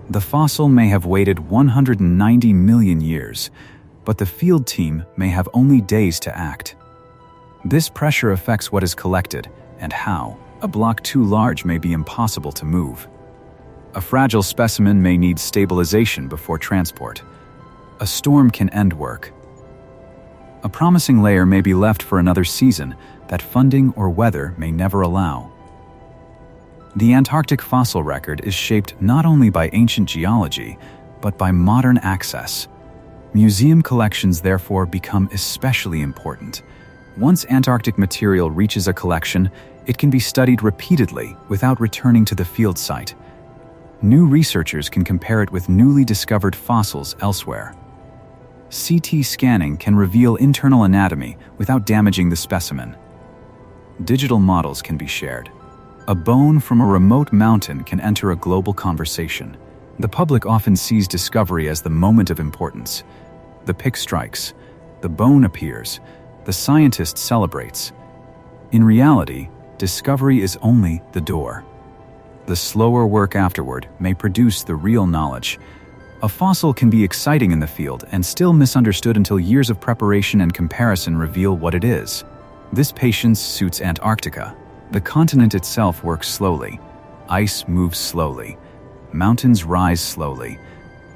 The fossil may have waited 190 million years, but the field team may have only days to act. This pressure affects what is collected and how. A block too large may be impossible to move. A fragile specimen may need stabilization before transport. A storm can end work. A promising layer may be left for another season that funding or weather may never allow. The Antarctic fossil record is shaped not only by ancient geology, but by modern access. Museum collections therefore become especially important. Once Antarctic material reaches a collection, it can be studied repeatedly without returning to the field site. New researchers can compare it with newly discovered fossils elsewhere. CT scanning can reveal internal anatomy without damaging the specimen. Digital models can be shared. A bone from a remote mountain can enter a global conversation. The public often sees discovery as the moment of importance. The pick strikes, the bone appears, the scientist celebrates. In reality, discovery is only the door. The slower work afterward may produce the real knowledge. A fossil can be exciting in the field and still misunderstood until years of preparation and comparison reveal what it is. This patience suits Antarctica. The continent itself works slowly. Ice moves slowly. Mountains rise slowly.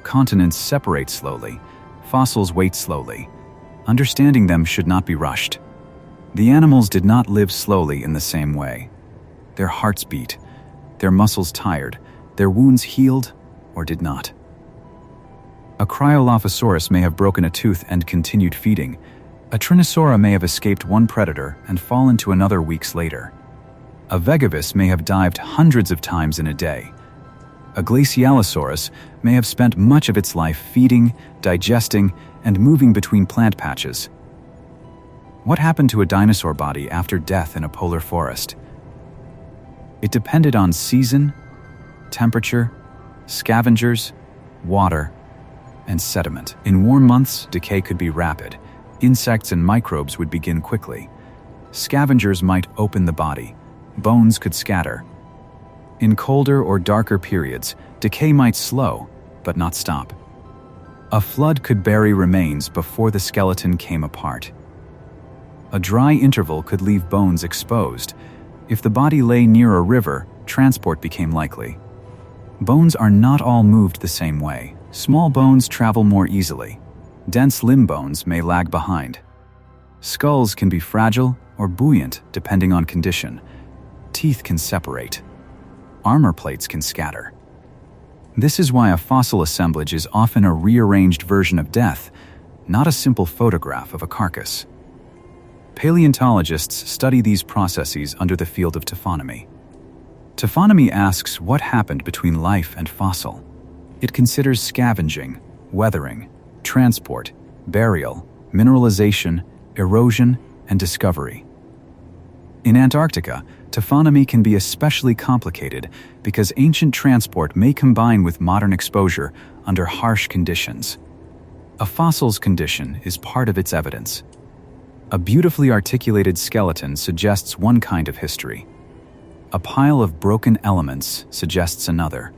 Continents separate slowly. Fossils wait slowly. Understanding them should not be rushed. The animals did not live slowly in the same way. Their hearts beat, their muscles tired, their wounds healed or did not. A Cryolophosaurus may have broken a tooth and continued feeding. A Tyrannosaura may have escaped one predator and fallen to another weeks later. A Vegavis may have dived hundreds of times in a day. A Glacialosaurus may have spent much of its life feeding, digesting, and moving between plant patches. What happened to a dinosaur body after death in a polar forest? It depended on season, temperature, scavengers, water, and sediment. In warm months, decay could be rapid. Insects and microbes would begin quickly. Scavengers might open the body. Bones could scatter. In colder or darker periods, decay might slow, but not stop. A flood could bury remains before the skeleton came apart. A dry interval could leave bones exposed. If the body lay near a river, transport became likely. Bones are not all moved the same way. Small bones travel more easily. Dense limb bones may lag behind. Skulls can be fragile or buoyant depending on condition. Teeth can separate. Armor plates can scatter. This is why a fossil assemblage is often a rearranged version of death, not a simple photograph of a carcass. Paleontologists study these processes under the field of taphonomy. Taphonomy asks what happened between life and fossil. It considers scavenging, weathering, transport, burial, mineralization, erosion, and discovery. In Antarctica, taphonomy can be especially complicated because ancient transport may combine with modern exposure under harsh conditions. A fossil's condition is part of its evidence. A beautifully articulated skeleton suggests one kind of history. A pile of broken elements suggests another.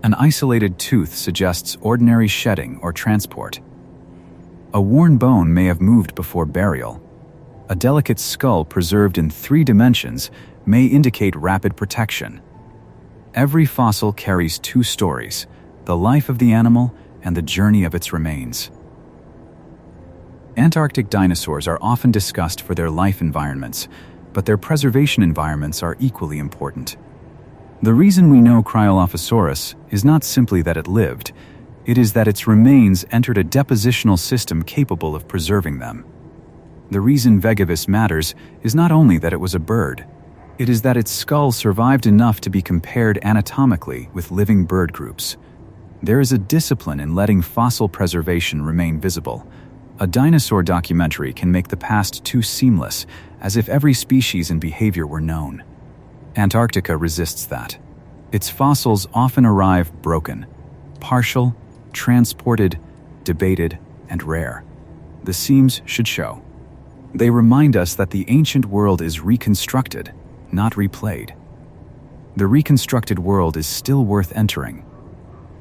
An isolated tooth suggests ordinary shedding or transport. A worn bone may have moved before burial. A delicate skull preserved in 3 dimensions may indicate rapid protection. Every fossil carries 2 stories, the life of the animal and the journey of its remains. Antarctic dinosaurs are often discussed for their life environments, but their preservation environments are equally important. The reason we know Cryolophosaurus is not simply that it lived, it is that its remains entered a depositional system capable of preserving them. The reason Vegavis matters is not only that it was a bird, it is that its skull survived enough to be compared anatomically with living bird groups. There is a discipline in letting fossil preservation remain visible. A dinosaur documentary can make the past too seamless, as if every species and behavior were known. Antarctica resists that. Its fossils often arrive broken, partial, transported, debated, and rare. The seams should show. They remind us that the ancient world is reconstructed, not replayed. The reconstructed world is still worth entering.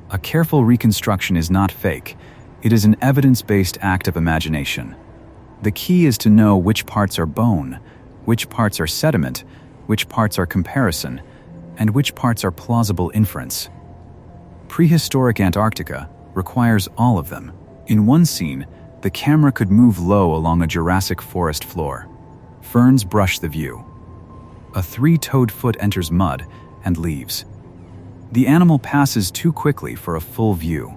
A careful reconstruction is not fake. It is an evidence-based act of imagination. The key is to know which parts are bone, which parts are sediment, which parts are comparison, and which parts are plausible inference. Prehistoric Antarctica requires all of them. In one scene, the camera could move low along a Jurassic forest floor. Ferns brush the view. A 3-toed foot enters mud and leaves. The animal passes too quickly for a full view.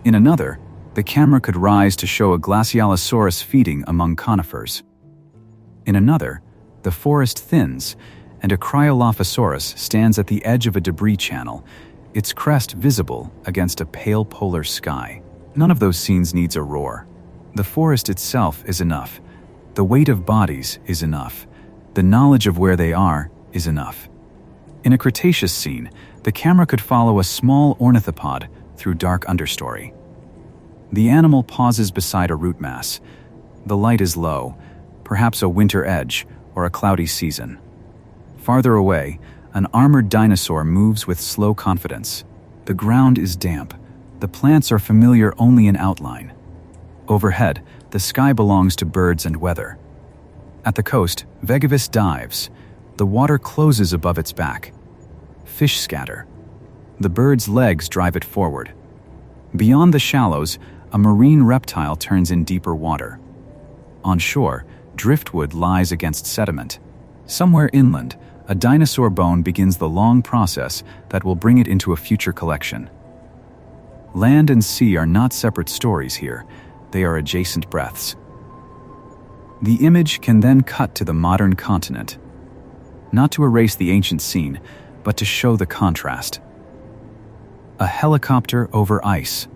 In another, the camera could rise to show a Glacialosaurus feeding among conifers. In another, the forest thins, and a Cryolophosaurus stands at the edge of a debris channel, its crest visible against a pale polar sky. None of those scenes needs a roar. The forest itself is enough. The weight of bodies is enough. The knowledge of where they are is enough. In a Cretaceous scene, the camera could follow a small ornithopod through dark understory. The animal pauses beside a root mass. The light is low, perhaps a winter edge or a cloudy season. Farther away, an armored dinosaur moves with slow confidence. The ground is damp, The plants are familiar only in outline. Overhead, the sky belongs to birds and weather. At the coast, Vegavis dives. The water closes above its back. Fish scatter. The bird's legs drive it forward. Beyond the shallows, a marine reptile turns in deeper water. On shore, driftwood lies against sediment. Somewhere inland, a dinosaur bone begins the long process that will bring it into a future collection. Land and sea are not separate stories here. They are adjacent breaths. The image can then cut to the modern continent. Not to erase the ancient scene, but to show the contrast. A helicopter over ice.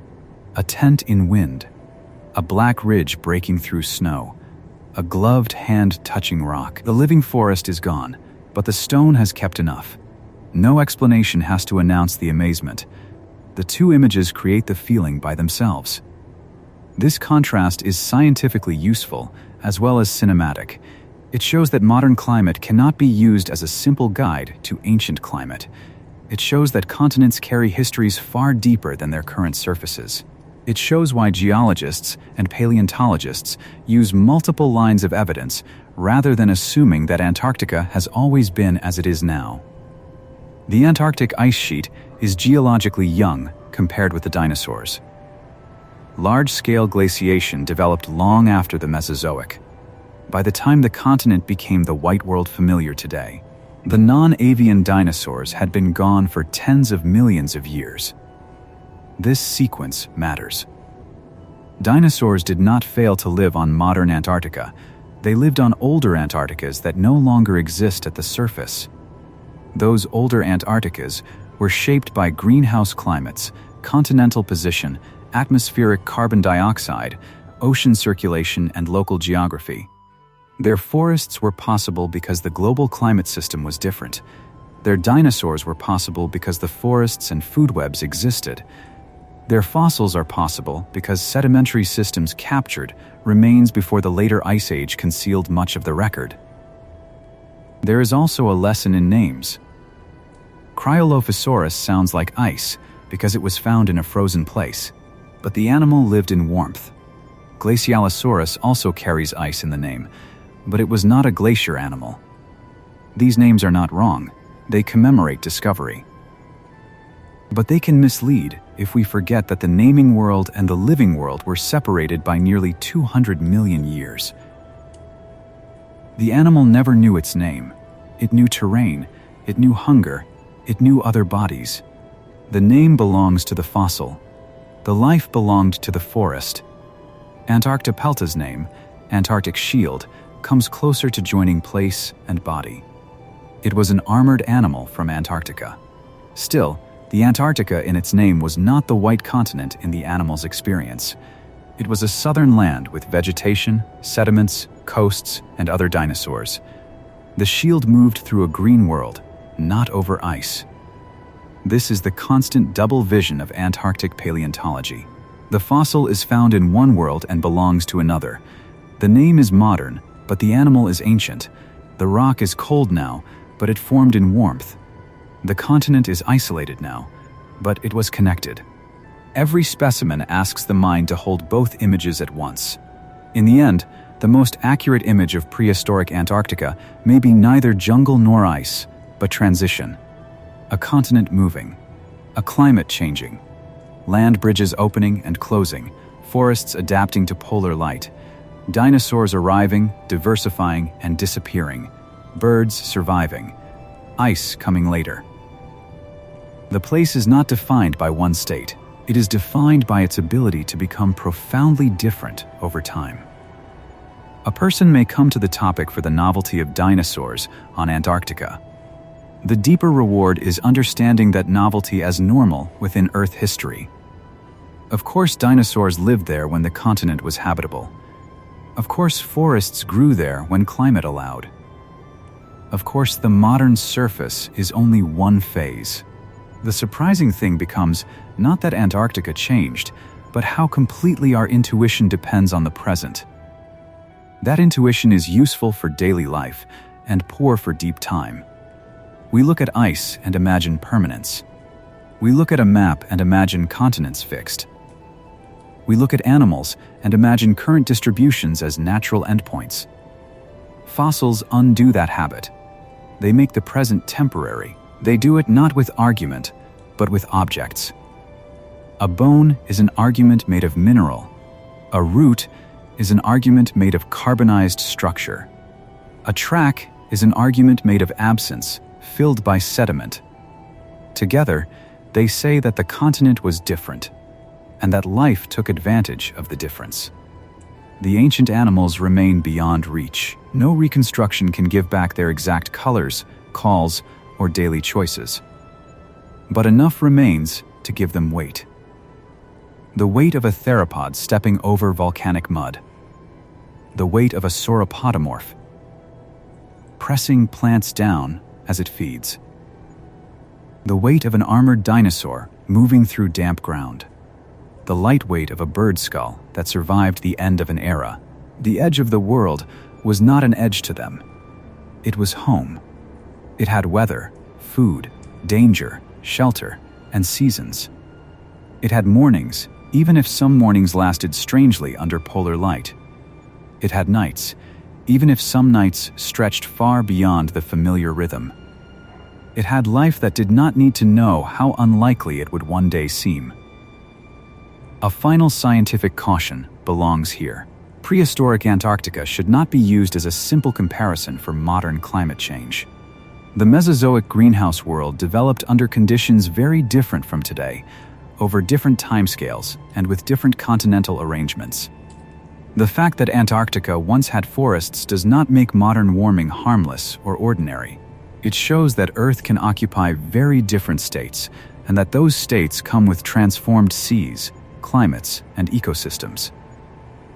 A tent in wind. A black ridge breaking through snow. A gloved hand touching rock. The living forest is gone, but the stone has kept enough. No explanation has to announce the amazement. The two images create the feeling by themselves. This contrast is scientifically useful as well as cinematic. It shows that modern climate cannot be used as a simple guide to ancient climate. It shows that continents carry histories far deeper than their current surfaces. It shows why geologists and paleontologists use multiple lines of evidence rather than assuming that Antarctica has always been as it is now. The Antarctic ice sheet is geologically young compared with the dinosaurs. Large-scale glaciation developed long after the Mesozoic. By the time the continent became the white world familiar today, the non-avian dinosaurs had been gone for tens of millions of years. This sequence matters. Dinosaurs did not fail to live on modern Antarctica. They lived on older Antarcticas that no longer exist at the surface. Those older Antarcticas were shaped by greenhouse climates, continental position, atmospheric carbon dioxide, ocean circulation, and local geography. Their forests were possible because the global climate system was different. Their dinosaurs were possible because the forests and food webs existed. Their fossils are possible because sedimentary systems captured remains before the later ice age concealed much of the record. There is also a lesson in names. Cryolophosaurus sounds like ice because it was found in a frozen place, but the animal lived in warmth. Glacialosaurus also carries ice in the name, but it was not a glacier animal. These names are not wrong. They commemorate discovery. But they can mislead if we forget that the naming world and the living world were separated by nearly 200 million years. The animal never knew its name. It knew terrain, it knew hunger, it knew other bodies. The name belongs to the fossil. The life belonged to the forest. Antarctopelta's name, Antarctic shield, comes closer to joining place and body. It was an armored animal from Antarctica. Still, the Antarctica in its name was not the white continent in the animal's experience. It was a southern land with vegetation, sediments, coasts, and other dinosaurs. The shield moved through a green world, not over ice. This is the constant double vision of Antarctic paleontology. The fossil is found in one world and belongs to another. The name is modern, but the animal is ancient. The rock is cold now, but it formed in warmth. The continent is isolated now, but it was connected. Every specimen asks the mind to hold both images at once. In the end, the most accurate image of prehistoric Antarctica may be neither jungle nor ice, but transition. A continent moving, a climate changing, land bridges opening and closing, forests adapting to polar light, dinosaurs arriving, diversifying, and disappearing, birds surviving, ice coming later. The place is not defined by one state. It is defined by its ability to become profoundly different over time. A person may come to the topic for the novelty of dinosaurs on Antarctica. The deeper reward is understanding that novelty as normal within Earth history. Of course, dinosaurs lived there when the continent was habitable. Of course, forests grew there when climate allowed. Of course, the modern surface is only one phase. The surprising thing becomes not that Antarctica changed, but how completely our intuition depends on the present. That intuition is useful for daily life and poor for deep time. We look at ice and imagine permanence. We look at a map and imagine continents fixed. We look at animals and imagine current distributions as natural endpoints. Fossils undo that habit. They make the present temporary. They do it not with argument, but with objects. A bone is an argument made of mineral. A root is an argument made of carbonized structure. A track is an argument made of absence, filled by sediment. Together, they say that the continent was different, and that life took advantage of the difference. The ancient animals remain beyond reach. No reconstruction can give back their exact colors, calls, or daily choices. But enough remains to give them weight. The weight of a theropod stepping over volcanic mud. The weight of a sauropodomorph, pressing plants down as it feeds. The weight of an armored dinosaur moving through damp ground. The light weight of a bird skull that survived the end of an era. The edge of the world was not an edge to them. It was home. It had weather, food, danger, shelter, and seasons. It had mornings, even if some mornings lasted strangely under polar light. It had nights, even if some nights stretched far beyond the familiar rhythm. It had life that did not need to know how unlikely it would one day seem. A final scientific caution belongs here. Prehistoric Antarctica should not be used as a simple comparison for modern climate change. The Mesozoic greenhouse world developed under conditions very different from today, over different timescales and with different continental arrangements. The fact that Antarctica once had forests does not make modern warming harmless or ordinary. It shows that Earth can occupy very different states, and that those states come with transformed seas, climates, and ecosystems.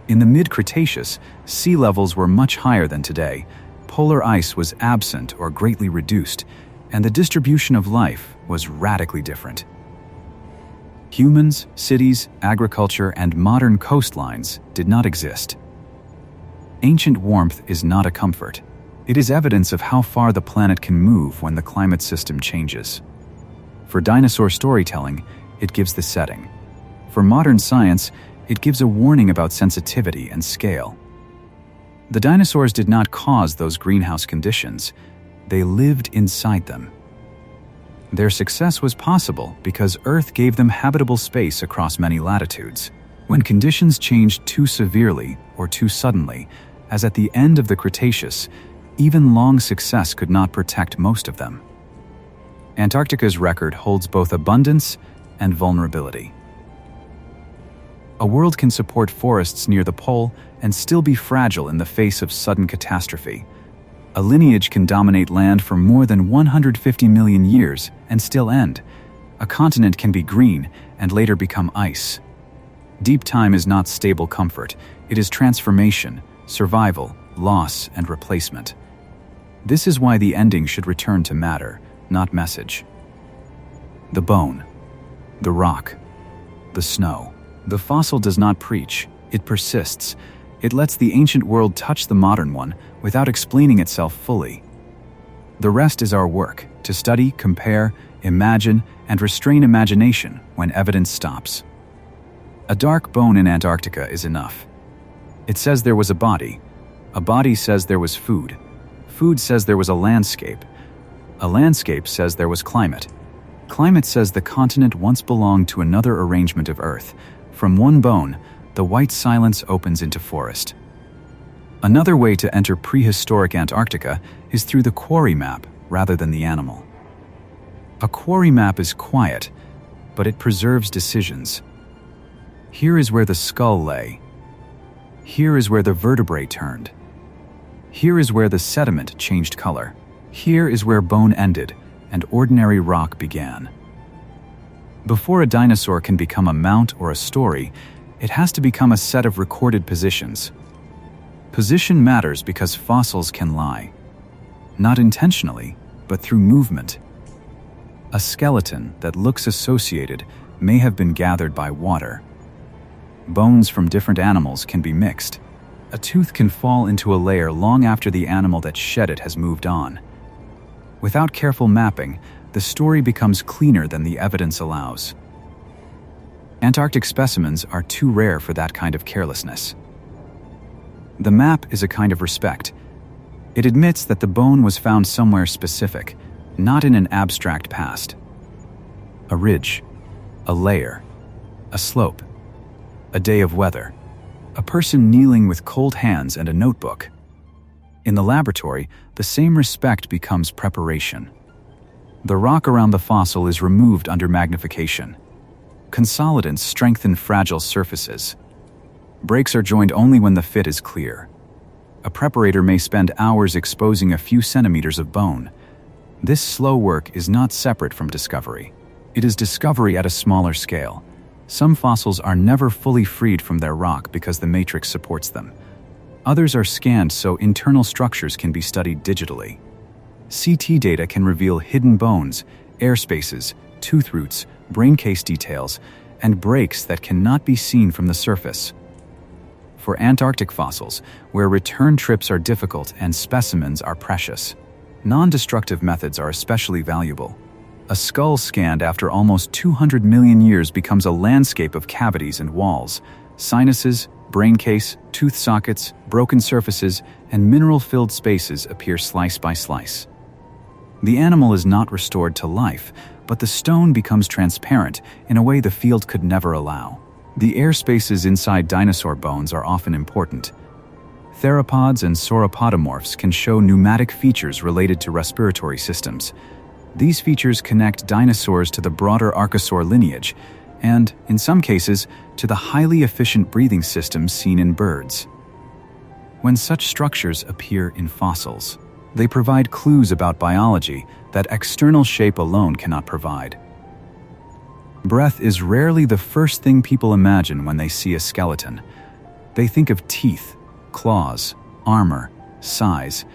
In the mid-Cretaceous, sea levels were much higher than today, polar ice was absent or greatly reduced, and the distribution of life was radically different. Humans, cities, agriculture, and modern coastlines did not exist. Ancient warmth is not a comfort. It is evidence of how far the planet can move when the climate system changes. For dinosaur storytelling, it gives the setting. For modern science, it gives a warning about sensitivity and scale. The dinosaurs did not cause those greenhouse conditions. They lived inside them. Their success was possible because Earth gave them habitable space across many latitudes. When conditions changed too severely or too suddenly, as at the end of the Cretaceous, even long success could not protect most of them. Antarctica's record holds both abundance and vulnerability. A world can support forests near the pole and still be fragile in the face of sudden catastrophe. A lineage can dominate land for more than 150 million years and still end. A continent can be green and later become ice. Deep time is not stable comfort. It is transformation, survival, loss, and replacement. This is why the ending should return to matter, not message. The bone, the rock, the snow. The fossil does not preach, it persists. It lets the ancient world touch the modern one without explaining itself fully. The rest is our work, to study, compare, imagine, and restrain imagination when evidence stops. A dark bone in Antarctica is enough. It says there was a body. A body says there was food. Food says there was a landscape. A landscape says there was climate. Climate says the continent once belonged to another arrangement of Earth. From one bone, the white silence opens into forest. Another way to enter prehistoric Antarctica is through the quarry map rather than the animal. A quarry map is quiet, but it preserves decisions. Here is where the skull lay. Here is where the vertebrae turned. Here is where the sediment changed color. Here is where bone ended and ordinary rock began. Before a dinosaur can become a mount or a story, it has to become a set of recorded positions. Position matters because fossils can lie. Not intentionally, but through movement. A skeleton that looks associated may have been gathered by water. Bones from different animals can be mixed. A tooth can fall into a layer long after the animal that shed it has moved on. Without careful mapping, the story becomes cleaner than the evidence allows. Antarctic specimens are too rare for that kind of carelessness. The map is a kind of respect. It admits that the bone was found somewhere specific, not in an abstract past. A ridge, a layer, a slope, a day of weather, a person kneeling with cold hands and a notebook. In the laboratory, the same respect becomes preparation. The rock around the fossil is removed under magnification. Consolidants strengthen fragile surfaces. Breaks are joined only when the fit is clear. A preparator may spend hours exposing a few centimeters of bone. This slow work is not separate from discovery. It is discovery at a smaller scale. Some fossils are never fully freed from their rock because the matrix supports them. Others are scanned so internal structures can be studied digitally. CT data can reveal hidden bones, air spaces, tooth roots, brain case details, and breaks that cannot be seen from the surface. For Antarctic fossils, where return trips are difficult and specimens are precious, non-destructive methods are especially valuable. A skull scanned after almost 200 million years becomes a landscape of cavities and walls, sinuses, brain case, tooth sockets, broken surfaces, and mineral-filled spaces appear slice by slice. The animal is not restored to life, but the stone becomes transparent in a way the field could never allow. The air spaces inside dinosaur bones are often important. Theropods and sauropodomorphs can show pneumatic features related to respiratory systems. These features connect dinosaurs to the broader archosaur lineage, and, in some cases, to the highly efficient breathing systems seen in birds. When such structures appear in fossils, they provide clues about biology that external shape alone cannot provide. Breath is rarely the first thing people imagine when they see a skeleton. They think of teeth, claws, armor, size.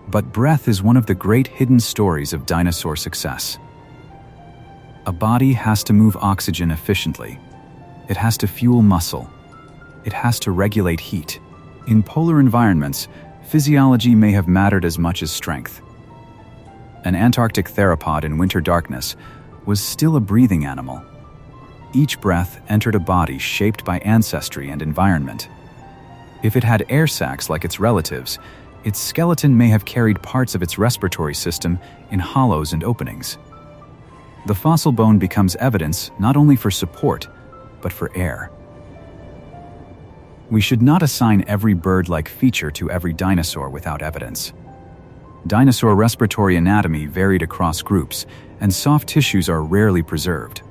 But breath is one of the great hidden stories of dinosaur success. A body has to move oxygen efficiently. It has to fuel muscle. It has to regulate heat. In polar environments, physiology may have mattered as much as strength. An Antarctic theropod in winter darkness was still a breathing animal. Each breath entered a body shaped by ancestry and environment. If it had air sacs like its relatives, its skeleton may have carried parts of its respiratory system in hollows and openings. The fossil bone becomes evidence not only for support, but for air. We should not assign every bird-like feature to every dinosaur without evidence. Dinosaur respiratory anatomy varied across groups, and soft tissues are rarely preserved.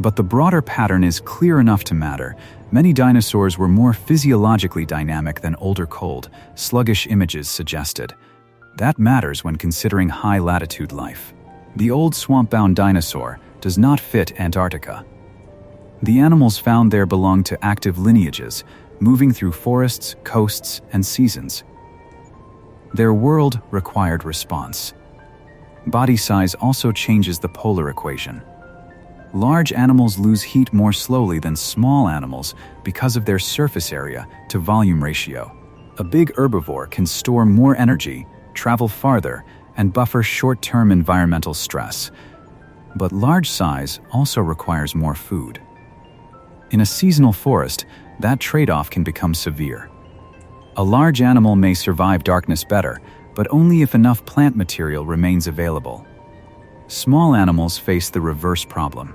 But the broader pattern is clear enough to matter. Many dinosaurs were more physiologically dynamic than older cold, sluggish images suggested. That matters when considering high-latitude life. The old swamp-bound dinosaur does not fit Antarctica. The animals found there belong to active lineages, moving through forests, coasts, and seasons. Their world required response. Body size also changes the polar equation. Large animals lose heat more slowly than small animals because of their surface area to volume ratio. A big herbivore can store more energy, travel farther, and buffer short-term environmental stress. But large size also requires more food. In a seasonal forest, that trade-off can become severe. A large animal may survive darkness better, but only if enough plant material remains available. Small animals face the reverse problem.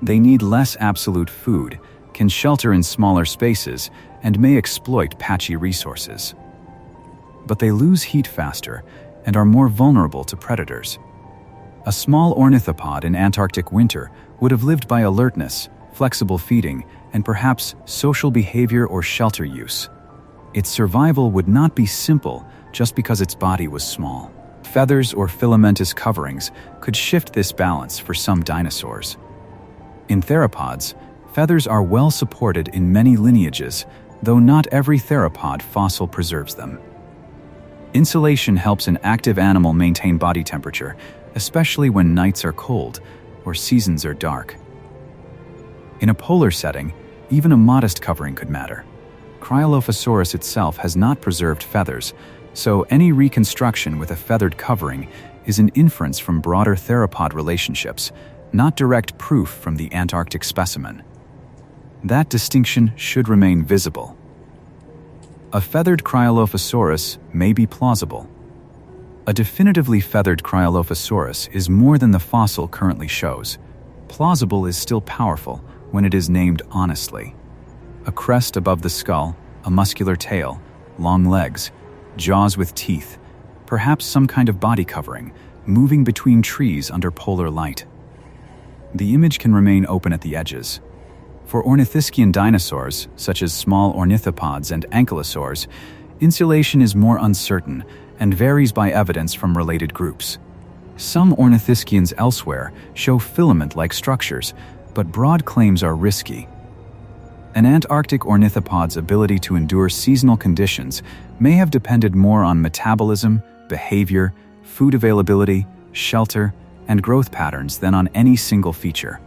They need less absolute food, can shelter in smaller spaces, and may exploit patchy resources. But they lose heat faster and are more vulnerable to predators. A small ornithopod in Antarctic winter would have lived by alertness, flexible feeding, and perhaps social behavior or shelter use. Its survival would not be simple just because its body was small. Feathers or filamentous coverings could shift this balance for some dinosaurs. In theropods, feathers are well supported in many lineages, though not every theropod fossil preserves them. Insulation helps an active animal maintain body temperature, especially when nights are cold or seasons are dark. In a polar setting, even a modest covering could matter. Cryolophosaurus itself has not preserved feathers, so any reconstruction with a feathered covering is an inference from broader theropod relationships, not direct proof from the Antarctic specimen. That distinction should remain visible. A feathered Cryolophosaurus may be plausible. A definitively feathered Cryolophosaurus is more than the fossil currently shows. Plausible is still powerful when it is named honestly. A crest above the skull, a muscular tail, long legs, jaws with teeth, perhaps some kind of body covering, moving between trees under polar light. The image can remain open at the edges. For ornithischian dinosaurs, such as small ornithopods and ankylosaurs, insulation is more uncertain and varies by evidence from related groups. Some ornithischians elsewhere show filament-like structures, but broad claims are risky. An Antarctic ornithopod's ability to endure seasonal conditions may have depended more on metabolism, behavior, food availability, shelter, and growth patterns than on any single feature.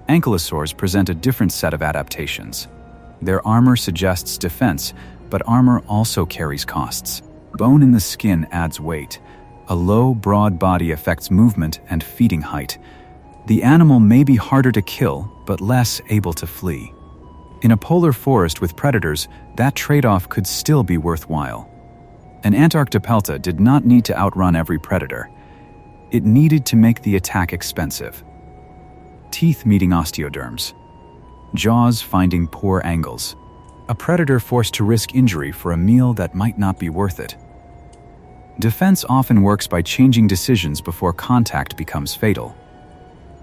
Ankylosaurs present a different set of adaptations. Their armor suggests defense, but armor also carries costs. Bone in the skin adds weight. A low, broad body affects movement and feeding height. The animal may be harder to kill, but less able to flee. In a polar forest with predators, that trade-off could still be worthwhile. An Antarctopelta did not need to outrun every predator. It needed to make the attack expensive. Teeth meeting osteoderms. Jaws finding poor angles. A predator forced to risk injury for a meal that might not be worth it. Defense often works by changing decisions before contact becomes fatal.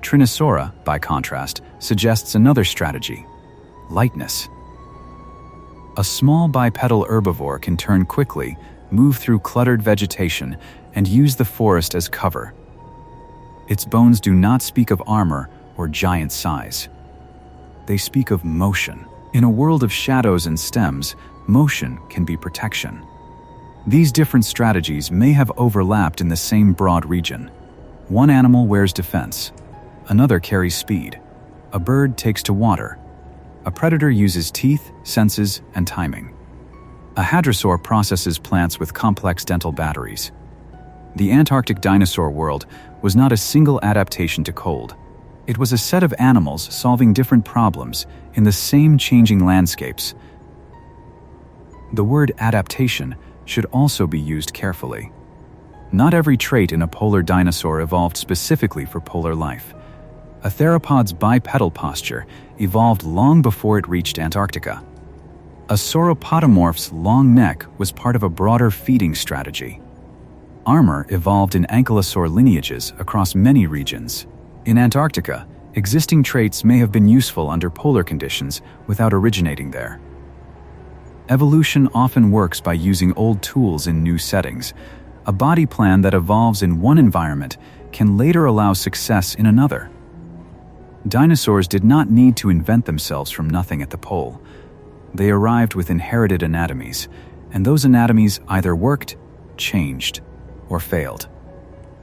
Trinosaura, by contrast, suggests another strategy: lightness. A small bipedal herbivore can turn quickly, move through cluttered vegetation, and use the forest as cover. Its bones do not speak of armor or giant size. They speak of motion. In a world of shadows and stems, motion can be protection. These different strategies may have overlapped in the same broad region. One animal wears defense. Another carries speed. A bird takes to water. A predator uses teeth, senses, and timing. A hadrosaur processes plants with complex dental batteries. The Antarctic dinosaur world was not a single adaptation to cold. It was a set of animals solving different problems in the same changing landscapes. The word adaptation should also be used carefully. Not every trait in a polar dinosaur evolved specifically for polar life. A theropod's bipedal posture evolved long before it reached Antarctica. A sauropodomorph's long neck was part of a broader feeding strategy. Armor evolved in ankylosaur lineages across many regions. In Antarctica, existing traits may have been useful under polar conditions without originating there. Evolution often works by using old tools in new settings. A body plan that evolves in one environment can later allow success in another. Dinosaurs did not need to invent themselves from nothing at the pole. They arrived with inherited anatomies, and those anatomies either worked, changed, or failed.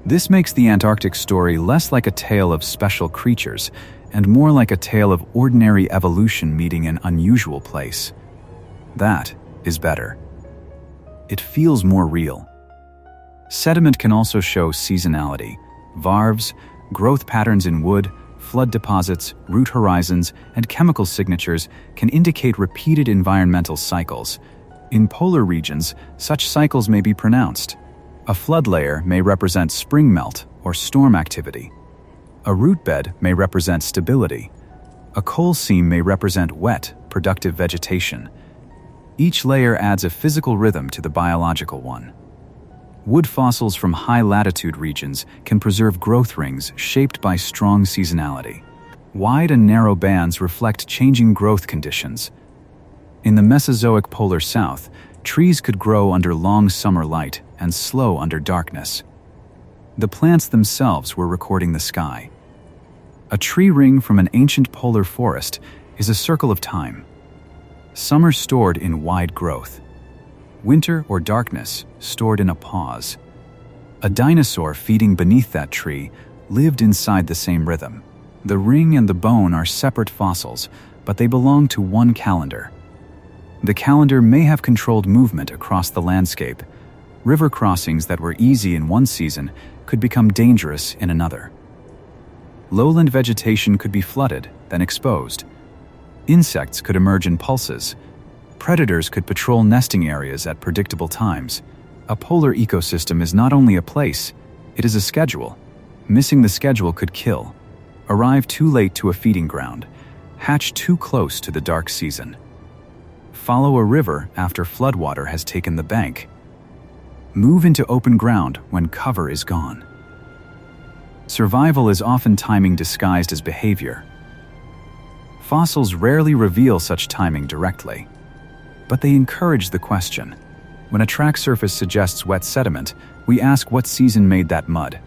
This makes the Antarctic story less like a tale of special creatures and more like a tale of ordinary evolution meeting an unusual place. That is better. It feels more real. Sediment can also show seasonality. Varves, growth patterns in wood, flood deposits, root horizons, and chemical signatures can indicate repeated environmental cycles. In polar regions, such cycles may be pronounced. A flood layer may represent spring melt or storm activity. A root bed may represent stability. A coal seam may represent wet, productive vegetation. Each layer adds a physical rhythm to the biological one. Wood fossils from high-latitude regions can preserve growth rings shaped by strong seasonality. Wide and narrow bands reflect changing growth conditions. In the Mesozoic polar south, trees could grow under long summer light and slow under darkness. The plants themselves were recording the sky. A tree ring from an ancient polar forest is a circle of time. Summer stored in wide growth. Winter or darkness stored in a pause. A dinosaur feeding beneath that tree lived inside the same rhythm. The ring and the bone are separate fossils, but they belong to one calendar. The calendar may have controlled movement across the landscape, River crossings that were easy in one season could become dangerous in another. Lowland vegetation could be flooded, then exposed. Insects could emerge in pulses. Predators could patrol nesting areas at predictable times. A polar ecosystem is not only a place, it is a schedule. Missing the schedule could kill. Arrive too late to a feeding ground. Hatch too close to the dark season. Follow a river after floodwater has taken the bank. Move into open ground when cover is gone. Survival is often timing disguised as behavior. Fossils rarely reveal such timing directly, but they encourage the question. When a track surface suggests wet sediment, we ask what season made that mud.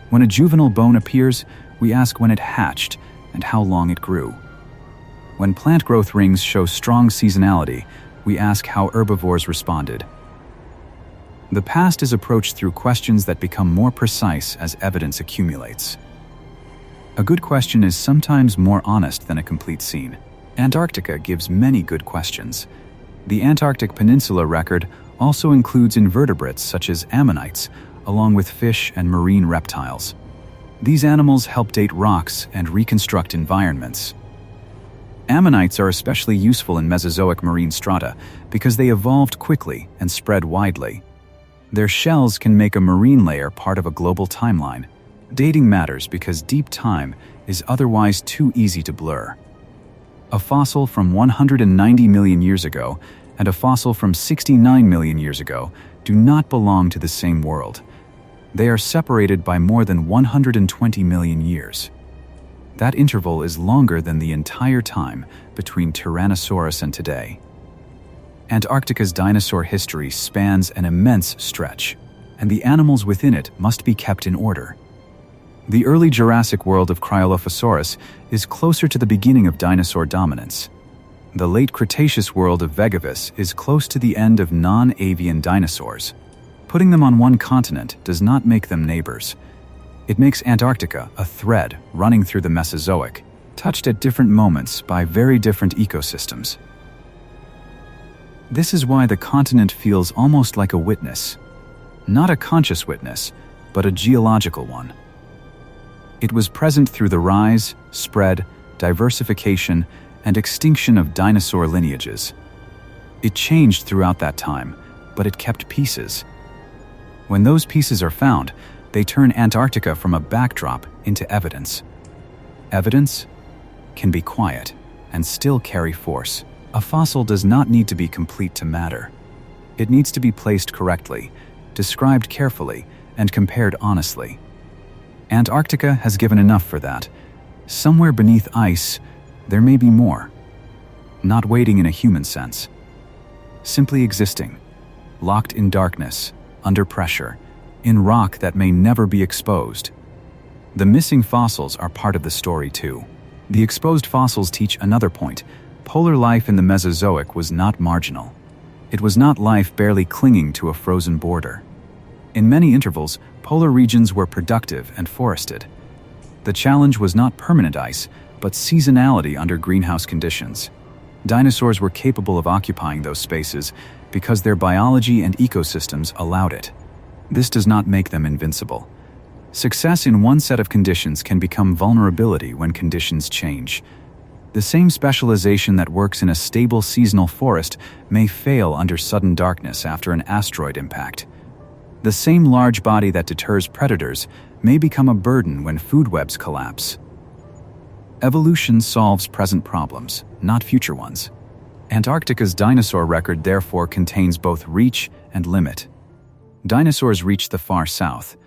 When a juvenile bone appears, we ask when it hatched and how long it grew. When plant growth rings show strong seasonality, we ask how herbivores responded. The past is approached through questions that become more precise as evidence accumulates. A good question is sometimes more honest than a complete scene. Antarctica gives many good questions. The Antarctic Peninsula record also includes invertebrates such as ammonites, along with fish and marine reptiles. These animals help date rocks and reconstruct environments. Ammonites are especially useful in Mesozoic marine strata because they evolved quickly and spread widely. Their shells can make a marine layer part of a global timeline. Dating matters because deep time is otherwise too easy to blur. A fossil from 190 million years ago and a fossil from 69 million years ago do not belong to the same world. They are separated by more than 120 million years. That interval is longer than the entire time between Tyrannosaurus and today. Antarctica's dinosaur history spans an immense stretch, and the animals within it must be kept in order. The early Jurassic world of Cryolophosaurus is closer to the beginning of dinosaur dominance. The late Cretaceous world of Vegavis is close to the end of non-avian dinosaurs. Putting them on one continent does not make them neighbors. It makes Antarctica a thread running through the Mesozoic, touched at different moments by very different ecosystems. This is why the continent feels almost like a witness. Not a conscious witness, but a geological one. It was present through the rise, spread, diversification, and extinction of dinosaur lineages. It changed throughout that time, but it kept pieces. When those pieces are found, they turn Antarctica from a backdrop into evidence. Evidence can be quiet and still carry force. A fossil does not need to be complete to matter. It needs to be placed correctly, described carefully, and compared honestly. Antarctica has given enough for that. Somewhere beneath ice, there may be more. Not waiting in a human sense. Simply existing, locked in darkness, under pressure, in rock that may never be exposed. The missing fossils are part of the story too. The exposed fossils teach another point. Polar life in the Mesozoic was not marginal. It was not life barely clinging to a frozen border. In many intervals, polar regions were productive and forested. The challenge was not permanent ice, but seasonality under greenhouse conditions. Dinosaurs were capable of occupying those spaces because their biology and ecosystems allowed it. This does not make them invincible. Success in one set of conditions can become vulnerability when conditions change. The same specialization that works in a stable seasonal forest may fail under sudden darkness after an asteroid impact. The same large body that deters predators may become a burden when food webs collapse. Evolution solves present problems, not future ones. Antarctica's dinosaur record therefore contains both reach and limit. Dinosaurs reached the far south.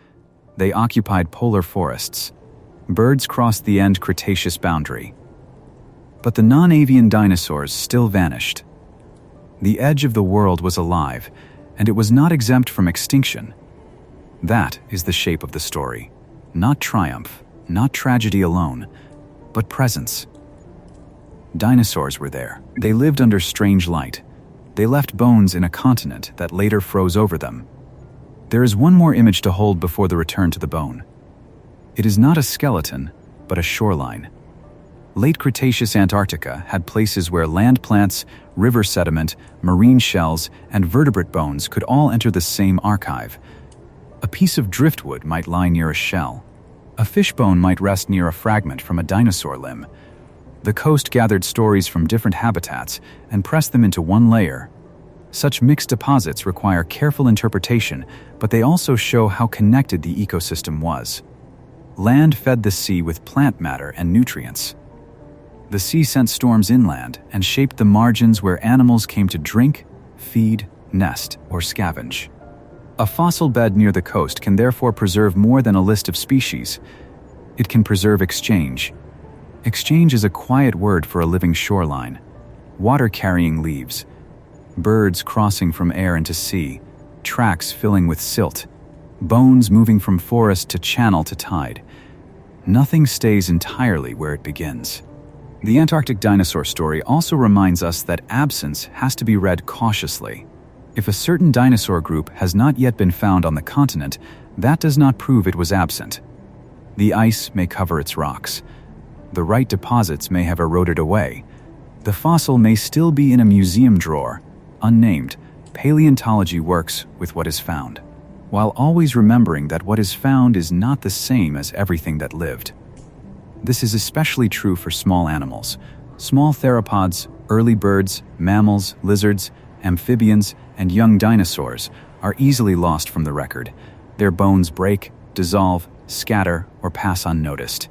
They occupied polar forests. Birds crossed the end Cretaceous boundary. But the non-avian dinosaurs still vanished. The edge of the world was alive, and it was not exempt from extinction. That is the shape of the story. Not triumph, not tragedy alone, but presence. Dinosaurs were there. They lived under strange light. They left bones in a continent that later froze over them. There is one more image to hold before the return to the bone. It is not a skeleton, but a shoreline. Late Cretaceous Antarctica had places where land plants, river sediment, marine shells, and vertebrate bones could all enter the same archive. A piece of driftwood might lie near a shell. A fish bone might rest near a fragment from a dinosaur limb. The coast gathered stories from different habitats and pressed them into one layer. Such mixed deposits require careful interpretation, but they also show how connected the ecosystem was. Land fed the sea with plant matter and nutrients. The sea sent storms inland and shaped the margins where animals came to drink, feed, nest, or scavenge. A fossil bed near the coast can therefore preserve more than a list of species. It can preserve exchange. Exchange is a quiet word for a living shoreline. Water carrying leaves, birds crossing from air into sea, tracks filling with silt, bones moving from forest to channel to tide. Nothing stays entirely where it begins. The Antarctic dinosaur story also reminds us that absence has to be read cautiously. If a certain dinosaur group has not yet been found on the continent, that does not prove it was absent. The ice may cover its rocks. The right deposits may have eroded away. The fossil may still be in a museum drawer, unnamed. Paleontology works with what is found, while always remembering that what is found is not the same as everything that lived. This is especially true for small animals. Small theropods, early birds, mammals, lizards, amphibians, and young dinosaurs are easily lost from the record. Their bones break, dissolve, scatter, or pass unnoticed.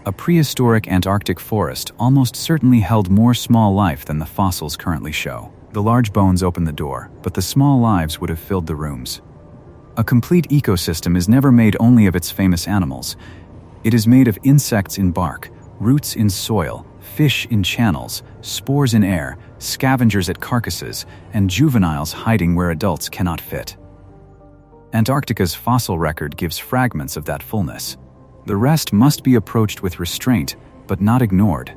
A prehistoric Antarctic forest almost certainly held more small life than the fossils currently show. The large bones open the door, but the small lives would have filled the rooms. A complete ecosystem is never made only of its famous animals. It is made of insects in bark, roots in soil, fish in channels, spores in air, scavengers at carcasses, and juveniles hiding where adults cannot fit. Antarctica's fossil record gives fragments of that fullness. The rest must be approached with restraint, but not ignored.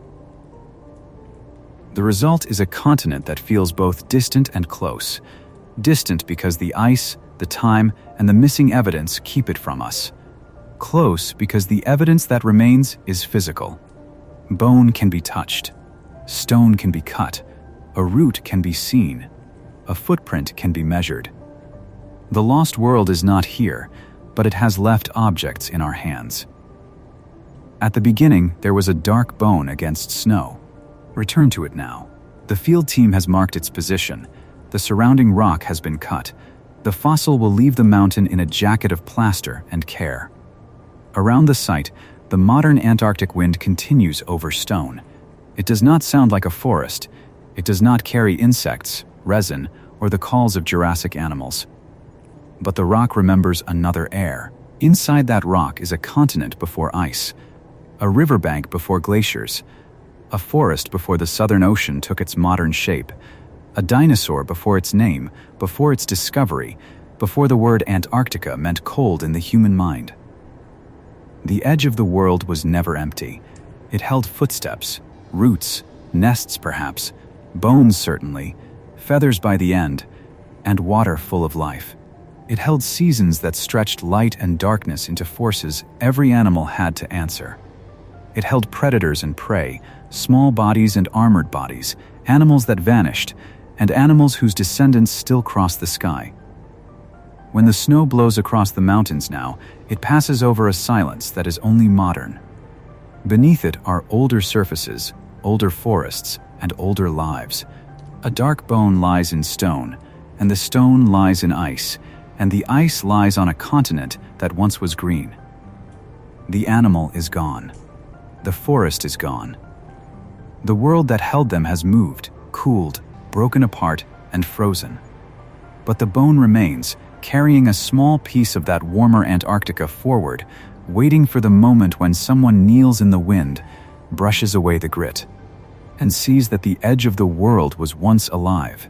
The result is a continent that feels both distant and close. Distant because the ice, the time, and the missing evidence keep it from us. Close because the evidence that remains is physical. Bone can be touched. Stone can be cut. A root can be seen. A footprint can be measured. The lost world is not here, but it has left objects in our hands. At the beginning, there was a dark bone against snow. Return to it now. The field team has marked its position. The surrounding rock has been cut. The fossil will leave the mountain in a jacket of plaster and care. Around the site, the modern Antarctic wind continues over stone. It does not sound like a forest. It does not carry insects, resin, or the calls of Jurassic animals. But the rock remembers another air. Inside that rock is a continent before ice, a riverbank before glaciers, a forest before the Southern Ocean took its modern shape, a dinosaur before its name, before its discovery, before the word Antarctica meant cold in the human mind. The edge of the world was never empty. It held footsteps, roots, nests perhaps, bones certainly, feathers by the end, and water full of life. It held seasons that stretched light and darkness into forces every animal had to answer. It held predators and prey, small bodies and armored bodies, animals that vanished, and animals whose descendants still cross the sky. When the snow blows across the mountains now, it passes over a silence that is only modern. Beneath it are older surfaces, older forests, and older lives. A dark bone lies in stone, and the stone lies in ice, and the ice lies on a continent that once was green. The animal is gone. The forest is gone. The world that held them has moved, cooled, broken apart, and frozen. But the bone remains, carrying a small piece of that warmer Antarctica forward, waiting for the moment when someone kneels in the wind, brushes away the grit, and sees that the edge of the world was once alive.